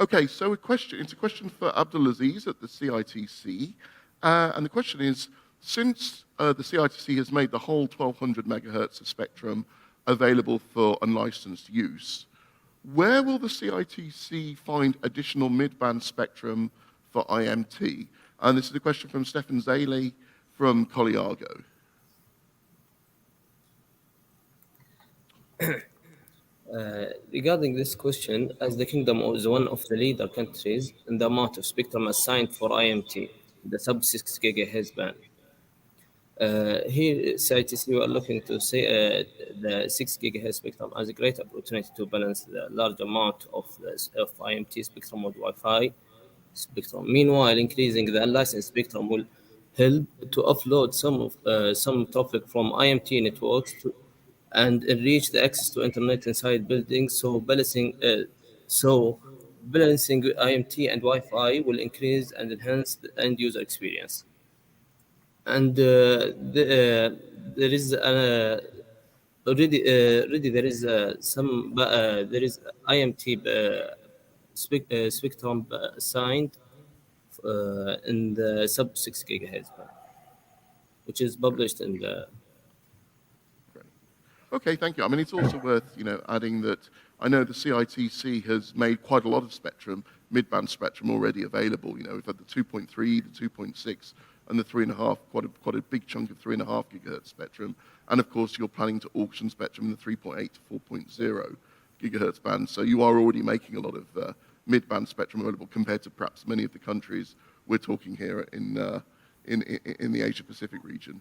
Okay, so it's a question for Abdulaziz at the CITC, and the question is, since the CITC has made the whole 1200 megahertz of spectrum available for unlicensed use, where will the CITC find additional mid-band spectrum for IMT? And this is a question from Stefan Zaley from Colliago. Regarding this question, as the Kingdom is one of the leader countries in the amount of spectrum assigned for IMT, the sub-6 gigahertz band. Here, CITC, we are looking to say the 6 gigahertz spectrum as a great opportunity to balance the large amount of IMT spectrum with Wi-Fi spectrum. Meanwhile, increasing the unlicensed spectrum will help to offload some traffic from IMT networks and enrich the access to internet inside buildings. So balancing IMT and Wi-Fi will increase and enhance the end user experience. And there is already there is there is IMT spectrum assigned in the sub 6 gigahertz band, which is published in the. Okay, thank you. I mean, it's also worth, adding that I know the CITC has made quite a lot of spectrum, mid-band spectrum already available. We've had the 2.3, the 2.6, and the 3.5, quite a big chunk of 3.5 gigahertz spectrum. And of course, you're planning to auction spectrum in the 3.8 to 4.0 gigahertz band. So you are already making a lot of mid-band spectrum available compared to perhaps many of the countries we're talking here in the Asia-Pacific region.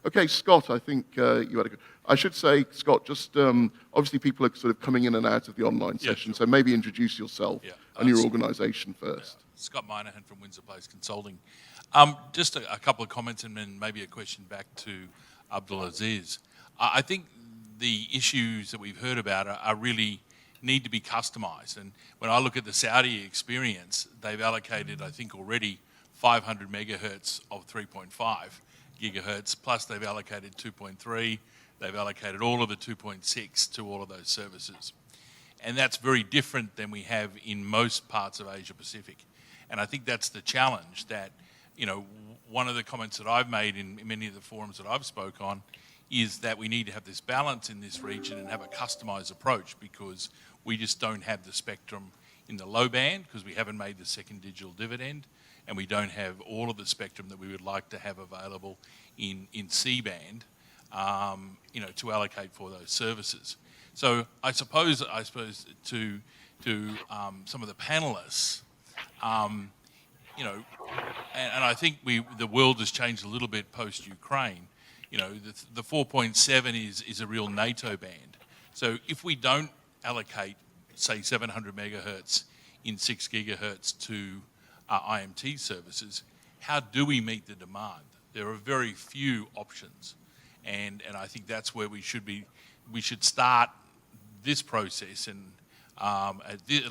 Okay, Scott, I think you had I should say, Scott, just obviously people are sort of coming in and out of the online session, so maybe introduce yourself and your organisation first. Scott Minahan from Windsor Place Consulting. Just a couple of comments and then maybe a question back to Abdulaziz. I think the issues that we've heard about are really need to be customised. And when I look at the Saudi experience, they've allocated, I think already, 500 megahertz of 3.5 gigahertz, plus they've allocated 2.3, they've allocated all of the 2.6 to all of those services. And that's very different than we have in most parts of Asia Pacific. And I think that's the challenge that, one of the comments that I've made in many of the forums that I've spoke on is that we need to have this balance in this region and have a customised approach, because we just don't have the spectrum in the low band because we haven't made the second digital dividend, and we don't have all of the spectrum that we would like to have available in C-band, to allocate for those services. So I suppose to some of the panelists, and I think the world has changed a little bit post-Ukraine. The 4.7 is a real NATO band. So if we don't allocate, say, 700 megahertz in 6 gigahertz to IMT services, how do we meet the demand? There are very few options, and I think that's where we should start this process and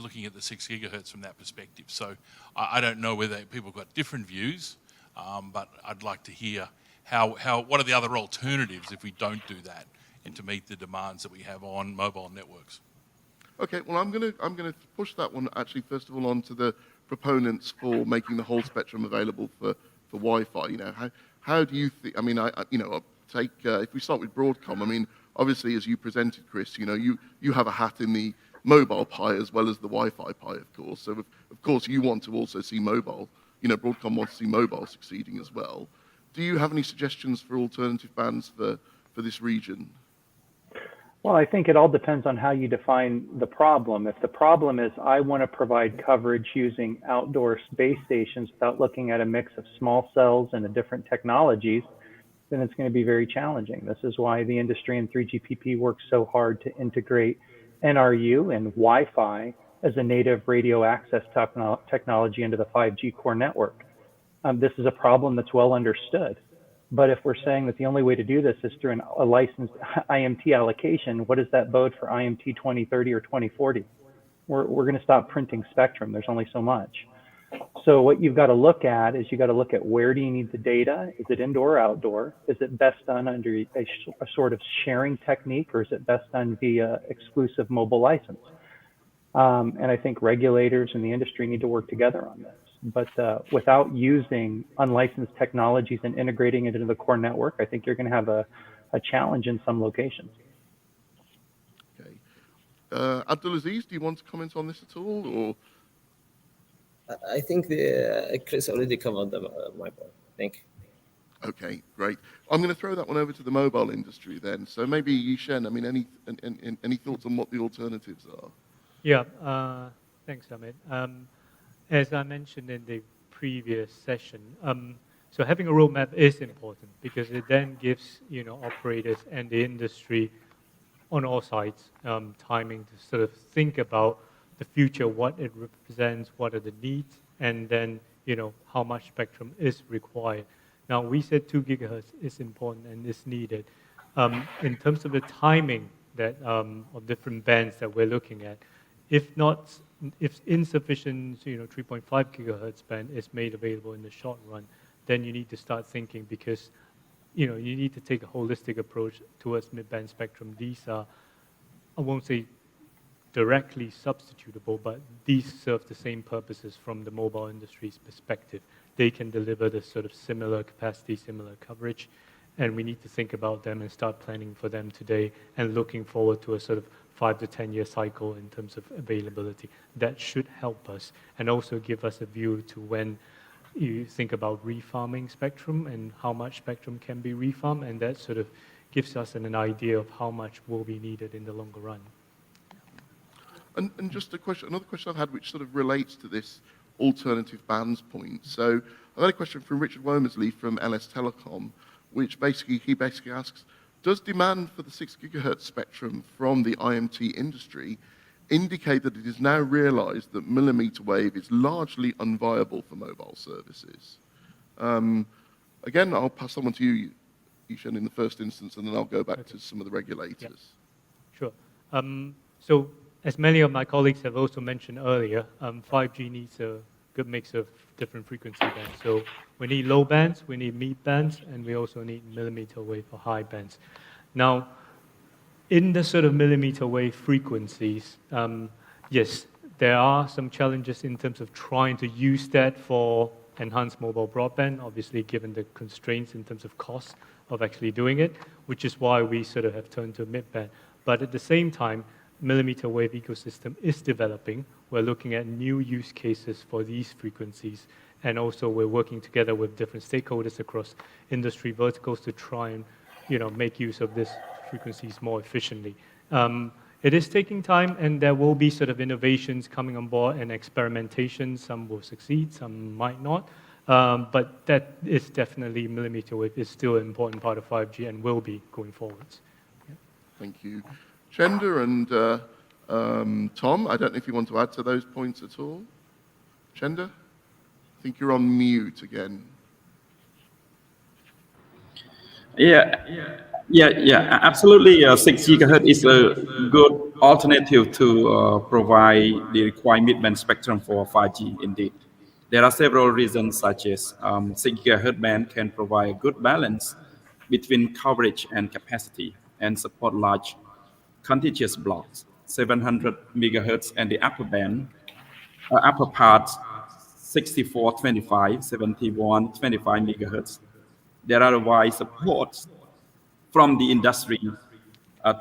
looking at the 6 gigahertz from that perspective. So I don't know whether people have got different views, but I'd like to hear what are the other alternatives if we don't do that and to meet the demands that we have on mobile networks. Okay, well, I'm going to push that one actually first of all onto the proponents for making the whole spectrum available for Wi-Fi. How do you think? I mean, if we start with Broadcom. I mean, obviously, as you presented, Chris, you have a hat in the mobile pie as well as the Wi-Fi pie, of course. So of course you want to also see mobile. Broadcom wants to see mobile succeeding as well. Do you have any suggestions for alternative bands for this region? Well, I think it all depends on how you define the problem. If the problem is I want to provide coverage using outdoor base stations without looking at a mix of small cells and different technologies, then it's going to be very challenging. This is why the industry and 3GPP works so hard to integrate NRU and Wi-Fi as a native radio access technology into the 5G core network. This is a problem that's well understood. But if we're saying that the only way to do this is through a licensed IMT allocation, what does that bode for IMT 2030 or 2040? We're going to stop printing spectrum. There's only so much. So what you've got to look at is you got to look at where do you need the data? Is it indoor or outdoor? Is it best done under a sort of sharing technique, or is it best done via exclusive mobile license? And I think regulators and the industry need to work together on this. But without using unlicensed technologies and integrating it into the core network, I think you're going to have a challenge in some locations. Okay. Abdulaziz, do you want to comment on this at all, or? I think Chris already covered my point. Thank you. Okay, great. I'm going to throw that one over to the mobile industry then. So maybe Yishen, I mean, any thoughts on what the alternatives are? Yeah, thanks, Amit. As I mentioned in the previous session, so having a roadmap is important because it then gives operators and the industry on all sides timing to sort of think about the future, what it represents, what are the needs, and then how much spectrum is required. Now we said 2 gigahertz is important and is needed. In terms of the timing that of different bands that we're looking at, if insufficient 3.5 gigahertz band is made available in the short run, then you need to start thinking because you need to take a holistic approach towards mid-band spectrum. These are, I won't say directly substitutable, but these serve the same purposes from the mobile industry's perspective. They can deliver the sort of similar capacity, similar coverage, and we need to think about them and start planning for them today and looking forward to a sort of 5 to 10 year cycle in terms of availability. That should help us and also give us a view to when you think about refarming spectrum and how much spectrum can be refarmed, and that sort of gives us an idea of how much will be needed in the longer run. And just another question I've had which sort of relates to this alternative bands point. So I've had a question from Richard Womersley from LS Telecom, which he basically asks, does demand for the 6 gigahertz spectrum from the IMT industry indicate that it is now realized that millimeter wave is largely unviable for mobile services? Again, I'll pass someone to you, Yishen, in the first instance, and then I'll go back to some of the regulators. Yeah. Sure. So as many of my colleagues have also mentioned earlier, 5G needs a good mix of different frequency bands. So we need low bands, we need mid bands, and we also need millimeter wave or high bands. Now, in the sort of millimeter wave frequencies, yes, there are some challenges in terms of trying to use that for enhanced mobile broadband, obviously given the constraints in terms of cost of actually doing it, which is why we sort of have turned to mid-band. But at the same time, millimeter wave ecosystem is developing. We're looking at new use cases for these frequencies, and also we're working together with different stakeholders across industry verticals to try and make use of these frequencies more efficiently. It is taking time, and there will be sort of innovations coming on board and experimentation. Some will succeed, some might not. But that is definitely, millimeter wave is still an important part of 5G and will be going forwards. Yeah. Thank you. Chender and Tom, I don't know if you want to add to those points at all. Chender, I think you're on mute again. Yeah, absolutely. 6 gigahertz is a good alternative to provide the required mid-band spectrum for 5G indeed. There are several reasons, such as 6 gigahertz band can provide a good balance between coverage and capacity and support large contiguous blocks. 700 megahertz and the upper band, upper part 6425, 7125 megahertz. There are wide supports from the industry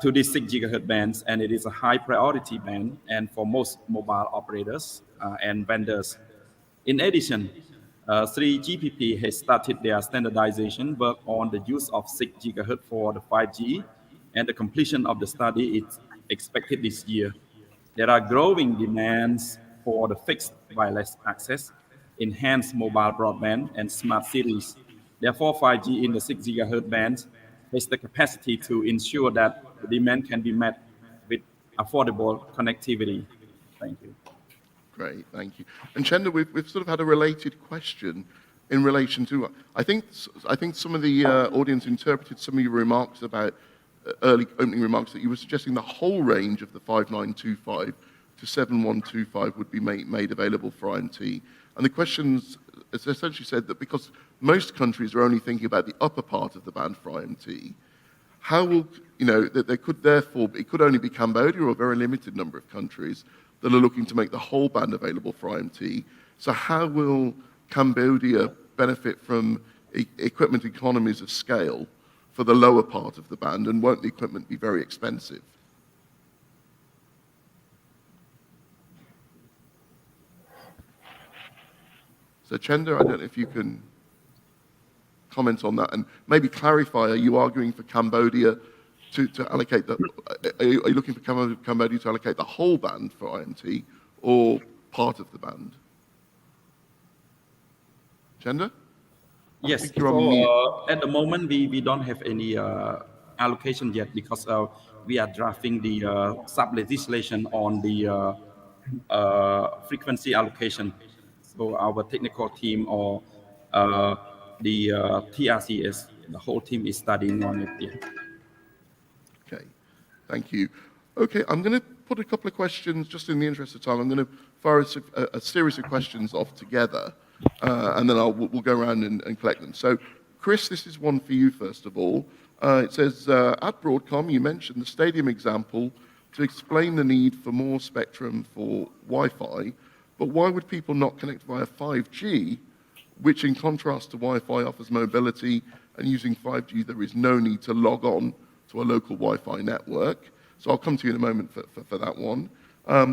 to the 6 gigahertz bands, and it is a high priority band and for most mobile operators and vendors. In addition, 3GPP has started their standardization work on the use of 6 gigahertz for the 5G, and the completion of the study is expected this year. There are growing demands for the fixed wireless access, enhanced mobile broadband, and smart cities. Therefore, 5G in the 6 gigahertz band has the capacity to ensure that the demand can be met with affordable connectivity. Thank you. Great, thank you. And Chender, we've sort of had a related question in relation to, I think some of the audience interpreted some of your remarks about early opening remarks that you were suggesting the whole range of the 5925 to 7125 would be made available for IMT. And the questions essentially said that because most countries are only thinking about the upper part of the band for IMT, how will, that there could therefore, it could only be Cambodia or a very limited number of countries that are looking to make the whole band available for IMT. So how will Cambodia benefit from equipment economies of scale for the lower part of the band, and won't the equipment be very expensive? So Chenda, I don't know if you can comment on that and maybe clarify, are you arguing for Cambodia to allocate the, are you looking for Cambodia to allocate the whole band for IMT or part of the band? Chenda? Yes, so at the moment we don't have any allocation yet because we are drafting the sub-legislation on the frequency allocation. So our technical team or the TRCS, the whole team is studying on it. Yeah. Okay, thank you. Okay, I'm going to put a couple of questions, just in the interest of time. I'm going to fire a series of questions off together, and then we'll go around and collect them. So, Chris, this is one for you, first of all. It says, at Broadcom, you mentioned the stadium example to explain the need for more spectrum for Wi-Fi, but why would people not connect via 5G, which in contrast to Wi-Fi offers mobility, and using 5G there is no need to log on to a local Wi-Fi network? So I'll come to you in a moment for that one.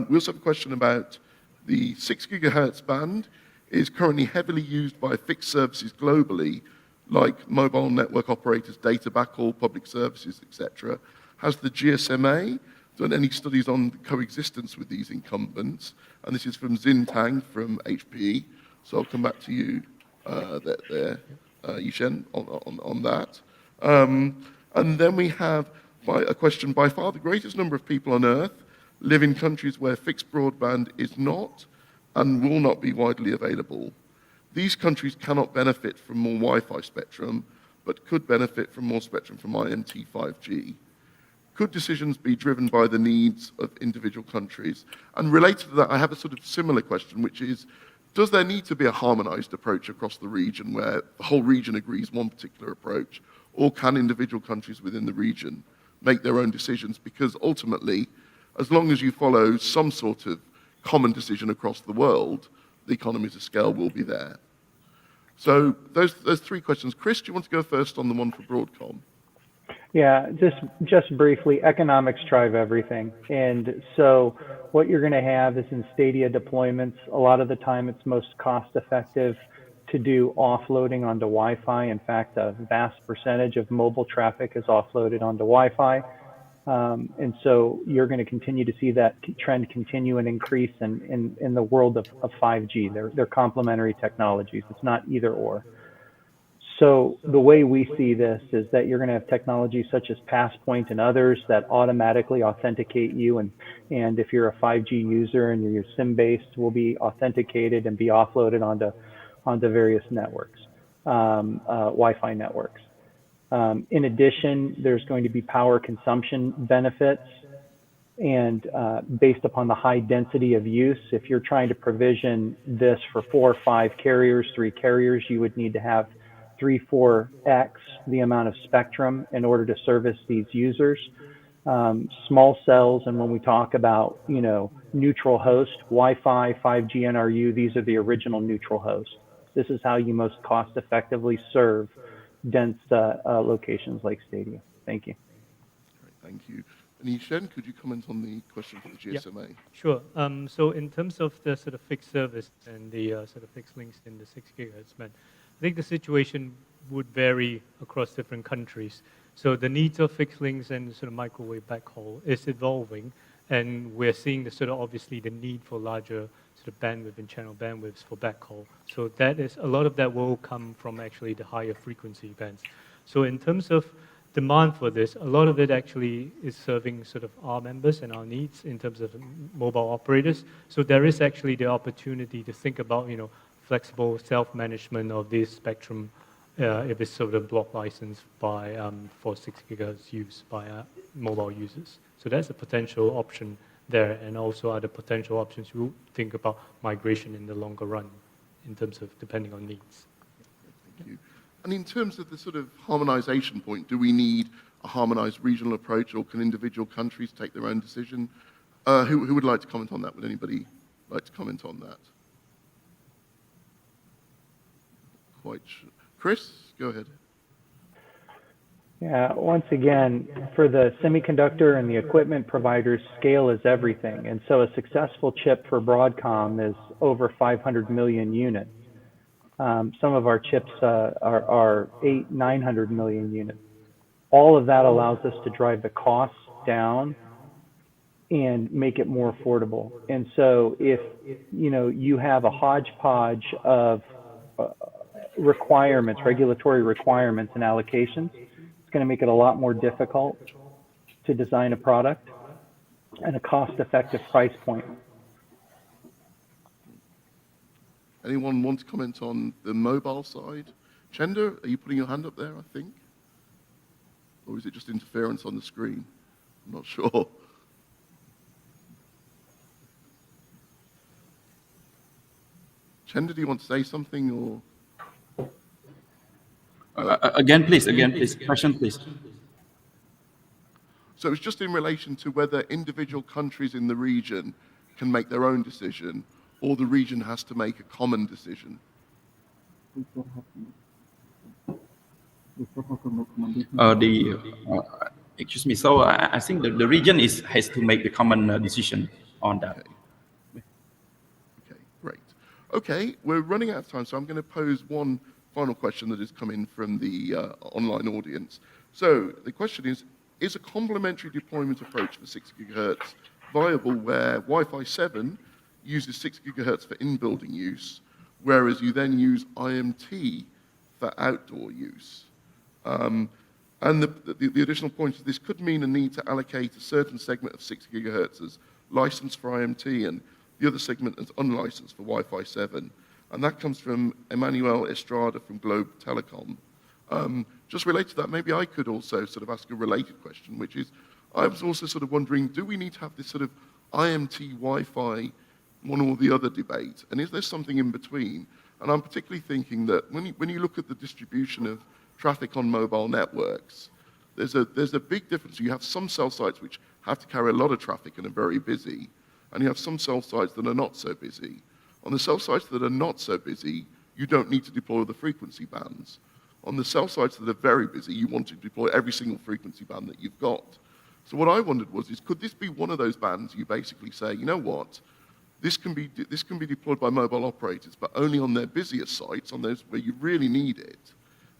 We also have a question about the 6 gigahertz band is currently heavily used by fixed services globally, like mobile network operators, data backhaul, public services, etc. Has the GSMA done any studies on coexistence with these incumbents? And this is from Xin Tang from HPE. So I'll come back to you there, Yishen, on that. And then we have a question, by far the greatest number of people on Earth live in countries where fixed broadband is not and will not be widely available. These countries cannot benefit from more Wi-Fi spectrum, but could benefit from more spectrum from IMT 5G. Could decisions be driven by the needs of individual countries? And related to that, I have a sort of similar question, which is, does there need to be a harmonized approach across the region where the whole region agrees one particular approach? Or can individual countries within the region make their own decisions? Because ultimately, as long as you follow some sort of common decision across the world, the economies of scale will be there. So those three questions. Chris, do you want to go first on the one for Broadcom? Yeah, just briefly, economics drive everything. And so what you're going to have is in Stadia deployments, a lot of the time it's most cost effective to do offloading onto Wi-Fi. In fact, a vast percentage of mobile traffic is offloaded onto Wi-Fi. And so you're going to continue to see that trend continue and increase in the world of 5G. They're complementary technologies. It's not either or. So the way we see this is that you're going to have technologies such as Passpoint and others that automatically authenticate you. And if you're a 5G user and you're SIM-based, will be authenticated and be offloaded onto various networks, Wi-Fi networks. In addition, there's going to be power consumption benefits. And based upon the high density of use, if you're trying to provision this for 4 or 5 carriers, 3 carriers, you would need to have 3-4x the amount of spectrum in order to service these users. Small cells, and when we talk about, neutral host, Wi-Fi, 5G NRU, these are the original neutral hosts. This is how you most cost effectively serve dense locations like Stadia. Thank you. Great, thank you. And Yishen, could you comment on the question for the GSMA? Yeah, sure. So in terms of the sort of fixed service and the sort of fixed links in the 6 gigahertz band, I think the situation would vary across different countries. So the needs of fixed links and sort of microwave backhaul is evolving, and we're seeing the sort of obviously the need for larger sort of bandwidth and channel bandwidths for backhaul. So that is a lot of that will come from actually the higher frequency bands. So in terms of demand for this, a lot of it actually is serving sort of our members and our needs in terms of mobile operators. So there is actually the opportunity to think about, flexible self-management of this spectrum if it's sort of block license by for 6 gigahertz use by mobile users. So that's a potential option there, and also other potential options you think about migration in the longer run in terms of depending on needs. Thank you. And in terms of the sort of harmonization point, do we need a harmonized regional approach, or can individual countries take their own decision? Who would like to comment on that? Would anybody like to comment on that? Quite sure. Chris, go ahead. Yeah, once again, for the semiconductor and the equipment providers, scale is everything. And so a successful chip for Broadcom is over 500 million units. Some of our chips are 900 million units. All of that allows us to drive the costs down and make it more affordable. And so if you have a hodgepodge of requirements, regulatory requirements and allocations, it's going to make it a lot more difficult to design a product at a cost-effective price point. Anyone want to comment on the mobile side? Chender, are you putting your hand up there, I think? Or is it just interference on the screen? I'm not sure. Chender, do you want to say something, or? Again, please. Question, please. So it's just in relation to whether individual countries in the region can make their own decision, or the region has to make a common decision. Excuse me. So I think the region has to make the common decision on that. Okay, great. Okay, we're running out of time, so I'm going to pose one final question that has come in from the online audience. So the question is a complementary deployment approach for 6 gigahertz viable where Wi-Fi 7 uses 6 gigahertz for in-building use, whereas you then use IMT for outdoor use? And the additional point is this could mean a need to allocate a certain segment of 6 gigahertz as licensed for IMT and the other segment as unlicensed for Wi-Fi 7. And that comes from Emmanuel Estrada from Globe Telecom. Just related to that, maybe I could also sort of ask a related question, which is, I was also sort of wondering, do we need to have this sort of IMT Wi-Fi one or the other debate? And is there something in between? And I'm particularly thinking that when you look at the distribution of traffic on mobile networks, there's a big difference. You have some cell sites which have to carry a lot of traffic and are very busy, and you have some cell sites that are not so busy. On the cell sites that are not so busy, you don't need to deploy the frequency bands. On the cell sites that are very busy, you want to deploy every single frequency band that you've got. So what I wondered is could this be one of those bands you basically say, you know what, this can be deployed by mobile operators, but only on their busiest sites, on those where you really need it.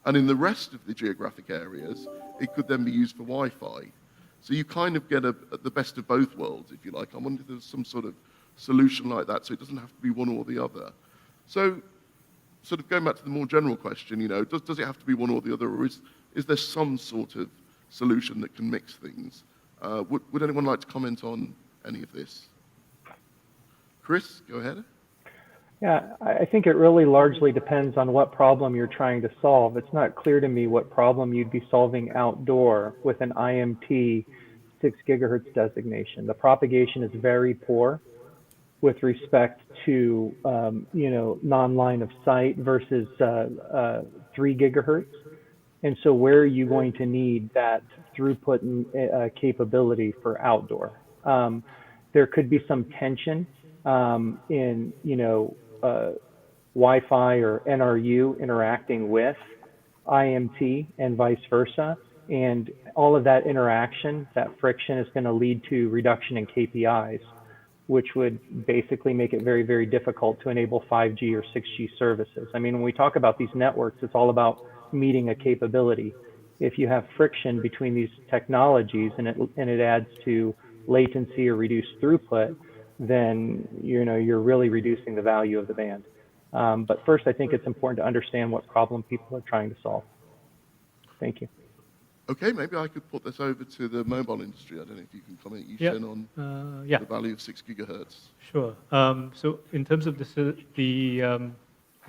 And in the rest of the geographic areas, it could then be used for Wi-Fi. So you kind of get the best of both worlds, if you like. I wonder if there's some sort of solution like that, so it doesn't have to be one or the other. So sort of going back to the more general question, does it have to be one or the other, or is there some sort of solution that can mix things? Would anyone like to comment on any of this? Chris, go ahead. Yeah, I think it really largely depends on what problem you're trying to solve. It's not clear to me what problem you'd be solving outdoor with an IMT 6 gigahertz designation. The propagation is very poor with respect to non-line of sight versus 3 gigahertz. And so where are you going to need that throughput and capability for outdoor? There could be some tension in Wi-Fi or NRU interacting with IMT and vice versa. And all of that interaction, that friction is going to lead to reduction in KPIs, which would basically make it very, very difficult to enable 5G or 6G services. I mean, when we talk about these networks, it's all about meeting a capability. If you have friction between these technologies and it adds to latency or reduced throughput, then you're really reducing the value of the band. But first, I think it's important to understand what problem people are trying to solve. Thank you. Okay, maybe I could put this over to the mobile industry. I don't know if you can comment, Yushin, on the value of 6 gigahertz. Sure. So in terms of the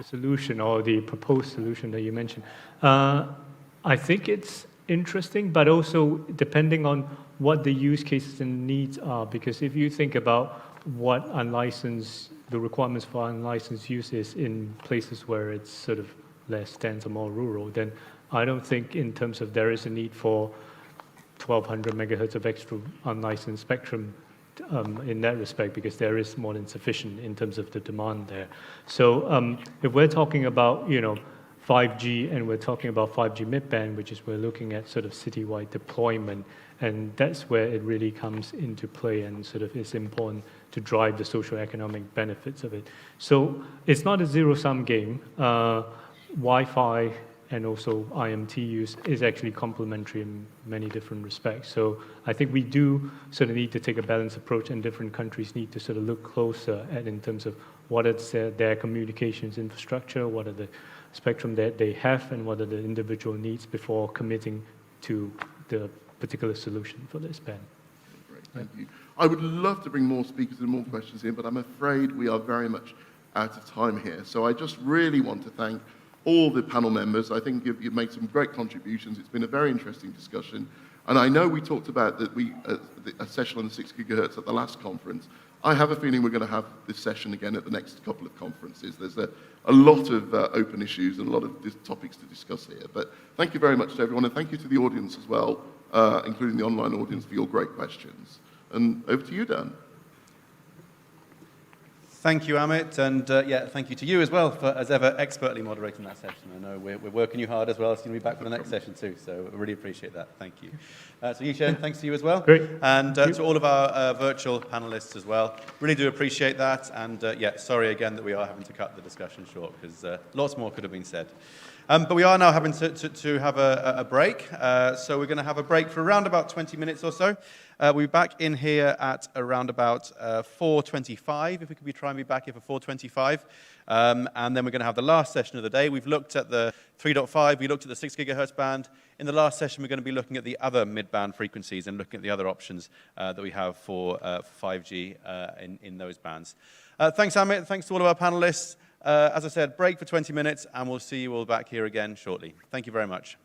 solution or the proposed solution that you mentioned, I think it's interesting, but also depending on what the use cases and needs are. Because if you think about what unlicensed the requirements for unlicensed use is in places where it's sort of less dense or more rural, then I don't think in terms of there is a need for 1200 megahertz of extra unlicensed spectrum in that respect, because there is more than sufficient in terms of the demand there. So if we're talking about, 5G, and we're talking about 5G mid-band, which is we're looking at sort of citywide deployment, and that's where it really comes into play and sort of is important to drive the social economic benefits of it. So it's not a zero-sum game. Wi-Fi and also IMT use is actually complementary in many different respects. So I think we do sort of need to take a balanced approach, and different countries need to sort of look closer at in terms of what is their communications infrastructure, what are the spectrum that they have, and what are the individual needs before committing to the particular solution for this band. Great, thank you. I would love to bring more speakers and more questions in, but I'm afraid we are very much out of time here. So I just really want to thank all the panel members. I think you've made some great contributions. It's been a very interesting discussion. And I know we talked about that a session on the 6 gigahertz at the last conference. I have a feeling we're going to have this session again at the next couple of conferences. There's a lot of open issues and a lot of topics to discuss here. But thank you very much to everyone, and thank you to the audience as well, including the online audience, for your great questions. And over to you, Dan. Thank you, Amit, and thank you to you as well for, as ever, expertly moderating that session. I know we're working you hard as well, so you're going to be back for the next session too, so I really appreciate that. Thank you. So Yishen, thanks to you as well. Great. And to all of our virtual panelists as well. Really do appreciate that, and sorry again that we are having to cut the discussion short, because lots more could have been said. But we are now having to have a break, so we're going to have a break for around about 20 minutes or so. We'll be back in here at around about 4:25, if we could try and be back here for 4:25. And then we're going to have the last session of the day. We've looked at the 3.5, we looked at the 6 gigahertz band. In the last session, we're going to be looking at the other mid-band frequencies and looking at the other options that we have for 5G in those bands. Thanks, Amit. Thanks to all of our panelists. As I said, break for 20 minutes, and we'll see you all back here again shortly. Thank you very much.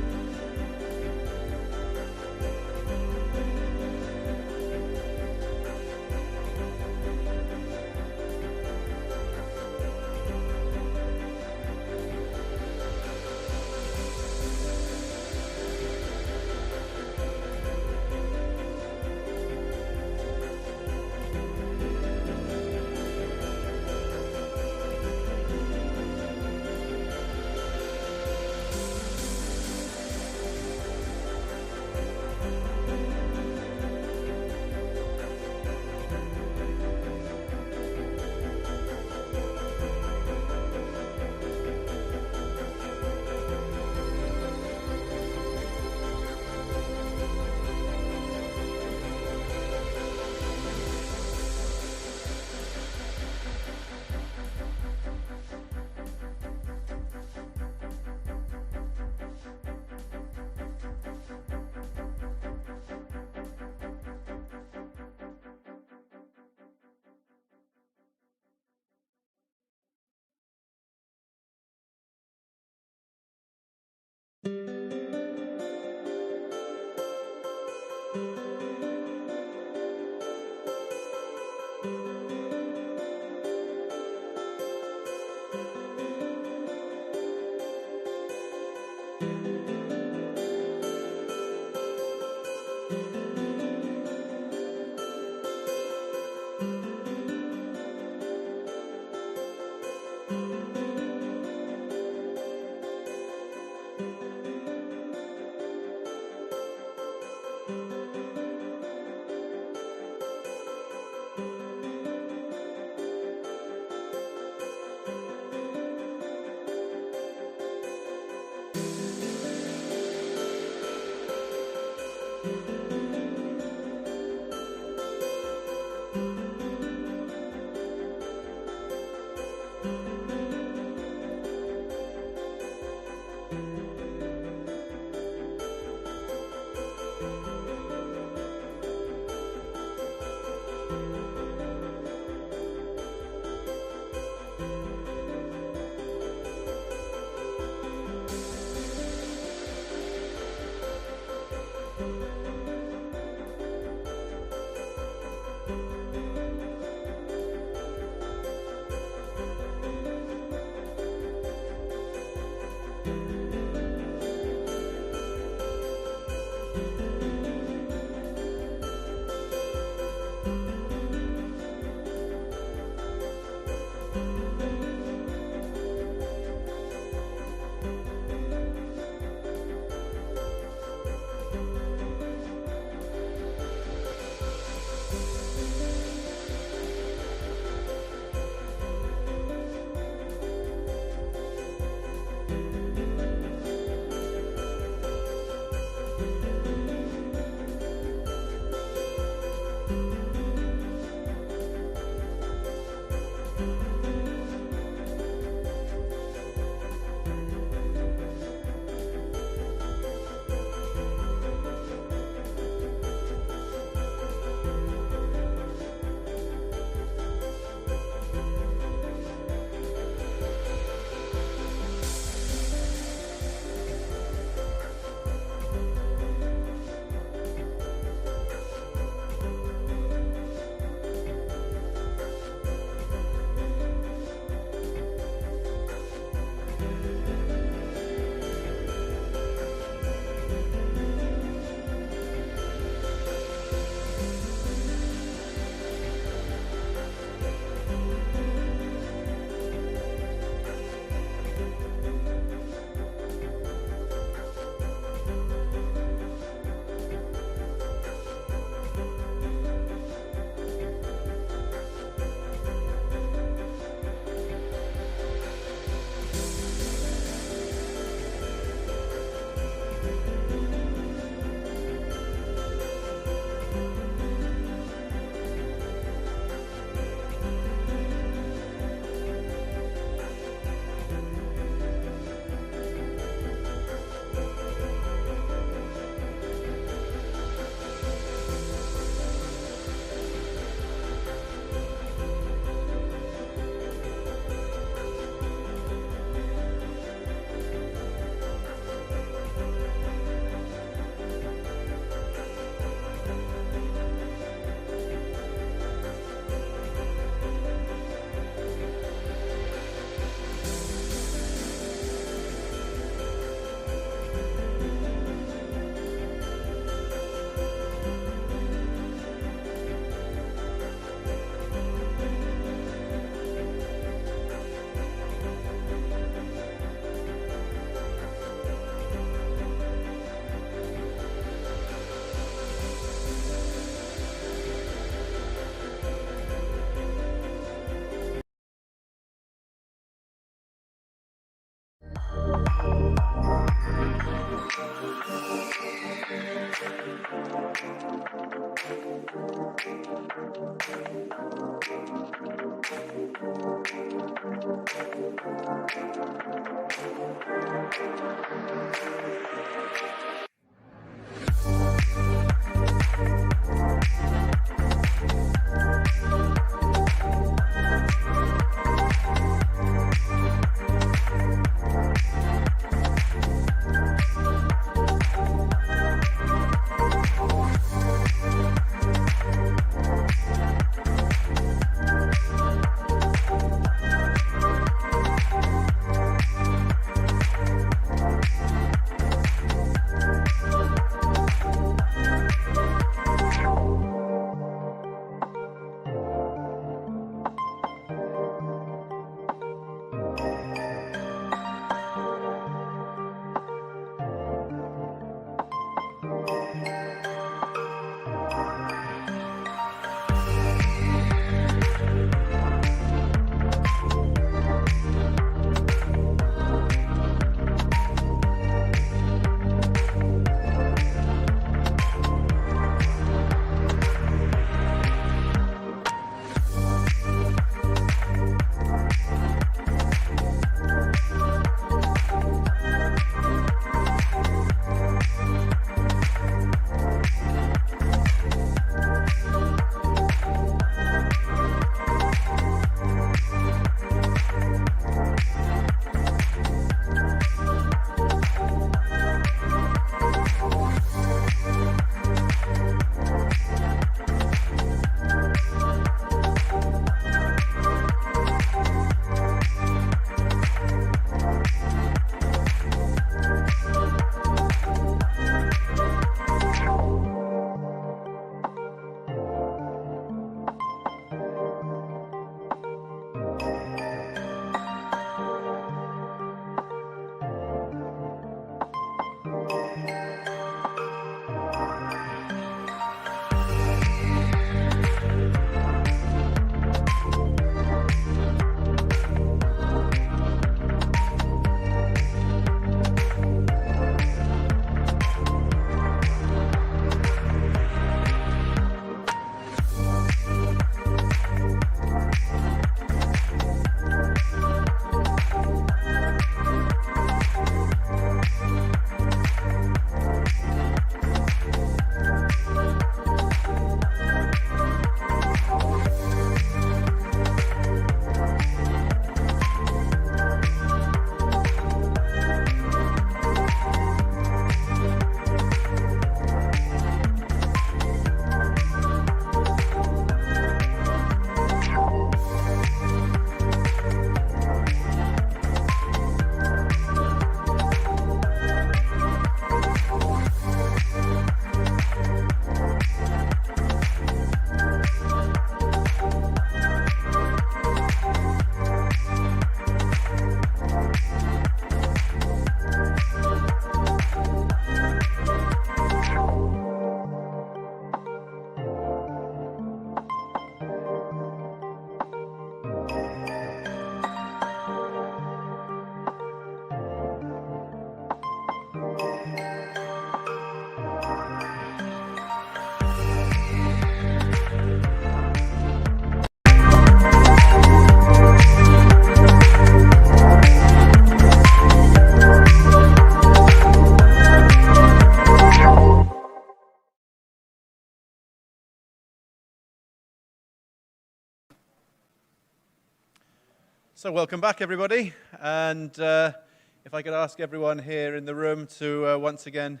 So welcome back, everybody. And if I could ask everyone here in the room to once again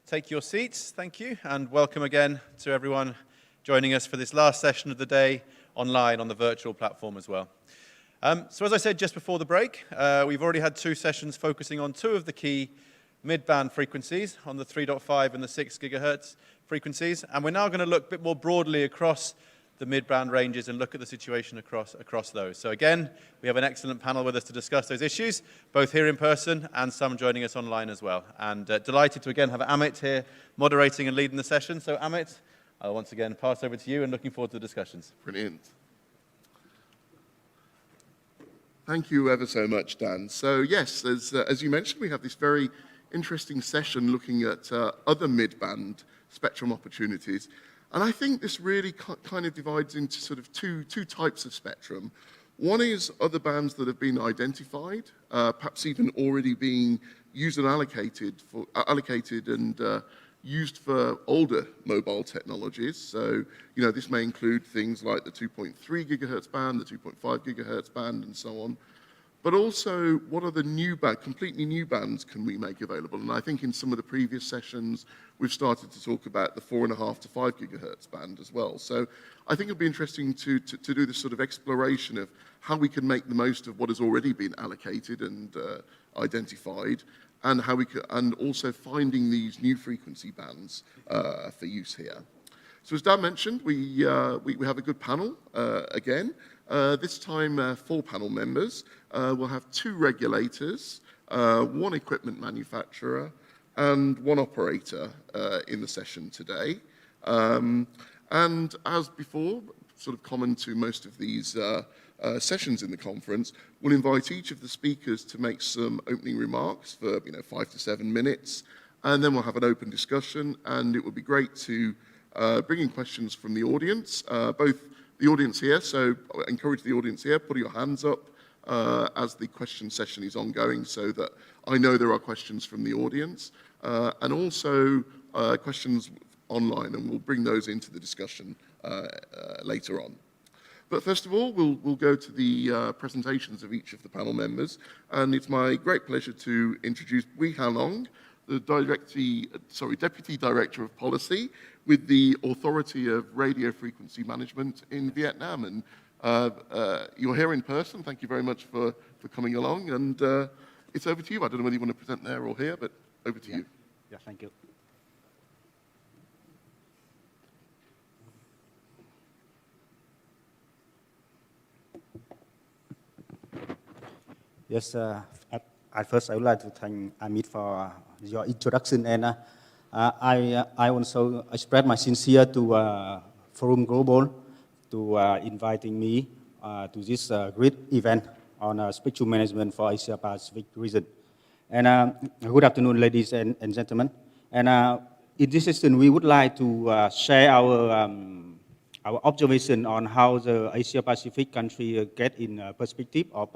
take your seats, thank you. And welcome again to everyone joining us for this last session of the day online on the virtual platform as well. So as I said just before the break, we've already had two sessions focusing on two of the key mid-band frequencies on the 3.5 and the 6 gigahertz frequencies. And we're now going to look a bit more broadly across the mid-band ranges and look at the situation across those. So again, we have an excellent panel with us to discuss those issues, both here in person and some joining us online as well. And delighted to again have Amit here moderating and leading the session. So Amit, I'll once again pass over to you and looking forward to the discussions. Brilliant. Thank you ever so much, Dan. So yes, as you mentioned, we have this very interesting session looking at other mid-band spectrum opportunities. And I think this really kind of divides into sort of two types of spectrum. One is other bands that have been identified, perhaps even already being used and allocated and used for older mobile technologies. So, this may include things like the 2.3 gigahertz band, the 2.5 gigahertz band, and so on. But also, what are the completely new bands can we make available? And I think in some of the previous sessions, we've started to talk about the 4.5 to 5 gigahertz band as well. So I think it'll be interesting to do this sort of exploration of how we can make the most of what has already been allocated and identified, and how and also finding these new frequency bands for use here. So as Dan mentioned, we have a good panel again. This time, 4 panel members. We'll have 2 regulators, 1 equipment manufacturer, and 1 operator in the session today. And as before, sort of common to most of these sessions in the conference, we'll invite each of the speakers to make some opening remarks for 5 to 7 minutes, and then we'll have an open discussion, and it would be great to bring in questions from the audience, both the audience here, so I encourage the audience here, put your hands up as the question session is ongoing so that I know there are questions from the audience, and also questions online, and we'll bring those into the discussion later on. But first of all, we'll go to the presentations of each of the panel members, and it's my great pleasure to introduce Wei Hanong, the Deputy Director of Policy with the Authority of Radio Frequency Management in Vietnam. And you're here in person. Thank you very much for coming along, and it's over to you. I don't know whether you want to present there or here, but over to you. Yeah, thank you. Yes, at first I would like to thank Amit for your introduction, and I also express my sincere to Forum Global to inviting me to this great event on spectrum management for Asia Pacific region. And good afternoon, ladies and gentlemen. And in this session, we would like to share our observation on how the Asia Pacific country get in perspective of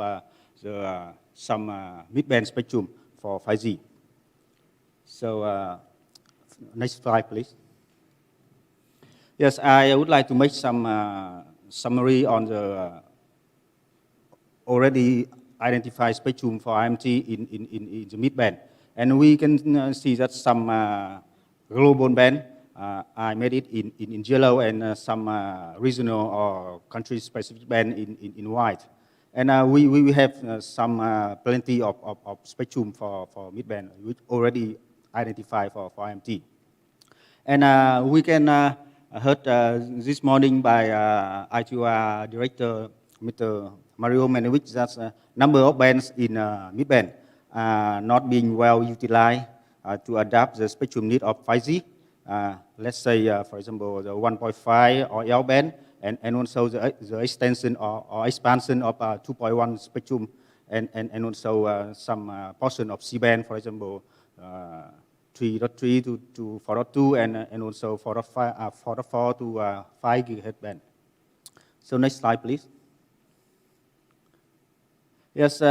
some mid-band spectrum for 5G. So next slide, please. Yes, I would like to make some summary on the already identified spectrum for IMT in the mid-band. And we can see that some global band, I made it in yellow, and some regional or country-specific band in white. And we have some plenty of spectrum for mid-band, which already identified for IMT. And we can heard this morning by ITUR Director, Mr. Mario Menowicz, that number of bands in mid-band are not being well utilized to adapt the spectrum need of 5G. Let's say, for example, the 1.5 or L band, and also the extension or expansion of 2.1 spectrum, and also some portion of C-band, for example, 3.3 to 4.2, and also 4.4 to 5 gigahertz band. So next slide, please. Yes,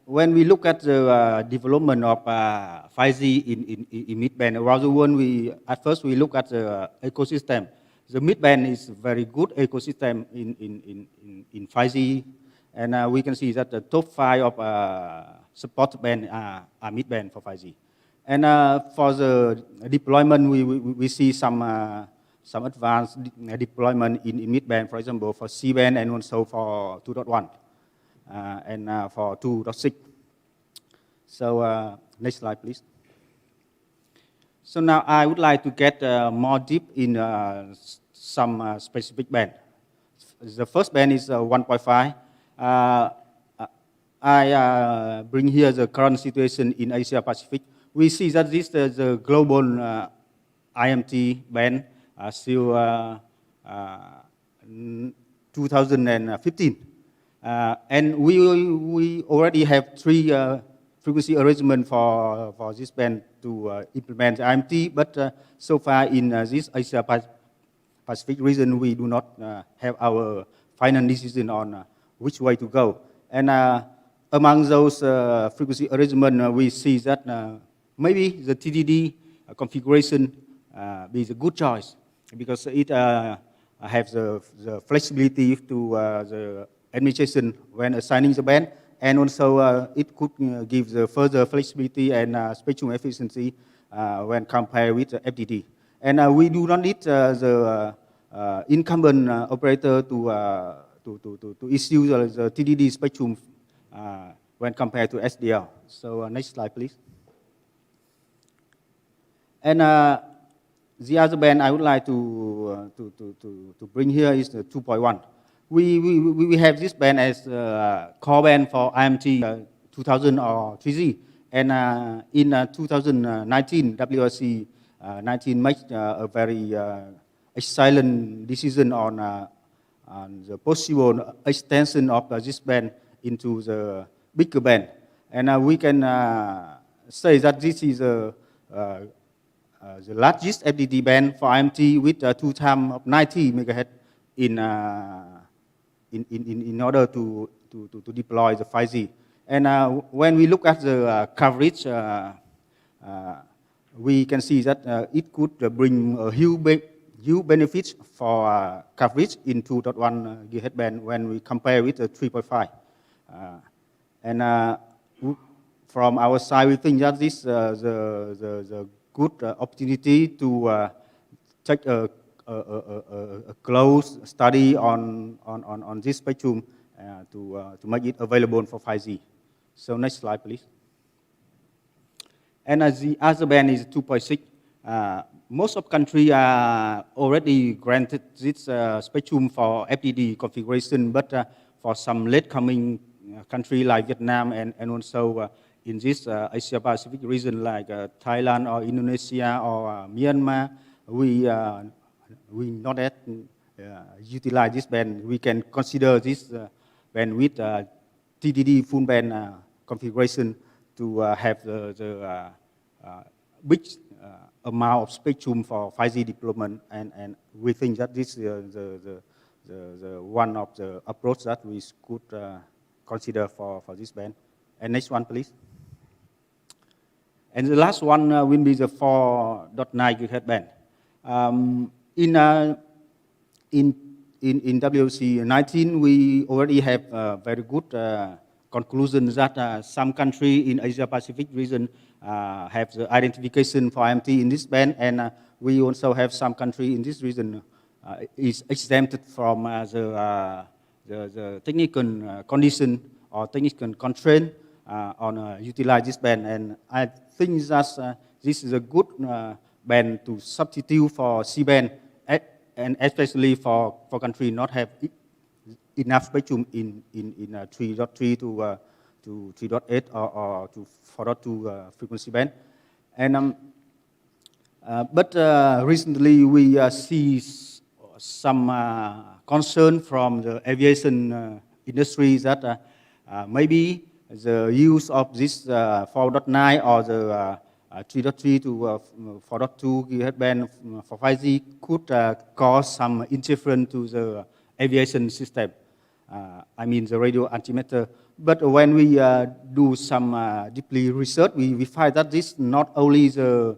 when we look at the development of 5G in mid-band around the world, at first we look at the ecosystem. The mid-band is a very good ecosystem in 5G, and we can see that the top 5 of support band are mid-band for 5G. And for the deployment, we see some advanced deployment in mid-band, for example, for C-band and also for 2.1 and for 2.6. So next slide, please. So now I would like to get more deep in some specific band. The first band is 1.5. I bring here the current situation in Asia Pacific. We see that this the global IMT band still 2015. And we already have 3 frequency arrangement for this band to implement IMT, but so far in this Asia Pacific region, we do not have our final decision on which way to go. And among those frequency arrangement, we see that maybe the TDD configuration be the good choice because it has the flexibility to the administration when assigning the band, and also it could give the further flexibility and spectrum efficiency when compared with FDD. And we do not need the incumbent operator to issue the TDD spectrum when compared to SDL. So next slide, please. And the other band I would like to bring here is the 2.1. We have this band as core band for IMT 2000 or 3G. And in 2019, WRC 19 made a very excellent decision on the possible extension of this band into the bigger band. And we can say that this is the largest FDD band for IMT with 2 times of 90 MHz in order to deploy the 5G. And when we look at the coverage, we can see that it could bring a huge benefit for coverage in 2.1 GHz band when we compare with the 3.5. And from our side, we think that this the good opportunity to take a close study on this spectrum to make it available for 5G. So next slide, please. And the other band is 2.6. Most of countries are already granted this spectrum for FDD configuration, but for some late-coming countries like Vietnam and also in this Asia-Pacific region like Thailand or Indonesia or Myanmar, we not yet utilize this band. We can consider this band with TDD full band configuration to have the big amount of spectrum for 5G deployment, and we think that this is the one of the approach that we could consider for this band. And next one, please. And the last one will be the 4.9 GHz band. In WC 19, we already have very good conclusions that some countries in Asia-Pacific region have the identification for IMT in this band, and we also have some countries in this region is exempted from the technical condition or technical constraint on utilize this band. And I think that this is a good band to substitute for C-band, and especially for countries not have enough spectrum in 3.3 to 3.8 or to 4.2 frequency band. And but recently we see some concern from the aviation industry that maybe the use of this 4.9 or the 3.3 to 4.2 GHz band for 5G could cause some interference to the aviation system. I mean the radio altimeter. But when we do some deeply research, we find that this not only the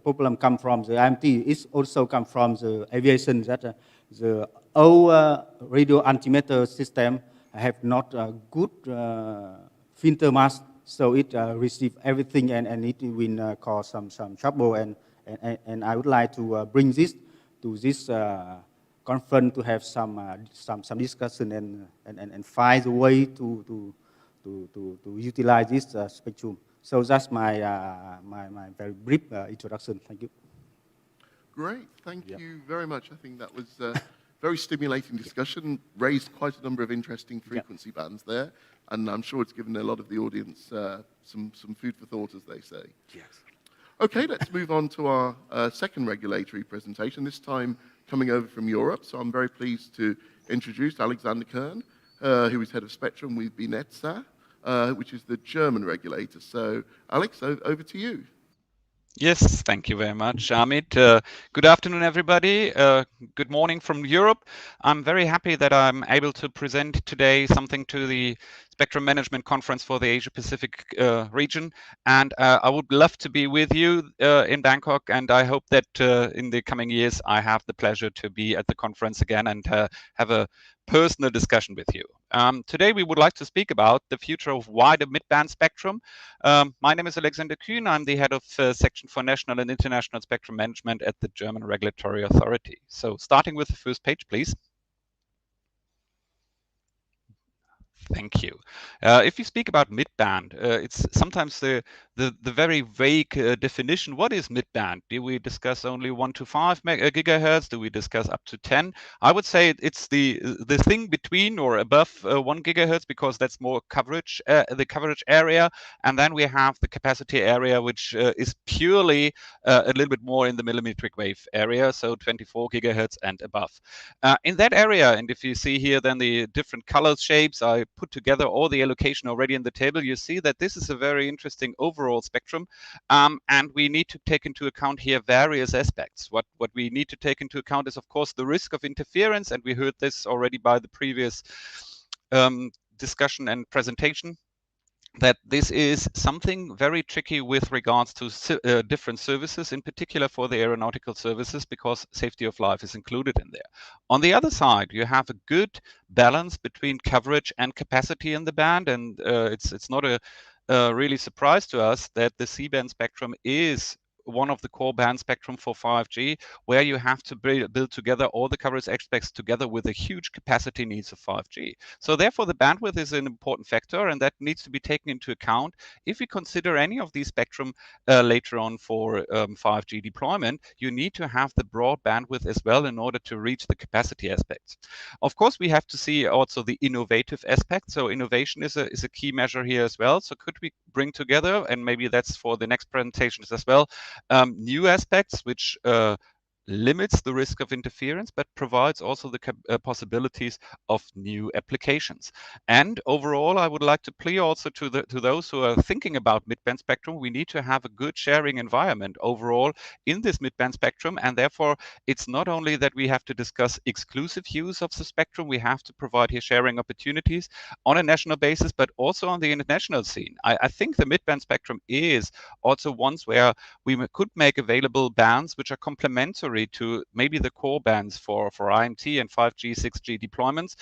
problem come from the IMT, it also come from the aviation, that the old radio altimeter system have not a good filter mask, so it receive everything and it will cause some trouble. And I would like to bring this to this conference to have some discussion and find a way to utilize this spectrum. So that's my very brief introduction. Thank you. Great, thank you very much. I think that was a very stimulating discussion, raised quite a number of interesting frequency bands there, and I'm sure it's given a lot of the audience some food for thought, as they say. Yes. Okay, let's move on to our second regulatory presentation, this time coming over from Europe. So I'm very pleased to introduce Alexander Kern, who is Head of Spectrum with BNetzA. which is the German regulator. So, Alex, over to you. Yes, thank you very much, Amit. Good afternoon, everybody. Good morning from Europe. I'm very happy that I'm able to present today something to the Spectrum Management Conference for the Asia Pacific region. And I would love to be with you in Bangkok. And I hope that in the coming years, I have the pleasure to be at the conference again and have a personal discussion with you. Today, we would like to speak about the future of wider mid-band spectrum. My name is Alexander Kühn. I'm the head of section for national and international spectrum management at the German Regulatory Authority. So starting with the first page, please. Thank you. If you speak about mid-band, it's sometimes the very vague definition. What is mid-band? Do we discuss only 1 to 5 gigahertz? Do we discuss up to 10? I would say it's the thing between or above 1 gigahertz, because that's more coverage, the coverage area. And then we have the capacity area, which is purely a little bit more in the millimetric wave area, so 24 gigahertz and above. In that area, and if you see here then the different color shapes, I put together all the allocation already in the table. You see that this is a very interesting overall spectrum, and we need to take into account here various aspects. What we need to take into account is, of course, the risk of interference, and we heard this already by the previous discussion and presentation, that this is something very tricky with regards to different services, in particular for the aeronautical services, because safety of life is included in there. On the other side, you have a good balance between coverage and capacity in the band, and it's not a really surprise to us that the C-band spectrum is one of the core band spectrum for 5G, where you have to build together all the coverage aspects together with the huge capacity needs of 5G. So therefore, the bandwidth is an important factor, and that needs to be taken into account if we consider any of these spectrum later on for 5G deployment. You need to have the broad bandwidth as well in order to reach the capacity aspects. Of course, we have to see also the innovative aspect. So innovation is a key measure here as well. So could we bring together, and maybe that's for the next presentations as well, new aspects which limits the risk of interference, but provides also the possibilities of new applications. And overall, I would like to plea also to those who are thinking about mid-band spectrum, we need to have a good sharing environment overall in this mid-band spectrum. And therefore, it's not only that we have to discuss exclusive use of the spectrum, we have to provide here sharing opportunities on a national basis, but also on the international scene. I think the mid-band spectrum is also ones where we could make available bands which are complementary to maybe the core bands for IMT and 5G, 6G deployments,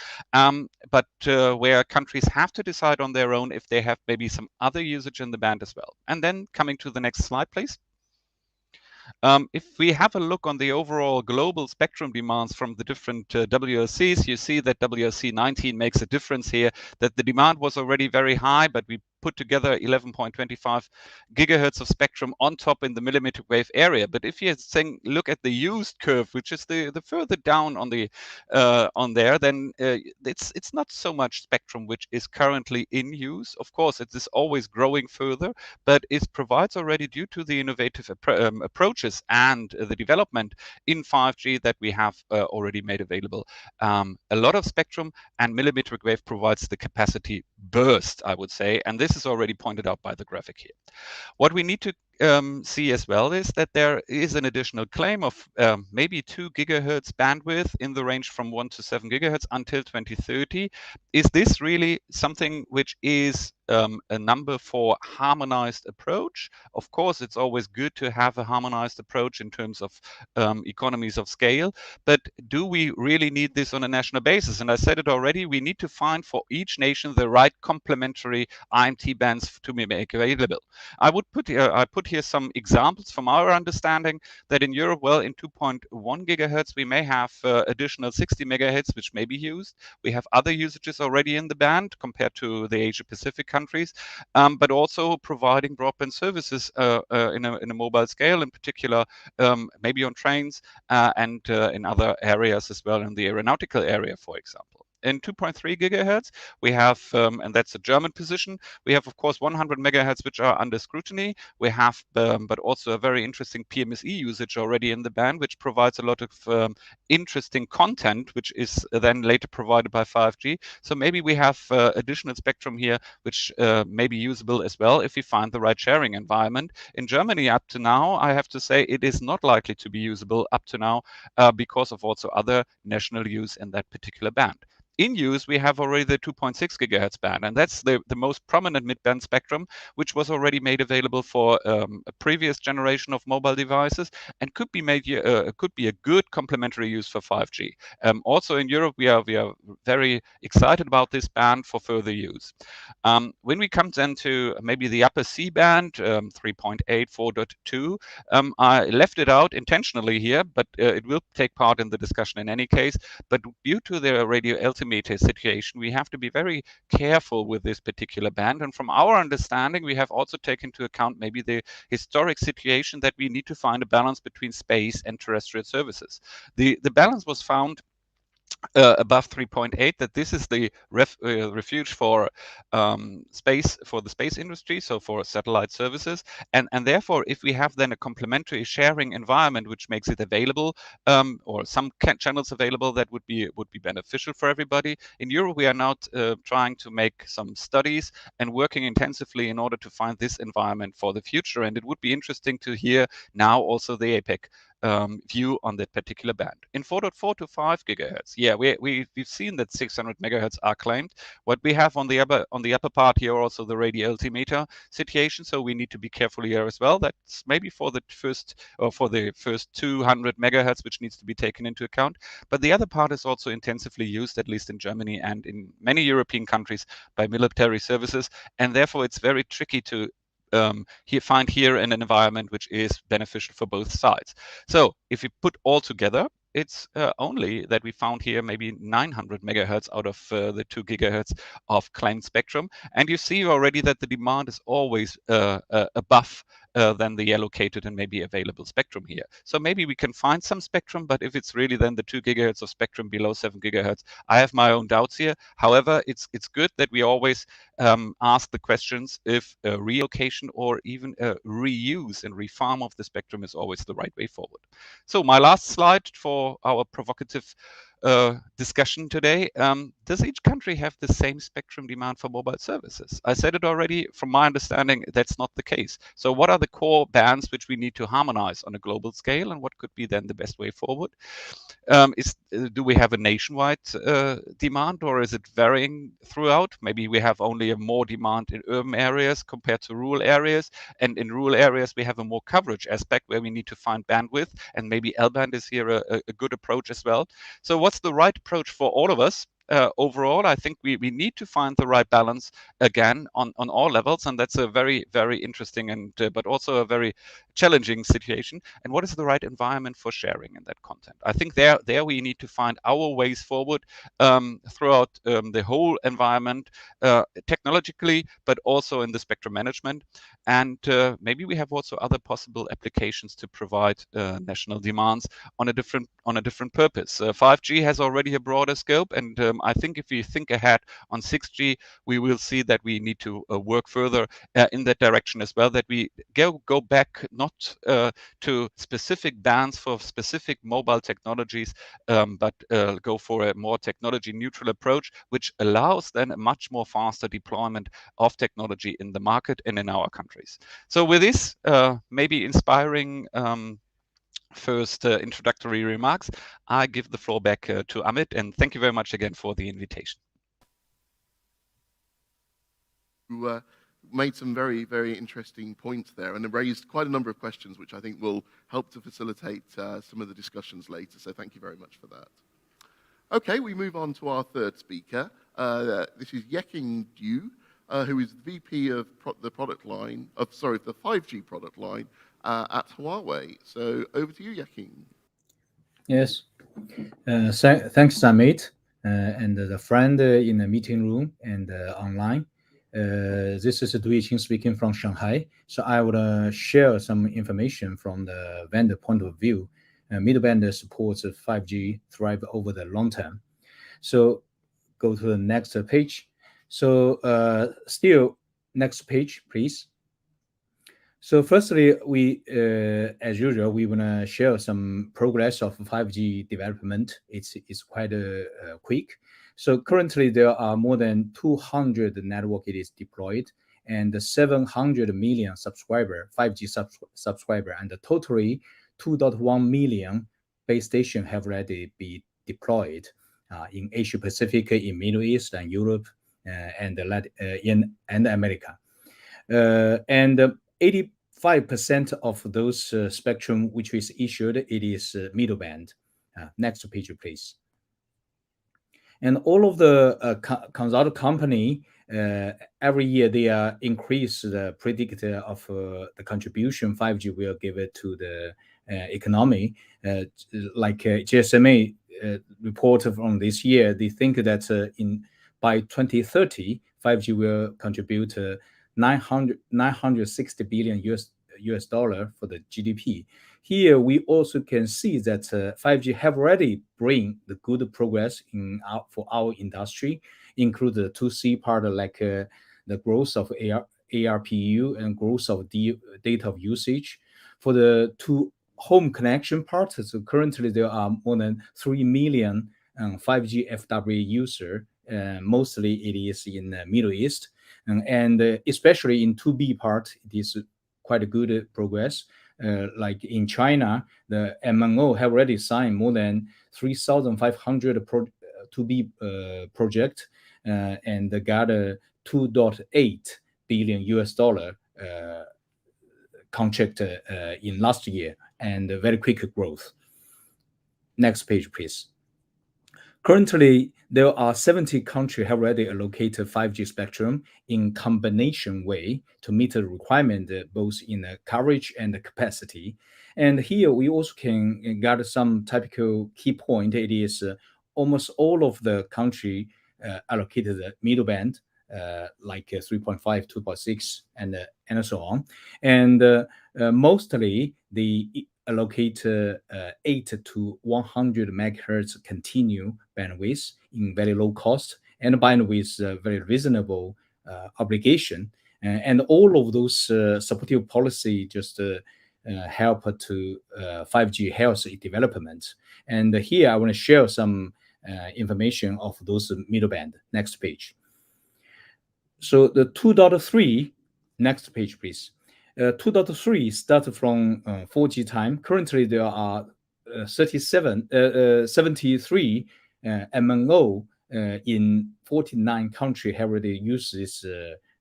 but where countries have to decide on their own if they have maybe some other usage in the band as well. And then coming to the next slide, please. If we have a look on the overall global spectrum demands from the different WLCs, you see that WLC 19 makes a difference here, that the demand was already very high, but we put together 11.25 gigahertz of spectrum on top in the millimeter wave area. But if you look at the used curve, which is the further down on the on there, then it's not so much spectrum which is currently in use. Of course, it is always growing further, but it provides already, due to the innovative approaches and the development in 5G that we have already made available, a lot of spectrum, and millimeter wave provides the capacity burst, I would say, and this is already pointed out by the graphic here. What we need to see as well is that there is an additional claim of maybe 2 gigahertz bandwidth in the range from 1 to 7 gigahertz until 2030. Is this really something which is a number for harmonized approach? Of course, it's always good to have a harmonized approach in terms of economies of scale, but do we really need this on a national basis? And I said it already, we need to find for each nation the right complementary IMT bands to be make available. I put here some examples from our understanding that in Europe, well, in 2.1 gigahertz, we may have additional 60 megahertz, which may be used. We have other usages already in the band compared to the Asia Pacific countries, but also providing broadband services in a mobile scale, in particular, maybe on trains and in other areas as well, in the aeronautical area, for example. in 2.3 gigahertz. We have, and that's a German position, we have, of course, 100 megahertz, which are under scrutiny. We have, but also a very interesting PMSE usage already in the band, which provides a lot of interesting content, which is then later provided by 5G. So maybe we have additional spectrum here, which may be usable as well if we find the right sharing environment. In Germany, up to now, I have to say it is not likely to be usable up to now because of also other national use in that particular band. In use, we have already the 2.6 gigahertz band, and that's the most prominent mid-band spectrum, which was already made available for a previous generation of mobile devices, and could be made could be a good complementary use for 5G. Also in Europe, we are very excited about this band for further use. When we come then to maybe the upper C band, 3.8, 4.2, I left it out intentionally here, but it will take part in the discussion in any case. But due to the radio altimeter situation, we have to be very careful with this particular band. And from our understanding, we have also taken into account maybe the historic situation that we need to find a balance between space and terrestrial services. The balance was found above 3.8, that this is the refuge for space, for the space industry, so for satellite services, and therefore if we have then a complementary sharing environment which makes it available, or some channels available, that would be beneficial for everybody. In Europe, we are now trying to make some studies and working intensively in order to find this environment for the future, and it would be interesting to hear now also the APEC view on that particular band. In 4.4 to 5 gigahertz, yeah, we've seen that 600 megahertz are claimed. What we have on the upper part here also the radio altimeter situation, so we need to be careful here as well. That's maybe for the first 200 megahertz, which needs to be taken into account. But the other part is also intensively used, at least in Germany and in many European countries, by military services, and therefore it's very tricky to find here an environment which is beneficial for both sides. So if we put all together, it's only that we found here maybe 900 megahertz out of the 2 gigahertz of claimed spectrum. And you see already that the demand is always above than the allocated and maybe available spectrum here. So maybe we can find some spectrum, but if it's really then the 2 gigahertz of spectrum below 7 gigahertz, I have my own doubts here. However, it's good that we always ask the questions if a relocation or even a reuse and refarm of the spectrum is always the right way forward. So my last slide for our provocative discussion today. Does each country have the same spectrum demand for mobile services? I said it already, from my understanding, that's not the case. So what are the core bands which we need to harmonize on a global scale, and what could be then the best way forward? Do we have a nationwide demand, or is it varying throughout? Maybe we have only a more demand in urban areas compared to rural areas, and in rural areas we have a more coverage aspect where we need to find bandwidth, and maybe L-band is here a good approach as well. So what's the right approach for all of us? Overall, I think we need to find the right balance again on all levels, and that's a very, very interesting and but also a very challenging situation. And what is the right environment for sharing in that content? I think there we need to find our ways forward throughout the whole environment, technologically, but also in the spectrum management. And maybe we have also other possible applications to provide national demands on a different purpose. 5G has already a broader scope, and I think if we think ahead on 6G, we will see that we need to work further in that direction as well, that we go back not to specific bands for specific mobile technologies, but go for a more technology neutral approach, which allows then a much more faster deployment of technology in the market and in our countries. So with this maybe inspiring first introductory remarks, I give the floor back to Amit, and thank you very much again for the invitation. Who made some very, very interesting points there and raised quite a number of questions which I think will help to facilitate some of the discussions later, so thank you very much for that. Okay, we move on to our third speaker. This is Yeking Du, who is the VP of the 5G product line at Huawei. So over to you, Yeking. Yes. Thanks, Amit, and the friend in the meeting room and online. This is Du Yiqing speaking from Shanghai. So I would share some information from the vendor point of view. Midband supports 5G thrive over the long term. So go to the next page. So still, next page, please. So firstly, we, as usual, we want to share some progress of 5G development. It's quite quick. So currently there are more than 200 network it is deployed and 700 million 5G subscriber, and totally 2.1 million base station have already been deployed in Asia Pacific, in Middle East and Europe, and America. And 85% of those spectrum which is issued, it is middle band. Next page, please. And all of the consult company, every year they increase the predictor of the contribution 5G will give it to the economy. Like GSMA report from this year, they think that by 2030, 5G will contribute 960 billion US dollar for the GDP. Here we also can see that 5G have already bring the good progress for our industry, include the 2C part, like the growth of ARPU and growth of data of usage. For the home connection part, so currently there are more than 3 million 5G FWA user. Mostly it is in the Middle East, and especially in 2B part, it is quite a good progress. Like in China, the MNO have already signed more than 3,500 2B project, and they got a 2.8 billion US dollar contract in last year, and a very quick growth. Next page, please. Currently, there are 70 countries have already allocated 5G spectrum in combination way to meet the requirement both in the coverage and the capacity. And here we also can gather some typical key point. It is almost all of the country allocated the middle band, like 3.5, 2.6, and so on. And mostly the allocate 8 to 100 megahertz continue bandwidth in very low cost, and bandwidth very reasonable obligation. And all of those supportive policy just help to 5G healthy development. And here I want to share some information of those middle band. Next page. So the 2.3, next page, please. 2.3 started from 4G time. Currently, there are 73 MNO in 49 countries have already used this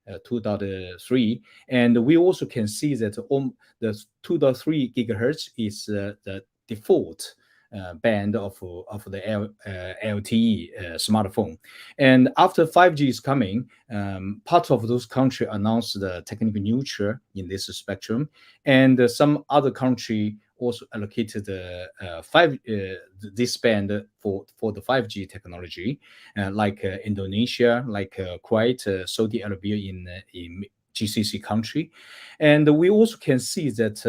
2.3. And we also can see that the 2.3 gigahertz is the default band of the LTE smartphone. And after 5G is coming, part of those countries announced the technically neutral in this spectrum, and some other country also allocated this band for the 5G technology, like Indonesia, like Kuwait, Saudi Arabia in GCC country. And we also can see that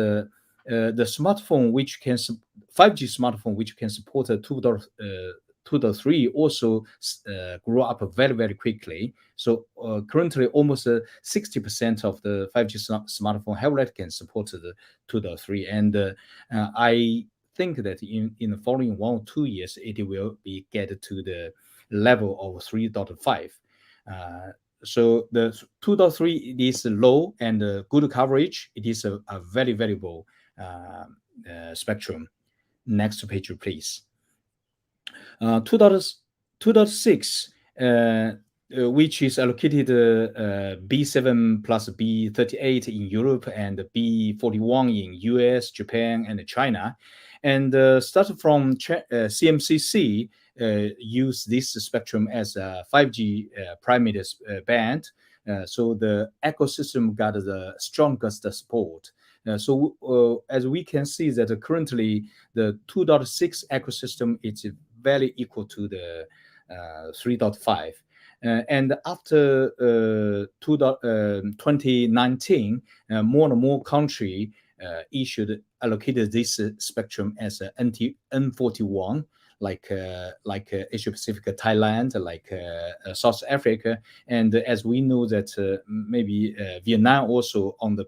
the smartphone which can 5G smartphone which can support a 2.3 also grow up very, very quickly. So currently almost 60% of the 5G smartphone have already can support the 2.3. And I think that in the following 1 or 2 years, it will be get to the level of 3.5. So the 2.3 is low and good coverage. It is a very variable spectrum. Next page, please. 2.6, which is allocated B7 plus B38 in Europe and B41 in US, Japan, and China. And started from CMCC, use this spectrum as a 5G primary band. So the ecosystem got the strongest support. So as we can see that currently the 2.6 ecosystem is very equal to the 3.5. And after 2019, more and more country allocated this spectrum as N41, like Asia Pacific, Thailand, like South Africa, and as we know that maybe Vietnam also on the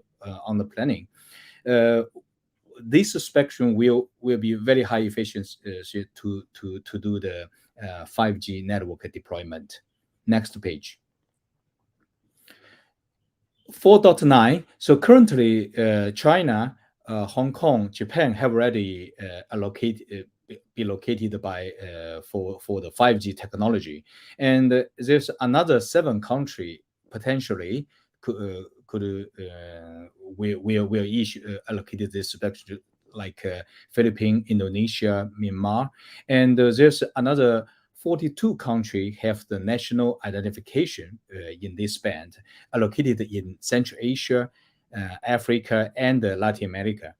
planning. This spectrum will be very high efficiency to do the 5G network deployment. Next page. 4.9. So currently, China, Hong Kong, Japan have already be located by for the 5G technology, and there's another 7 country potentially will issue allocated this spectrum, like Philippines, Indonesia, Myanmar, and there's another 42 countries have the national identification in this band, allocated in Central Asia, Africa, and Latin America,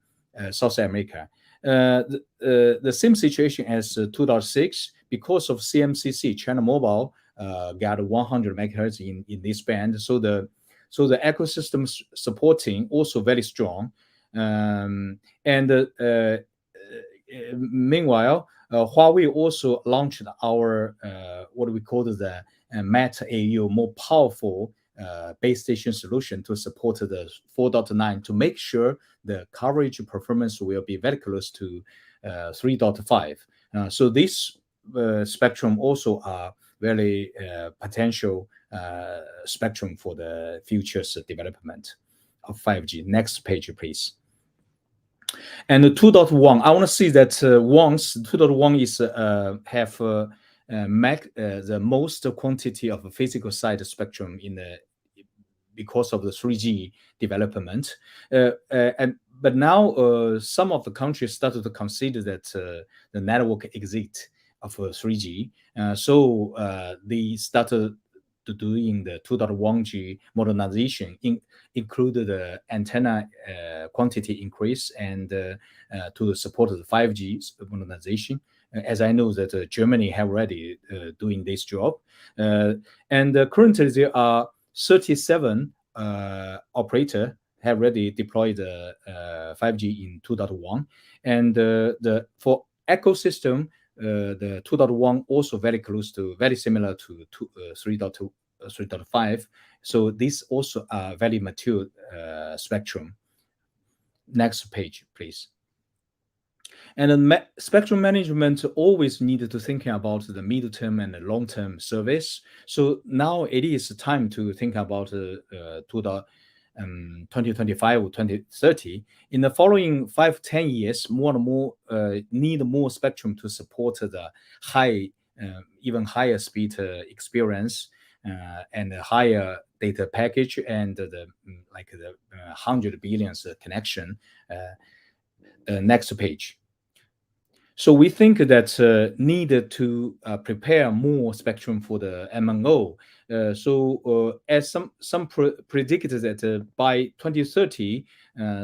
South America. The same situation as 2.6, because of CMCC, China Mobile got 100 megahertz in this band. So the ecosystem supporting also very strong. Meanwhile, Huawei also launched our what we call the Mate AU, more powerful base station solution to support the 4.9 to make sure the coverage performance will be very close to 3.5. So this spectrum also are very potential spectrum for the future's development of 5G. Next page, please. And the 2.1, I want to see that once 2.1 is have the most quantity of physical side spectrum in the because of the 3G development, but now some of the countries started to consider that the network exit of 3G, so they started to doing the 2.1G modernization, included the antenna quantity increase and to support the 5G modernization. As I know that Germany have already doing this job, and currently there are 37 operator have already deployed 5G in 2.1, and for ecosystem, the 2.1 also very close to, very similar to 3.2, 3.5. So this also a very mature spectrum. Next page, please. And then spectrum management always needed to think about the middle-term and the long-term service. So now it is time to think about 2025 or 2030. In the following 5-10 years, more and more need more spectrum to support the high, even higher speed experience and a higher data package and the 100 billions connection. Next page. So we think that needed to prepare more spectrum for the MNO. As some predicted that by 2030,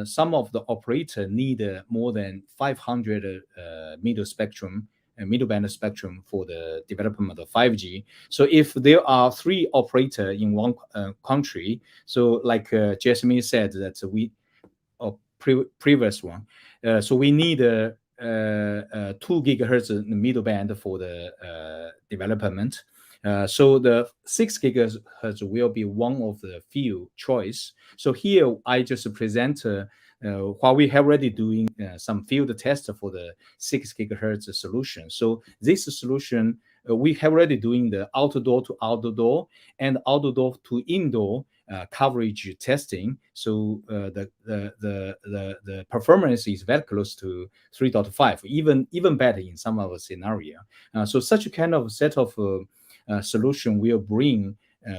some of the operator need more than 500 middle band spectrum for the development of 5G. So if there are 3 operator in one country, so like Jasmine said that we previous one, so we need 2 gigahertz in the middle band for the development. So the 6 gigahertz will be one of the few choice. So here I just present while we have already doing some field test for the 6 gigahertz solution. So this solution we have already doing the outdoor to outdoor and outdoor to indoor coverage testing. So the performance is very close to 3.5, even better in some of the scenario. So such a kind of set of solution will bring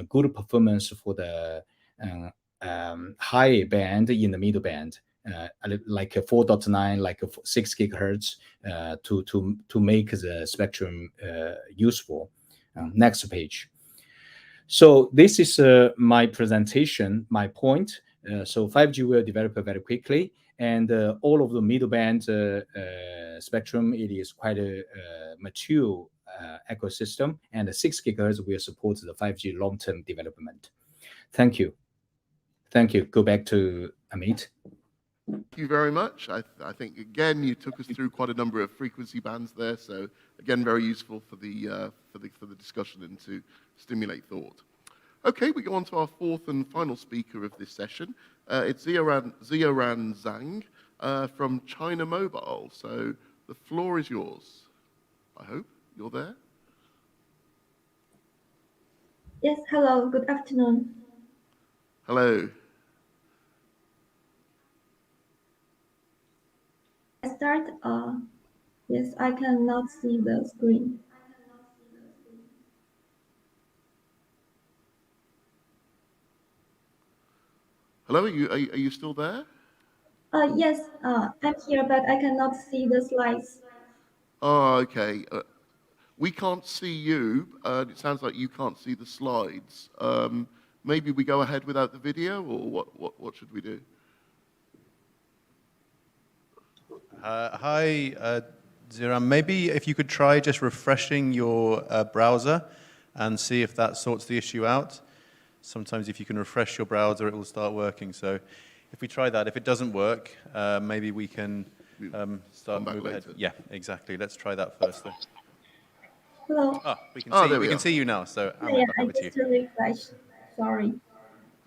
good performance for the high band in the middle band, like a 4.9, like a 6 gigahertz, to make the spectrum useful. Next page. So this is my presentation, my point. So 5G will develop very quickly, and all of the middle band spectrum, it is quite a mature ecosystem, and the 6 gigahertz will support the 5G long-term development. Thank you. Thank you. Go back to Amit. Thank you very much. I think, again, you took us through quite a number of frequency bands there. So, again, very useful for the discussion and to stimulate thought. Okay, we go on to our fourth and final speaker of this session. It's Zioran Zhang from China Mobile. So the floor is yours. I hope you're there. Yes, hello, good afternoon. Hello. I start, yes, I cannot see the screen. Hello, are you still there? Yes, I'm here, but I cannot see the slides. Oh, okay. We can't see you. It sounds like you can't see the slides. Maybe we go ahead without the video, or what should we do? Hi, Ziram. Maybe if you could try just refreshing your browser and see if that sorts the issue out. Sometimes if you can refresh your browser, it will start working. So if we try that, if it doesn't work, maybe we can start moving ahead. Yeah, exactly. Let's try that first. Though. Hello. Oh, we can see you now. So yeah, I just refreshed. Sorry.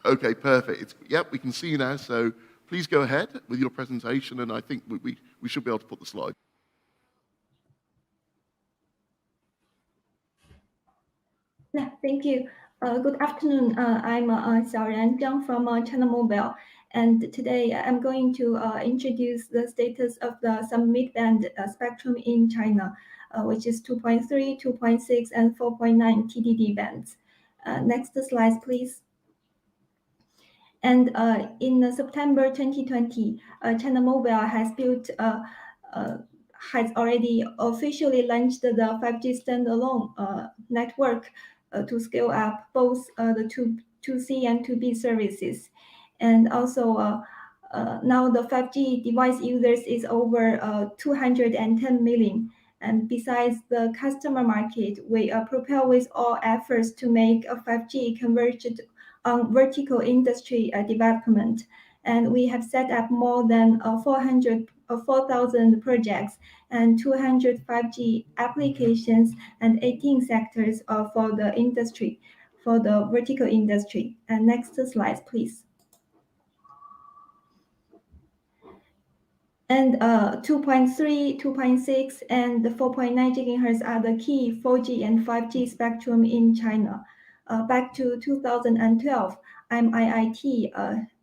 Okay, perfect. Yep, we can see you now. So please go ahead with your presentation, and I think we should be able to put the slide. Yeah, thank you. Good afternoon. I'm Xiaoran Zhang from China Mobile, and today I'm going to introduce the status of some mid-band spectrum in China, which is 2.3, 2.6, and 4.9 TDD bands. Next slide, please. And in September 2020, China Mobile has already officially launched the 5G standalone network to scale up both the 2C and 2B services. And also now the 5G device users is over 210 million. And besides the customer market, we propel with all efforts to make a 5G converged on vertical industry development. And we have set up more than 4,000 projects and 200 5G applications and 18 sectors for the industry, for the vertical industry. And next slide, please. And 2.3, 2.6, and 4.9 gigahertz are the key 4G and 5G spectrum in China. Back to 2012, MIIT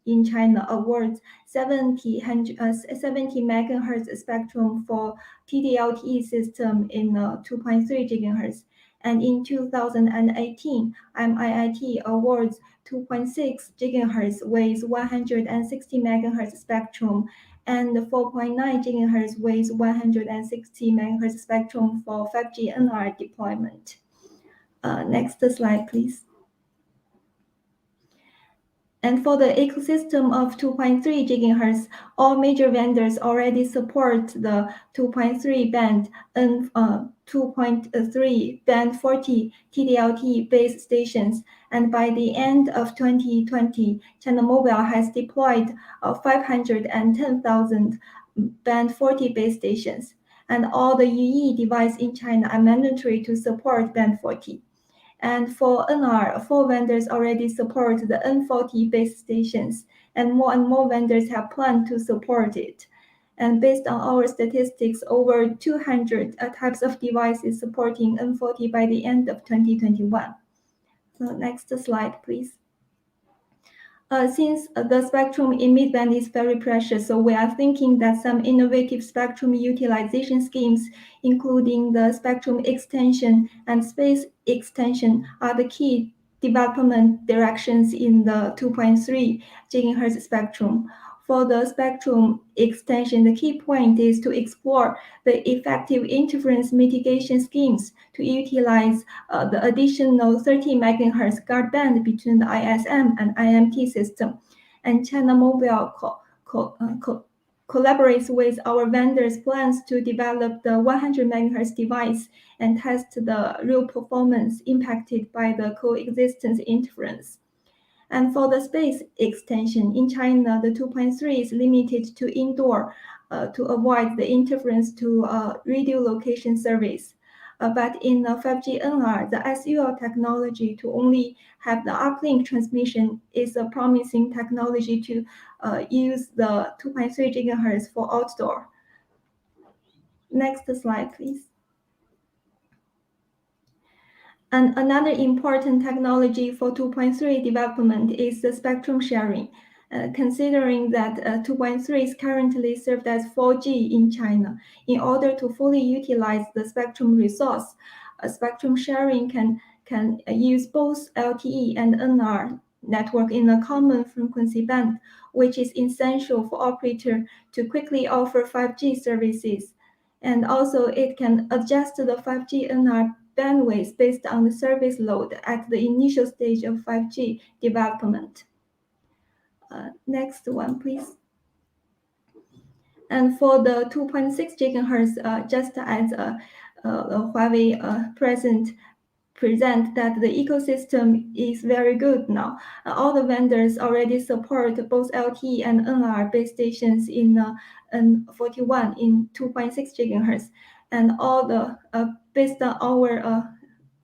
in China awards 70 megahertz spectrum for TD-LTE system in 2.3 gigahertz. And in 2018, MIIT awards 2.6 gigahertz with 160 megahertz spectrum and 4.9 gigahertz with 160 megahertz spectrum for 5G NR deployment. Next slide, please. And for the ecosystem of 2.3 gigahertz, all major vendors already support the 2.3 band and 2.3 band 40 TD-LTE base stations. And by the end of 2020, China Mobile has deployed 510,000 band 40 base stations. And all the UE devices in China are mandatory to support band 40. And for NR, 4 vendors already support the N40 base stations, and more vendors have planned to support it. And based on our statistics, over 200 types of devices supporting N40 by the end of 2021. So next slide, please. Since the spectrum in mid-band is very precious, so we are thinking that some innovative spectrum utilization schemes, including the spectrum extension and space extension, are the key development directions in the 2.3 gigahertz spectrum. For the spectrum extension, the key point is to explore the effective interference mitigation schemes to utilize the additional 30 megahertz guard band between the ISM and IMT system. And China Mobile collaborates with our vendors' plans to develop the 100 megahertz device and test the real performance impacted by the coexistence interference. And for the space extension, in China, the 2.3 is limited to indoor to avoid the interference to radio location service. But in 5G NR, the SUL technology to only have the uplink transmission is a promising technology to use the 2.3 gigahertz for outdoor. Next slide, please. And another important technology for 2.3 development is the spectrum sharing. Considering that 2.3 is currently served as 4G in China, in order to fully utilize the spectrum resource, spectrum sharing can use both LTE and NR network in a common frequency band, which is essential for operator to quickly offer 5G services. And also it can adjust the 5G NR bandwidth based on the service load at the initial stage of 5G development. Next one, please. And for the 2.6 gigahertz, just as Huawei present that the ecosystem is very good now. All the vendors already support both LTE and NR base stations in 41 in 2.6 gigahertz. And all the based on our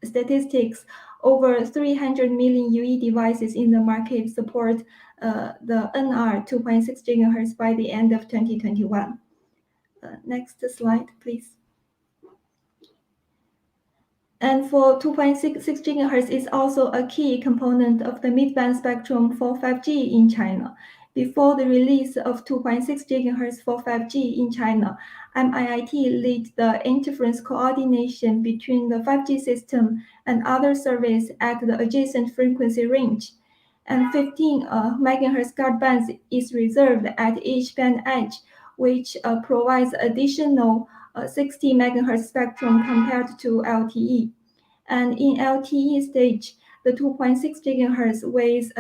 statistics, over 300 million UE devices in the market support the NR 2.6 gigahertz by the end of 2021. Next slide, please. And for 2.6 gigahertz is also a key component of the mid-band spectrum for 5G in China. Before the release of 2.6 gigahertz for 5G in China, MIIT led the interference coordination between the 5G system and other service at the adjacent frequency range. And 15 megahertz guard bands is reserved at each band edge, which provides additional 60 megahertz spectrum compared to LTE. And in LTE stage, the 2.6 gigahertz with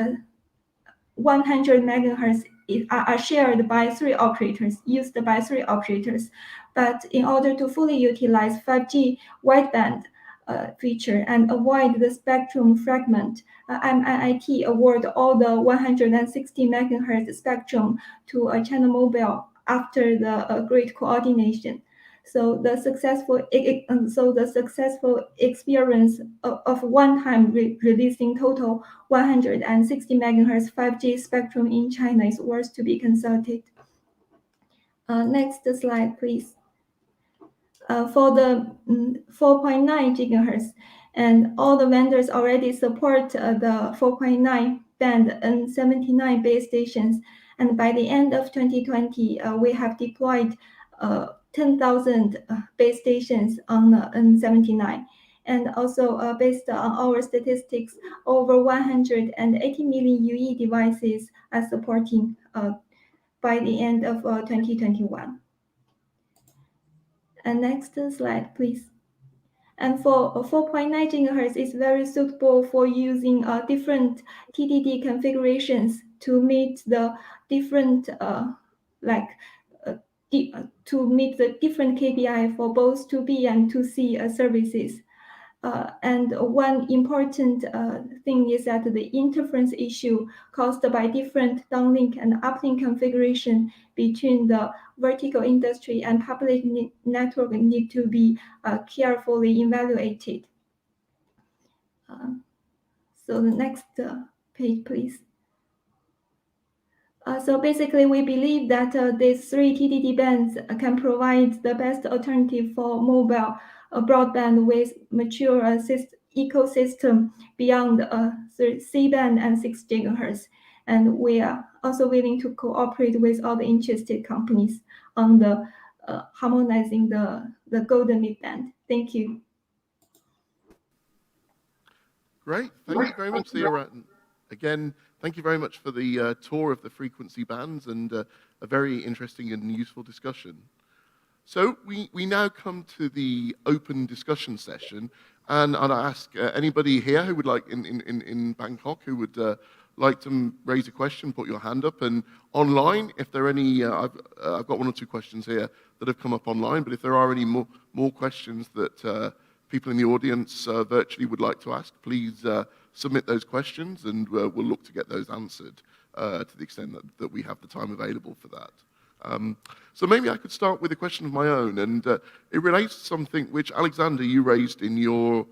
100 megahertz are shared by used by three operators. But in order to fully utilize 5G wideband feature and avoid the spectrum fragment, MIIT award all the 160 megahertz spectrum to China Mobile after the great coordination. So the successful experience of one time releasing total 160 megahertz 5G spectrum in China is worth to be consulted. Next slide, please. For the 4.9 gigahertz, and all the vendors already support the 4.9 band and 79 base stations. And by the end of 2020, we have deployed 10,000 base stations on N79. And also based on our statistics, over 180 million UE devices are supporting by the end of 2021. And next slide, please. And for 4.9 gigahertz is very suitable for using different TDD configurations to meet the different to meet the different KPI for both 2B and 2C services. And one important thing is that the interference issue caused by different downlink and uplink configuration between the vertical industry and public network need to be carefully evaluated. So the next page, please. So basically, we believe that these three TDD bands can provide the best alternative for mobile broadband with mature ecosystem beyond C-band and 6 gigahertz. And we are also willing to cooperate with all the interested companies on the harmonizing the golden mid-band. Thank you. Great. Thank you very much, Thea. Again, thank you very much for the tour of the frequency bands and a very interesting and useful discussion. So we now come to the open discussion session, and I'd ask anybody here who would like, in Bangkok, who would like to raise a question, put your hand up, and online, if there are any, I've got one or two questions here that have come up online, but if there are any more questions that people in the audience virtually would like to ask, please submit those questions, and we'll look to get those answered to the extent that we have the time available for that. So maybe I could start with a question of my own, and it relates to something which, Alexander, you raised in your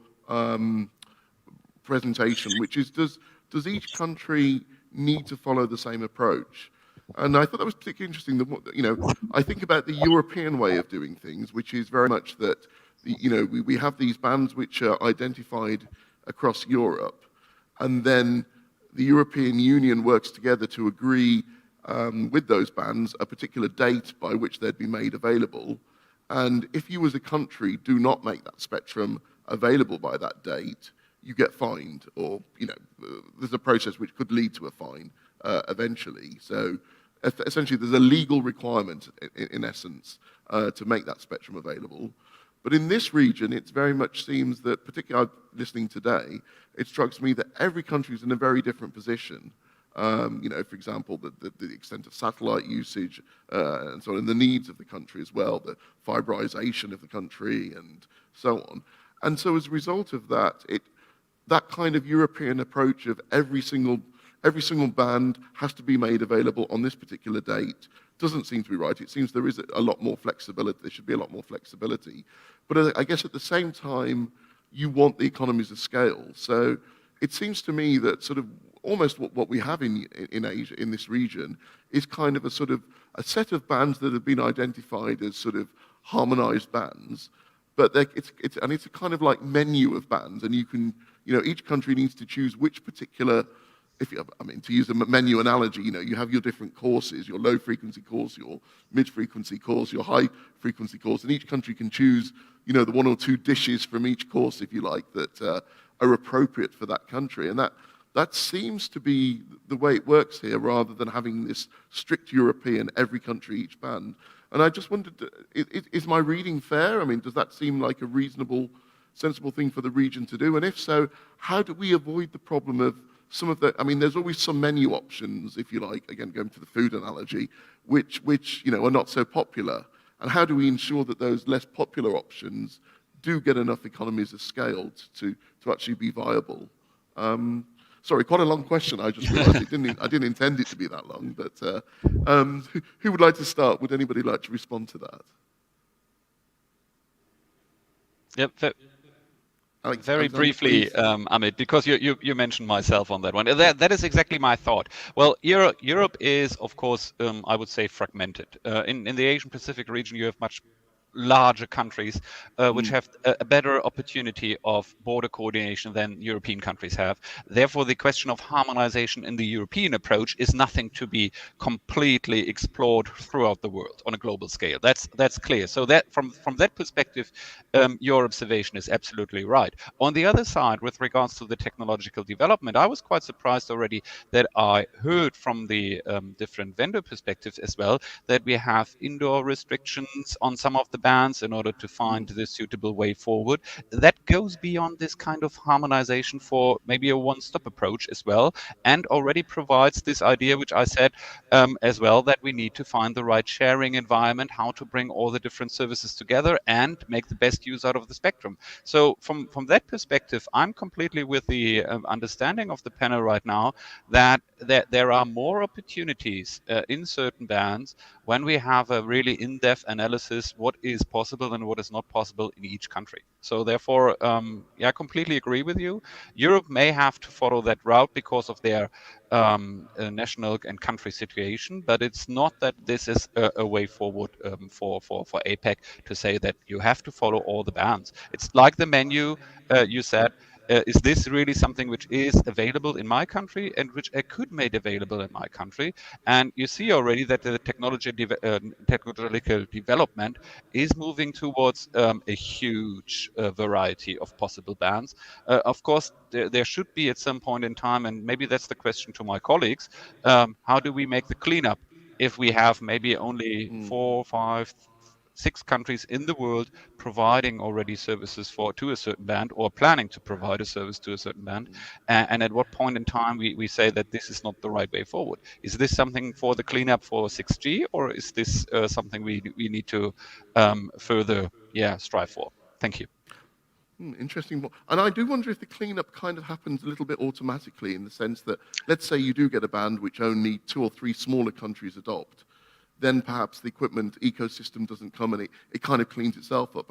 presentation, which is, does each country need to follow the same approach? And I thought that was particularly interesting. That, I think about the European way of doing things, which is very much that, we have these bands which are identified across Europe, and then the European Union works together to agree with those bands a particular date by which they'd be made available. And if you as a country do not make that spectrum available by that date, you get fined, or there's a process which could lead to a fine eventually. So essentially there's a legal requirement in essence to make that spectrum available. But in this region, it very much seems that, particularly listening today, it strikes me that every country is in a very different position. For example, the extent of satellite usage and so on, and the needs of the country as well, the fiberization of the country and so on. And so as a result of that, that kind of European approach of every single band has to be made available on this particular date doesn't seem to be right. It seems there is a lot more flexibility. There should be a lot more flexibility. But I guess at the same time, you want the economies of scale. So it seems to me that sort of almost what we have in Asia, in this region, is kind of a sort of a set of bands that have been identified as sort of harmonized bands, but it's a kind of like menu of bands, and you can, each country needs to choose which particular, to use a menu analogy, you have your different courses, your low frequency course, your mid frequency course, your high frequency course, and each country can choose, the one or two dishes from each course, if you like, that are appropriate for that country. And that seems to be the way it works here, rather than having this strict European, every country, each band. And I just wondered, is my reading fair? Does that seem like a reasonable, sensible thing for the region to do? And if so, how do we avoid the problem of some of the, there's always some menu options, if you like, again, going to the food analogy, which are not so popular. And how do we ensure that those less popular options do get enough economies of scale to actually be viable? Sorry, quite a long question. I just realized I didn't intend it to be that long, but who would like to start? Would anybody like to respond to that? Yep. Alex, very Alexander, briefly, Amit, because you mentioned myself on that one. That is exactly my thought. Well, Europe is, of course, I would say fragmented. In the Asian Pacific region, you have much larger countries which have a better opportunity of border coordination than European countries have. Therefore, the question of harmonization in the European approach is nothing to be completely explored throughout the world on a global scale. That's clear. So that from that perspective, your observation is absolutely right. On the other side, with regards to the technological development, I was quite surprised already that I heard from the different vendor perspectives as well that we have indoor restrictions on some of the bands in order to find the suitable way forward. That goes beyond this kind of harmonization for maybe a one-stop approach as well, and already provides this idea, which I said as well, that we need to find the right sharing environment, how to bring all the different services together and make the best use out of the spectrum. So from that perspective, I'm completely with the understanding of the panel right now that there are more opportunities in certain bands when we have a really in-depth analysis what is possible and what is not possible in each country. So therefore, I completely agree with you. Europe may have to follow that route because of their national and country situation, but it's not that this is a way forward for APEC to say that you have to follow all the bands. It's like the menu you said. Is this really something which is available in my country and which I could make available in my country? And you see already that the technological development is moving towards a huge variety of possible bands. Of course, there should be at some point in time, and maybe that's the question to my colleagues, how do we make the cleanup if we have maybe only 4, 5, 6 countries in the world providing already services to a certain band or planning to provide a service to a certain band, and at what point in time we say that this is not the right way forward? Is this something for the cleanup for 6G, or is this something we need to further strive for? Thank you. Interesting. And I do wonder if the cleanup kind of happens a little bit automatically in the sense that, let's say you do get a band which only 2 or 3 smaller countries adopt, then perhaps the equipment ecosystem doesn't come and it kind of cleans itself up.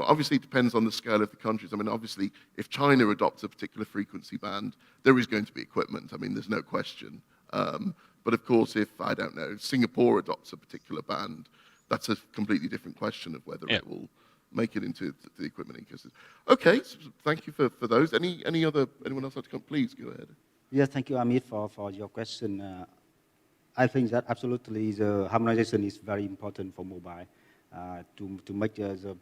Obviously it depends on the scale of the countries. Obviously, if China adopts a particular frequency band, there is going to be equipment. there's no question. But of course, if, I don't know, Singapore adopts a particular band, that's a completely different question of whether it will make it into the equipment ecosystem. Okay, so thank you for those. Anyone else like to come? Please go ahead. Yes, thank you, Amit, for your question. I think that absolutely the harmonization is very important for mobile to make the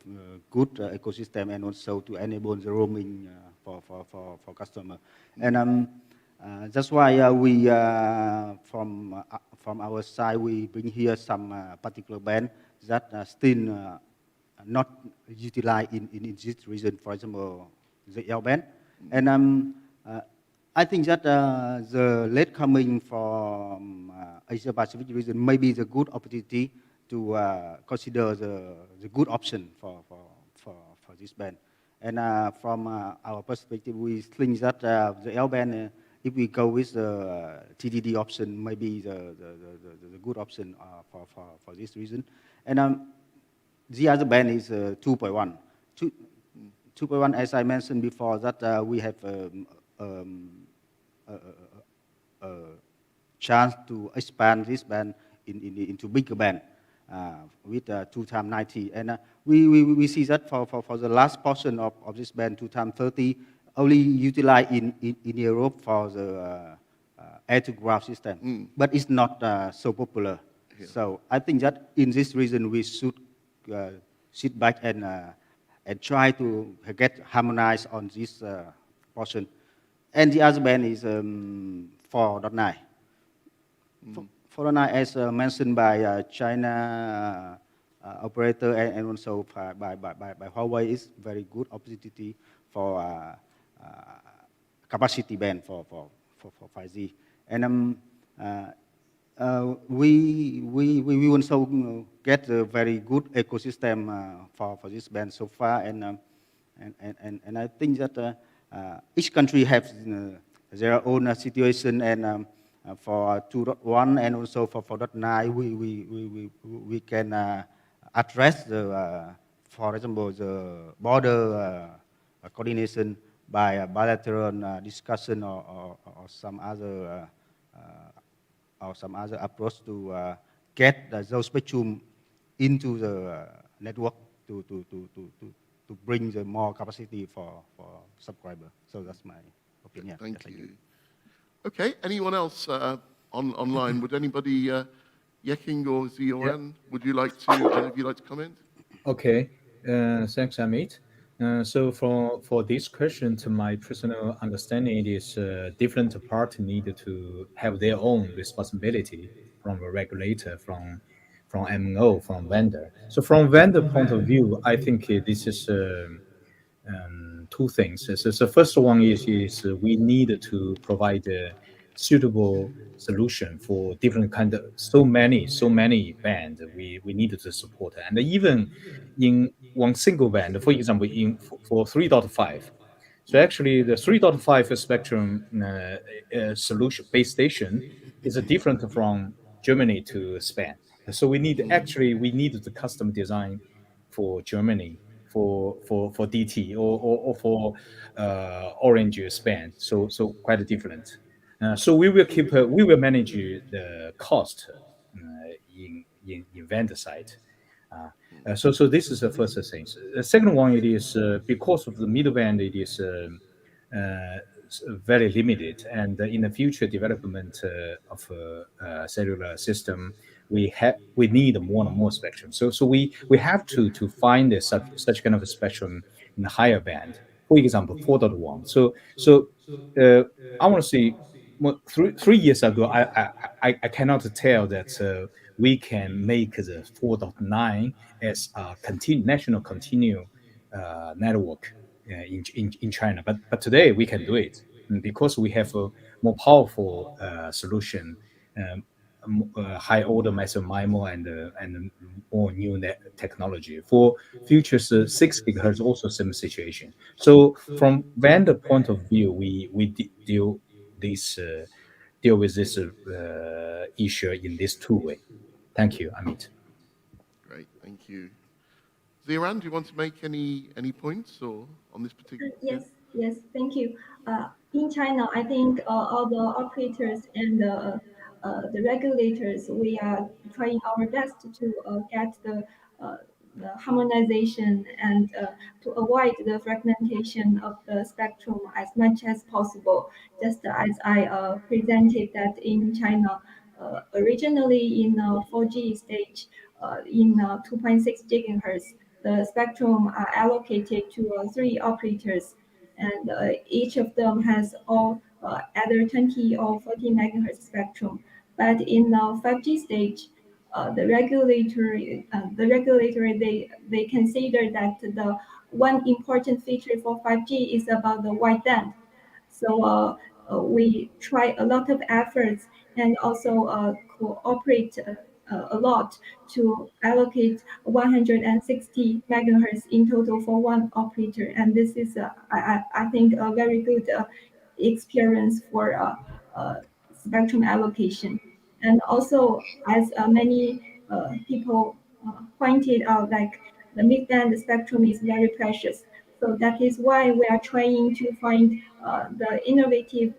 good ecosystem and also to enable the roaming for customer. And that's why we from our side we bring here some particular band that still not utilized in this region. For example, the L band, and I think that the late coming from Asia Pacific region may be the good opportunity to consider the good option for this band. And from our perspective, we think that the L band, if we go with the TDD option, may be the good option for this reason. And the other band is 2.1. 2.1, as I mentioned before, that we have a chance to expand this band into bigger band with 2 times 90. And we see that for the last portion of this band, 2 times 30, only utilized in Europe for the air-to-ground system. But it's not so popular. Yeah. So I think that in this region, we should sit back and try to get harmonized on this portion. And the other band is 4.9. 4.9, as mentioned by China operator and also by Huawei, is very good opportunity for capacity band for 5G. And we also get a very good ecosystem for this band so far, and I think that each country has their own situation, and for 2.1 and also for 4.9, we can address the, for example, the border coordination by bilateral discussion or some other approach to get those spectrum into the network to bring the more capacity for subscriber. So that's my opinion. Thank you. Okay, anyone else online? Would anybody, Yeking or Zioran, would you like to comment? Okay, thanks, Amit. So for this question, to my personal understanding, it is different parties need to have their own responsibility from the regulator, from MNO, from vendor. So from vendor point of view, I think this is two things. So the first one is we need to provide a suitable solution for different kind of so many bands we needed to support, and even in one single band, for example, for 3.5. So actually, the 3.5 spectrum solution base station is different from Germany to Spain. So we need the custom design for Germany, for DT or for Orange Spain. So quite different. So we will manage the cost in vendor side. So this is the first thing. The second one, it is because of the middle band, it is very limited, and in the future development of cellular system, we need more and more spectrum. So we have to find such kind of a spectrum in the higher band. For example, 4.1. So I want to see. Well, 3 years ago, I cannot tell that we can make the 4.9 as a national continuous network in China. But today we can do it because we have a more powerful solution. high order massive MIMO and more new technology. For futures 6 gigahertz, also same situation. So from vendor point of view, we deal with this issue in this two way. Thank you, Amit. Great, thank you. Ziran, do you want to make any points or on this particular? Yes, thank you. In China, I think all the operators and the regulators, we are trying our best to get the harmonization and to avoid the fragmentation of the spectrum as much as possible. Just as I presented that in China, originally in 4G stage, in 2.6 gigahertz, the spectrum are allocated to 3 operators, and each of them has all either 20 or 40 megahertz spectrum. But in 5G stage, the regulator they consider that the one important feature for 5G is about the wideband. So we try a lot of efforts and also cooperate a lot to allocate 160 megahertz in total for one operator. And this is, I think, a very good experience for spectrum allocation. And also, as many people pointed out, like the mid-band spectrum is very precious. So that is why we are trying to find the innovative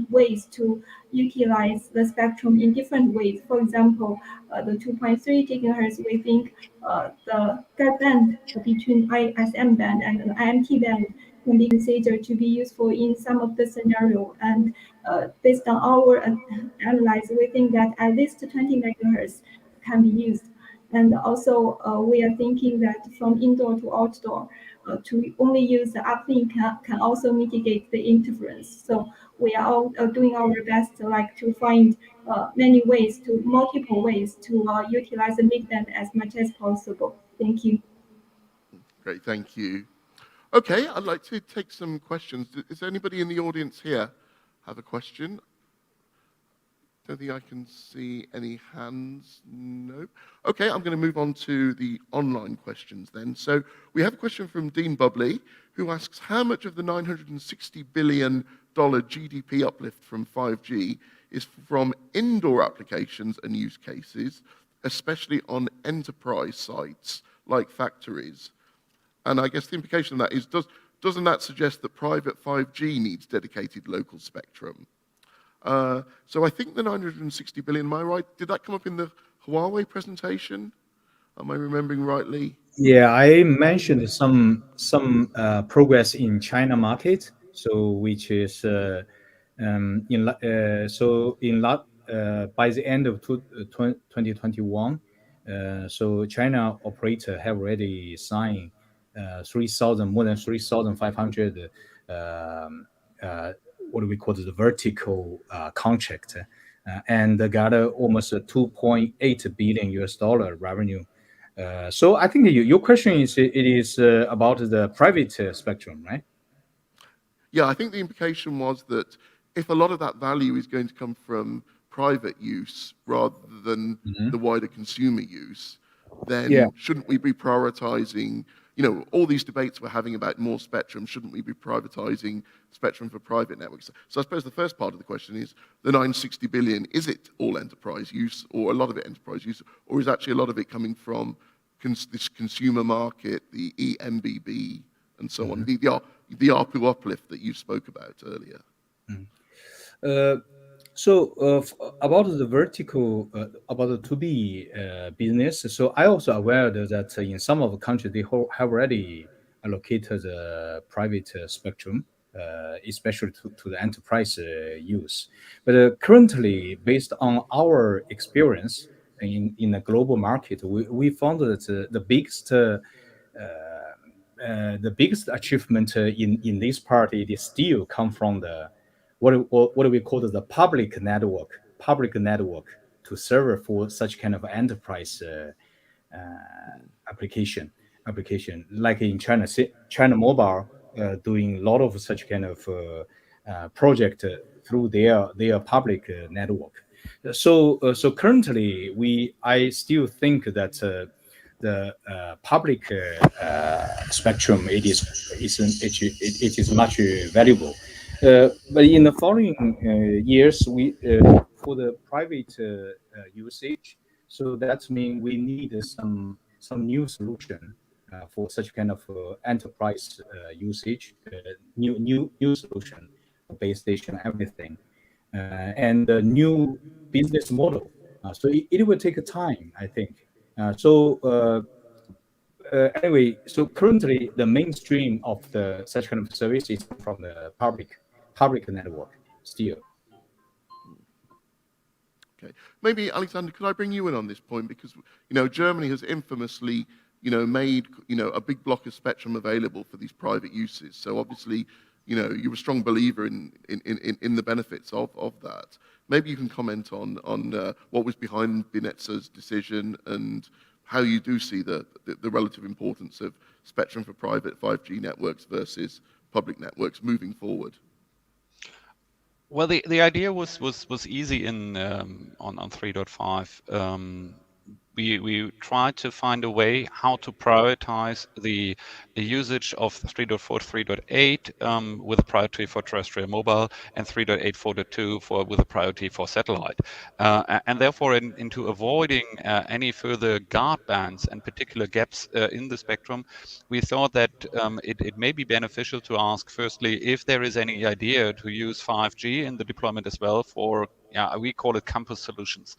ways to utilize the spectrum in different ways. For example, the 2.3 gigahertz, we think the gap band between ISM band and the IMT band can be considered to be useful in some of the scenario. And based on our analysis, we think that at least 20 megahertz can be used. And also, we are thinking that from indoor to outdoor, to only use the uplink can also mitigate the interference. So we are all doing our best, to find multiple ways to utilize the mid-band as much as possible. Thank you. Great, thank you. Okay, I'd like to take some questions. Is anybody in the audience here have a question? Don't think I can see any hands. Nope. Okay, I'm going to move on to the online questions then. So we have a question from Dean Bubley, who asks, how much of the $960 billion GDP uplift from 5G is from indoor applications and use cases, especially on enterprise sites like factories? And I guess the implication of that is, doesn't that suggest that private 5G needs dedicated local spectrum? So I think the 960 billion, am I right? Did that come up in the Huawei presentation? Am I remembering rightly? Yeah, I mentioned some progress in China market. So which is by the end of 2021, so China operator have already signed more than 3,500 what do we call it, the vertical contract, and got almost $2.8 billion revenue. So I think your question is about the private spectrum, right? Yeah, I think the implication was that if a lot of that value is going to come from private use rather than the wider consumer use, then shouldn't we be prioritizing, all these debates we're having about more spectrum, shouldn't we be privatizing spectrum for private networks? So I suppose the first part of the question is, the 960 billion, is it all enterprise use or a lot of it enterprise use, or is actually a lot of it coming from this consumer market, the EMBB and so on, the ARPU uplift that you spoke about earlier? So about the vertical, about the 2B business, so I also aware that in some of the countries, they have already allocated the private spectrum, especially to the enterprise use. But currently, based on our experience in the global market, we found that the biggest achievement in this part, it still come from the what do we call it, the public network to serve for such kind of enterprise application. Like in China Mobile doing a lot of such kind of project through their public network. So currently, I still think that the public spectrum it is much valuable. But in the following years, for the private usage, so that means we need some new solution for such kind of enterprise usage, new solution for base station, everything, and a new business model. So it will take a time, I think. Anyway, so currently the mainstream of the such kind of service is from the public network still. Okay, maybe Alexander, could I bring you in on this point, because Germany has infamously made a big block of spectrum available for these private uses. So obviously you're a strong believer in the benefits of that. Maybe you can comment on what was behind BNetzA's decision and how you do see the relative importance of spectrum for private 5G networks versus public networks moving forward. Well, the idea was easy in on 3.5. We tried to find a way how to prioritize the usage of 3.4, 3.8 with a priority for terrestrial mobile, and 3.8, 4.2 with a priority for satellite. And therefore, into avoiding any further guard bands and particular gaps in the spectrum, we thought that it may be beneficial to ask, firstly, if there is any idea to use 5G in the deployment as well for, we call it campus solutions,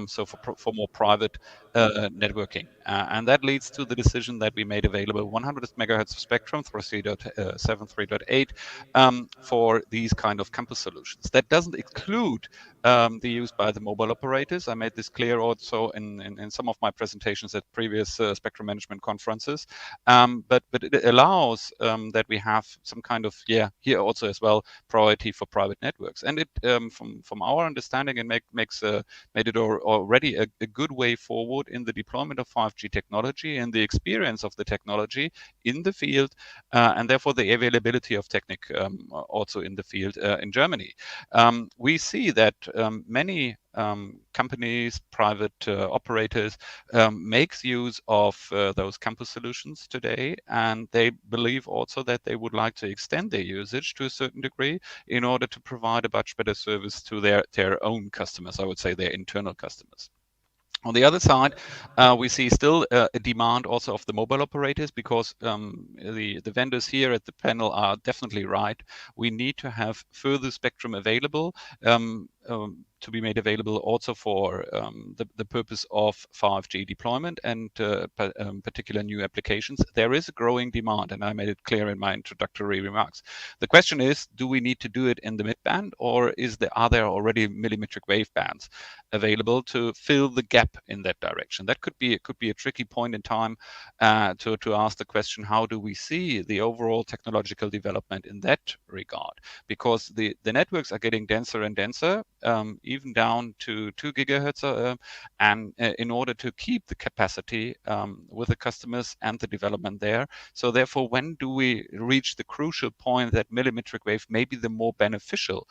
so for more private networking. And that leads to the decision that we made available 100 megahertz of spectrum through 3.7, 3.8 for these kind of campus solutions. That doesn't exclude the use by the mobile operators. I made this clear also in some of my presentations at previous spectrum management conferences. But it allows that we have some kind of, here also as well, priority for private networks. And it, from our understanding, it made it already a good way forward in the deployment of 5G technology and the experience of the technology in the field, and therefore the availability of Technik also in the field in Germany. We see that many companies, private operators makes use of those campus solutions today, and they believe also that they would like to extend their usage to a certain degree in order to provide a much better service to their own customers, I would say their internal customers. On the other side, we see still a demand also of the mobile operators, because the vendors here at the panel are definitely right. We need to have further spectrum available to be made available also for the purpose of 5G deployment and particular new applications. There is a growing demand, and I made it clear in my introductory remarks. The question is, do we need to do it in the mid-band, or are there already millimetric wave bands available to fill the gap in that direction? That could be a tricky point in time to ask the question, how do we see the overall technological development in that regard? Because the networks are getting denser and denser, even down to 2 gigahertz, and in order to keep the capacity with the customers and the development there. So therefore, when do we reach the crucial point that millimetric wave may be the more beneficial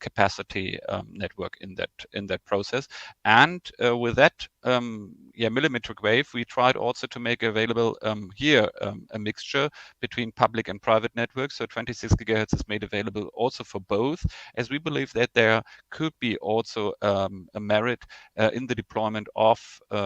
capacity network in that process? And with that, millimetric wave, we tried also to make available here a mixture between public and private networks. So 26 gigahertz is made available also for both, as we believe that there could be also a merit in the deployment of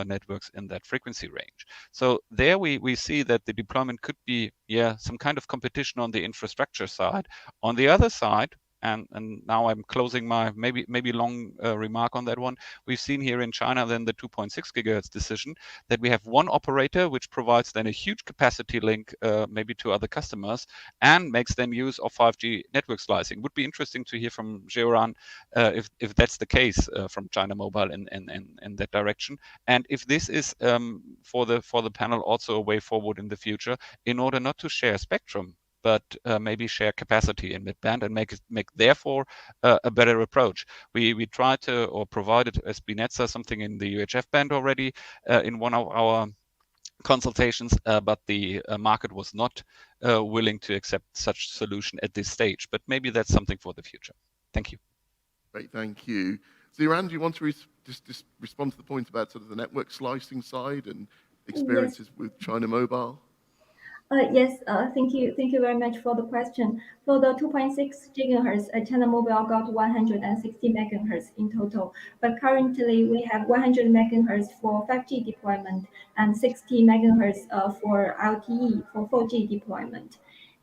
networks in that frequency range. So there we see that the deployment could be some kind of competition on the infrastructure side. On the other side, and now I'm closing my maybe long remark on that one. We've seen here in China then the 2.6 gigahertz decision, that we have one operator which provides then a huge capacity link maybe to other customers and makes then use of 5G network slicing. Would be interesting to hear from Jeoran if that's the case from China Mobile in that direction, and if this is for the panel also a way forward in the future in order not to share spectrum, but maybe share capacity in mid-band and make therefore a better approach. We tried to, or provided as BNetzA something in the UHF band already in one of our consultations, but the market was not willing to accept such solution at this stage. But maybe that's something for the future. Thank you. Great, thank you. Ziran, do you want to just respond to the point about sort of the network slicing side and Yes. experiences with China Mobile? Yes, thank you. Thank you very much for the question. For the 2.6 gigahertz, China Mobile got 160 megahertz in total. But currently, we have 100 megahertz for 5G deployment and 60 megahertz for LTE for 4G deployment.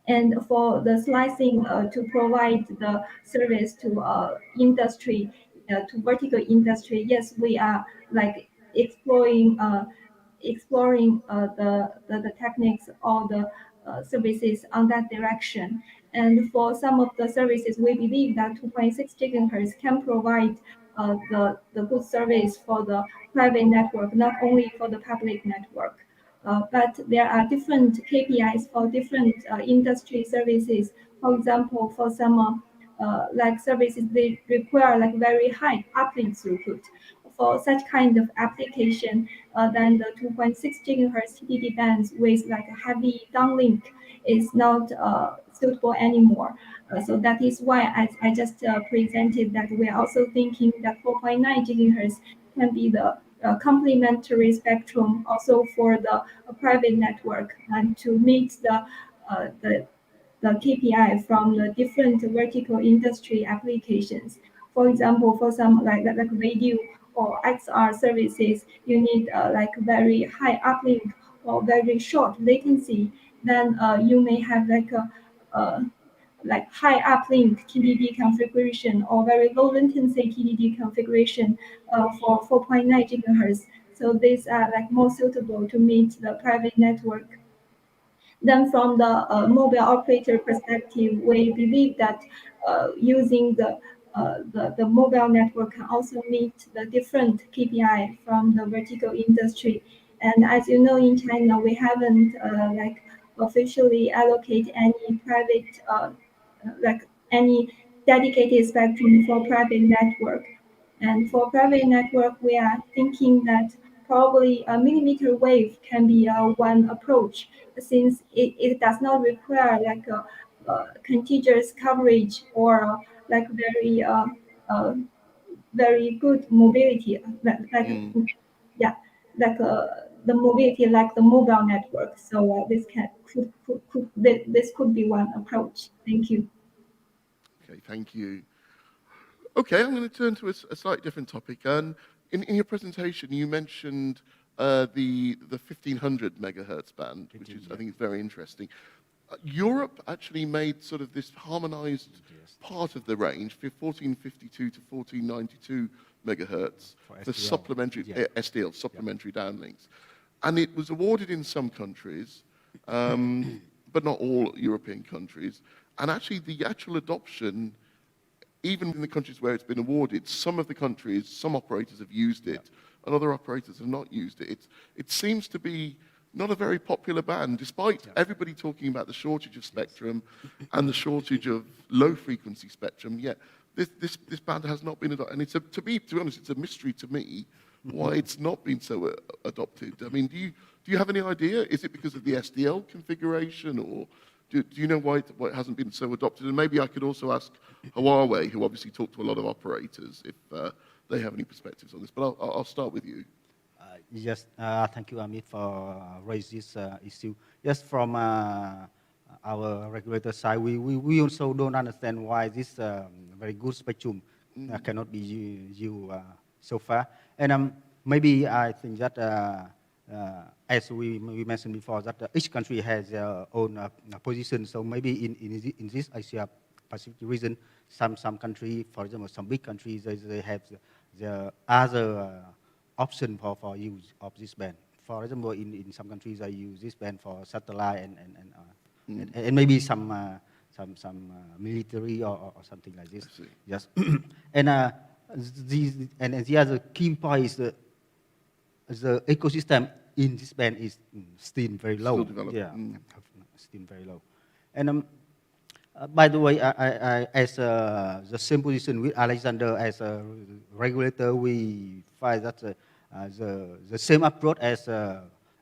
And for the slicing to provide the service to industry, to vertical industry, yes, we are like exploring the techniques or the services on that direction. And for some of the services, we believe that 2.6 gigahertz can provide the good service for the private network, not only for the public network. But there are different KPIs for different industry services. For example, for some like services, they require like very high uplink throughput. For such kind of application, then the 2.6 gigahertz TDD bands with like a heavy downlink is not suitable anymore. So that is why I just presented that we're also thinking that 4.9 gigahertz can be the complementary spectrum also for the private network and to meet the KPI from the different vertical industry applications. For example, for some like radio or XR services, you need like very high uplink or very short latency. Then you may have like high uplink TDD configuration or very low latency TDD configuration for 4.9 gigahertz. So these are like more suitable to meet the private network. Then from the mobile operator perspective, we believe that using the mobile network can also meet the different KPI from the vertical industry. And as you know, in China, we haven't like officially allocate any private like any dedicated spectrum for private network. And for private network, we are thinking that probably a millimeter wave can be one approach since it does not require like a contiguous coverage or like very good mobility, yeah, like the mobility like the mobile network. So this could be one approach. Thank you. Okay, thank you. Okay, I'm going to turn to a slightly different topic. And in your presentation, you mentioned the 1500 megahertz band, which is, I think, is very interesting. Europe actually made sort of this harmonized part of the range for 1452 to 1492 megahertz for supplementary SDL, supplementary downlinks. And it was awarded in some countries, but not all European countries. And actually, the actual adoption, even in the countries where it's been awarded, some of the countries, some operators have used it, and other operators have not used it. It seems to be not a very popular band, despite everybody talking about the shortage of spectrum and the shortage of low-frequency spectrum. Yet this band has not been adopted, and to be honest, it's a mystery to me why it's not been so adopted. I mean, do you have any idea? Is it because of the SDL configuration, or do you know why it hasn't been so adopted? And maybe I could also ask Huawei, who obviously talk to a lot of operators, if they have any perspectives on this. But I'll start with you. Yes, thank you, Amit, for raising this issue. Yes, from our regulator side, we also don't understand why this very good spectrum cannot be used so far. And maybe I think that, as we mentioned before, that each country has their own position. So maybe in this Asia Pacific region, some country, for example, some big countries, they have the other option for use of this band. For example, in some countries, I use this band for satellite and maybe some military or something like this. Yes, and the other key point is the ecosystem in this band is still very low. Still very low. And by the way, I as the same position with Alexander as a regulator, we find that the same approach as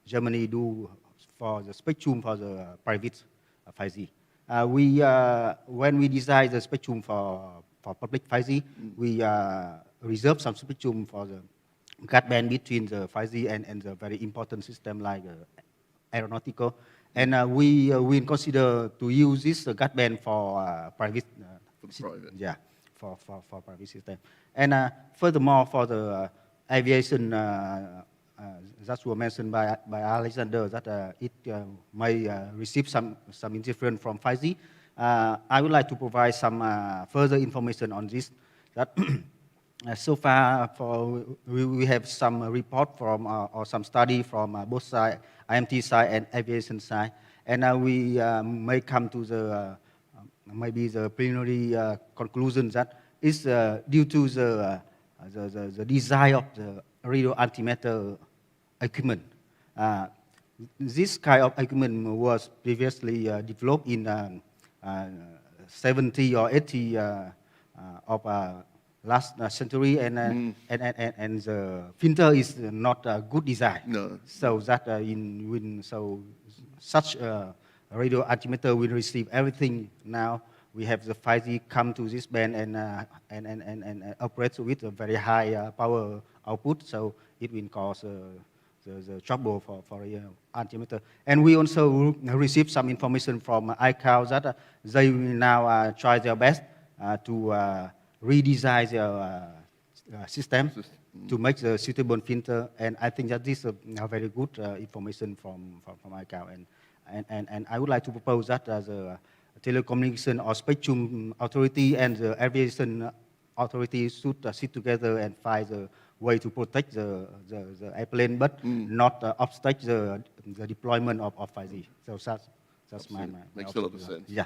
Germany do for the spectrum for the private 5G. When we design the spectrum for public 5G, we reserve some spectrum for the guard band between the 5G and the very important system like aeronautical. And we will consider to use this guard band for private. Yeah, for private system. And furthermore, for the aviation, that was mentioned by Alexander, that it may receive some interference from 5G. I would like to provide some further information on this. That so far, we have some report from or some study from both sides, IMT side and aviation side, and we may come to the maybe the preliminary conclusion that is due to the design of the radio altimeter equipment. This kind of equipment was previously developed in 70 or 80 of last century, and the filter is not a good design. No. So that such a radio altimeter will receive everything. Now we have the 5G come to this band and operate with a very high power output. So it will cause the trouble for altimeter. And we also received some information from ICAO that they will now try their best to redesign their system to make the suitable filter. And I think that this is a very good information from ICAO. And I would like to propose that the telecommunication or spectrum authority and the aviation authority should sit together and find a way to protect the airplane, but not obstruct the deployment of 5G. So that's my makes a lot of sense. Yeah,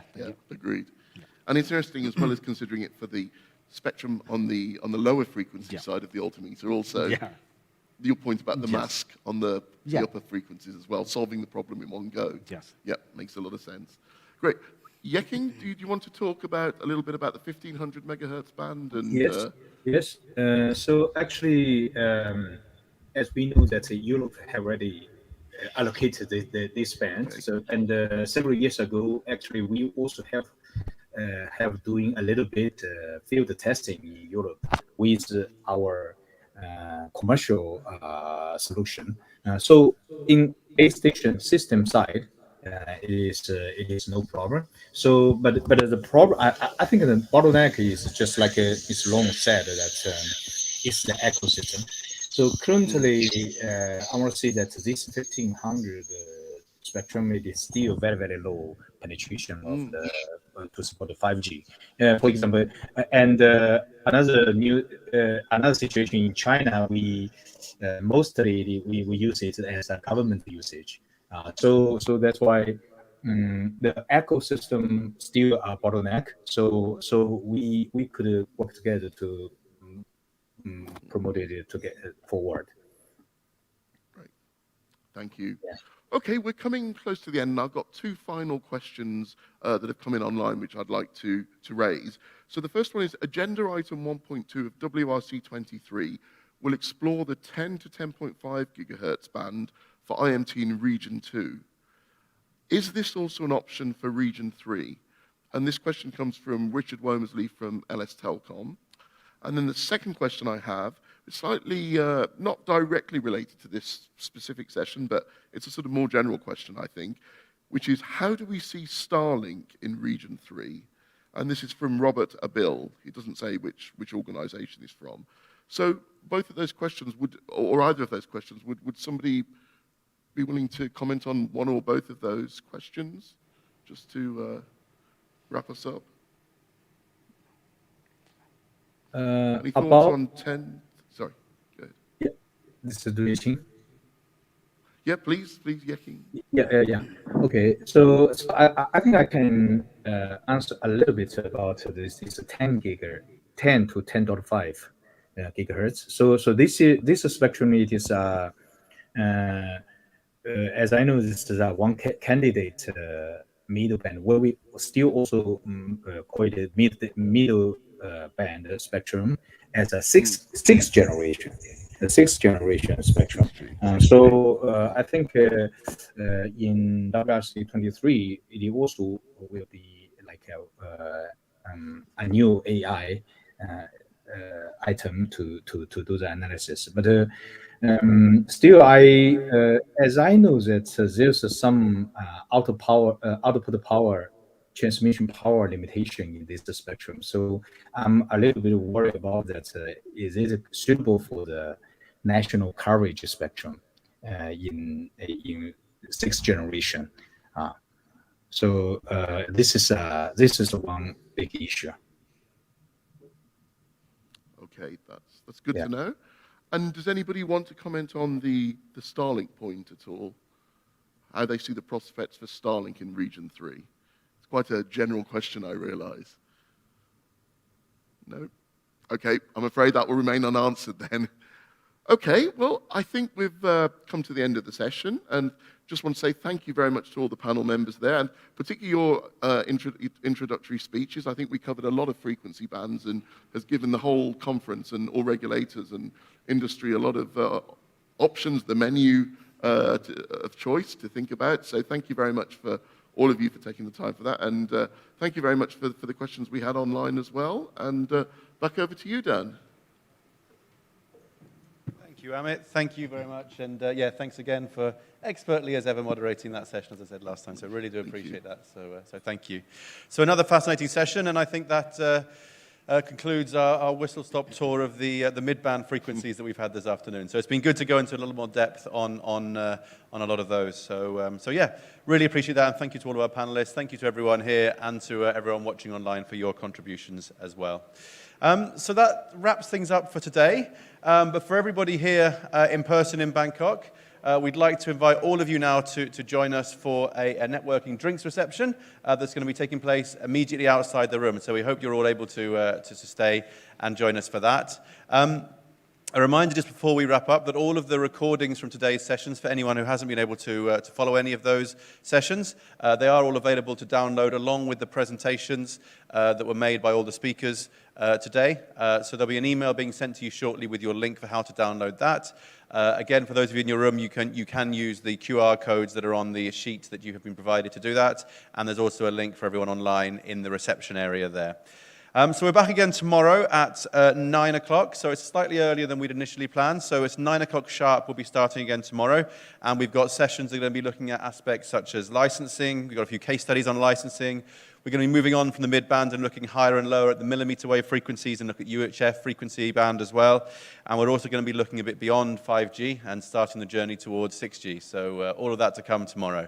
agreed. Yeah. And it's interesting as well as considering it for the spectrum on the lower frequency side of the altimeter, also your point about the mask on the upper frequencies as well, solving the problem in one go. Yes. Yeah, makes a lot of sense. Great. Yeking, do you want to talk a little bit about the 1500 megahertz band? And, yes. So actually, as we know that Europe have already allocated this band. Okay. So and several years ago, actually, we also have doing a little bit field testing in Europe with our commercial solution. So in base station system side, it is no problem. So, but the problem, I think the bottleneck is just like it's long said that it's the ecosystem. So currently, I want to say that this 1500 spectrum it is still very low penetration of the to support the 5G. For example, and another situation in China, we mostly we use it as a government usage. So that's why the ecosystem still a bottleneck. So we could work together to promote it to get it forward. Right. Thank you. Yeah. Okay, we're coming close to the end, and I've got two final questions that have come in online, which I'd like to raise. So the first one is Agenda Item 1.2 of WRC 23 will explore the 10 to 10.5 gigahertz band for IMT in Region 2. Is this also an option for Region 3? And this question comes from Richard Womersley from LS Telcom. And then the second question I have is slightly not directly related to this specific session, but it's a sort of more general question, I think, which is how do we see Starlink in Region 3? And this is from Robert Abil. He doesn't say which organization he's from. So both of those questions or either of those questions, would somebody be willing to comment on one or both of those questions, just to wrap us up? Any thoughts on 10? Sorry, go ahead. Yeah, this is Duishin. Yeah, please, Yeking. Yeah. Okay, so I think I can answer a little bit about this 10 to 10.5 gigahertz. So this spectrum it is as I know, this is one candidate middle band, where we still also call it middle band spectrum as a sixth generation, the sixth generation spectrum. So I think in WRC 23, it also will be like a new AI item to do the analysis. But still, as I know that there's some output power, transmission power limitation in this spectrum. So I'm a little bit worried about that. Is it suitable for the national coverage spectrum in 6th generation? So this is one big issue. Okay, that's good to know. And does anybody want to comment on the Starlink point at all? How they see the prospects for Starlink in Region 3? It's quite a general question, I realise. No? Okay, I'm afraid that will remain unanswered then. Okay, well, I think we've come to the end of the session, and just want to say thank you very much to all the panel members there, and particularly your introductory speeches. I think we covered a lot of frequency bands and has given the whole conference and all regulators and industry a lot of options, the menu of choice to think about. So thank you very much for all of you for taking the time for that, and thank you very much for the questions we had online as well. And back over to you, Dan. Thank you, Amit. Thank you very much. And yeah, thanks again for expertly as ever moderating that session, as I said last time. So really do appreciate that. So thank you. So another fascinating session, and I think that concludes our whistle-stop tour of the mid-band frequencies that we've had this afternoon. So it's been good to go into a little more depth on a lot of those. So yeah, really appreciate that, and thank you to all of our panelists. Thank you to everyone here and to everyone watching online for your contributions as well. So that wraps things up for today. But for everybody here in person in Bangkok, we'd like to invite all of you now to join us for a networking drinks reception that's going to be taking place immediately outside the room. So we hope you're all able to stay and join us for that. A reminder just before we wrap up that all of the recordings from today's sessions, for anyone who hasn't been able to follow any of those sessions, they are all available to download along with the presentations that were made by all the speakers today. So there'll be an email being sent to you shortly with your link for how to download that. Again, for those of you in your room, you can use the QR codes that are on the sheets that you have been provided to do that. And there's also a link for everyone online in the reception area there. So we're back again tomorrow at 9 o'clock. So it's slightly earlier than we'd initially planned. So it's 9 o'clock sharp. We'll be starting again tomorrow. And we've got sessions that are going to be looking at aspects such as licensing. We've got a few case studies on licensing. We're going to be moving on from the mid-band and looking higher and lower at the millimeter wave frequencies and look at UHF frequency band as well. And we're also going to be looking a bit beyond 5G and starting the journey towards 6G. So all of that to come tomorrow.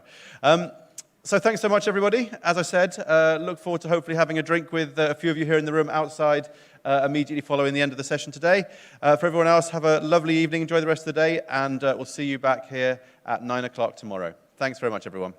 So thanks so much, everybody. As I said, look forward to hopefully having a drink with a few of you here in the room outside immediately following the end of the session today. For everyone else, have a lovely evening. Enjoy the rest of the day. And we'll see you back here at 9 o'clock tomorrow. Thanks very much, everyone.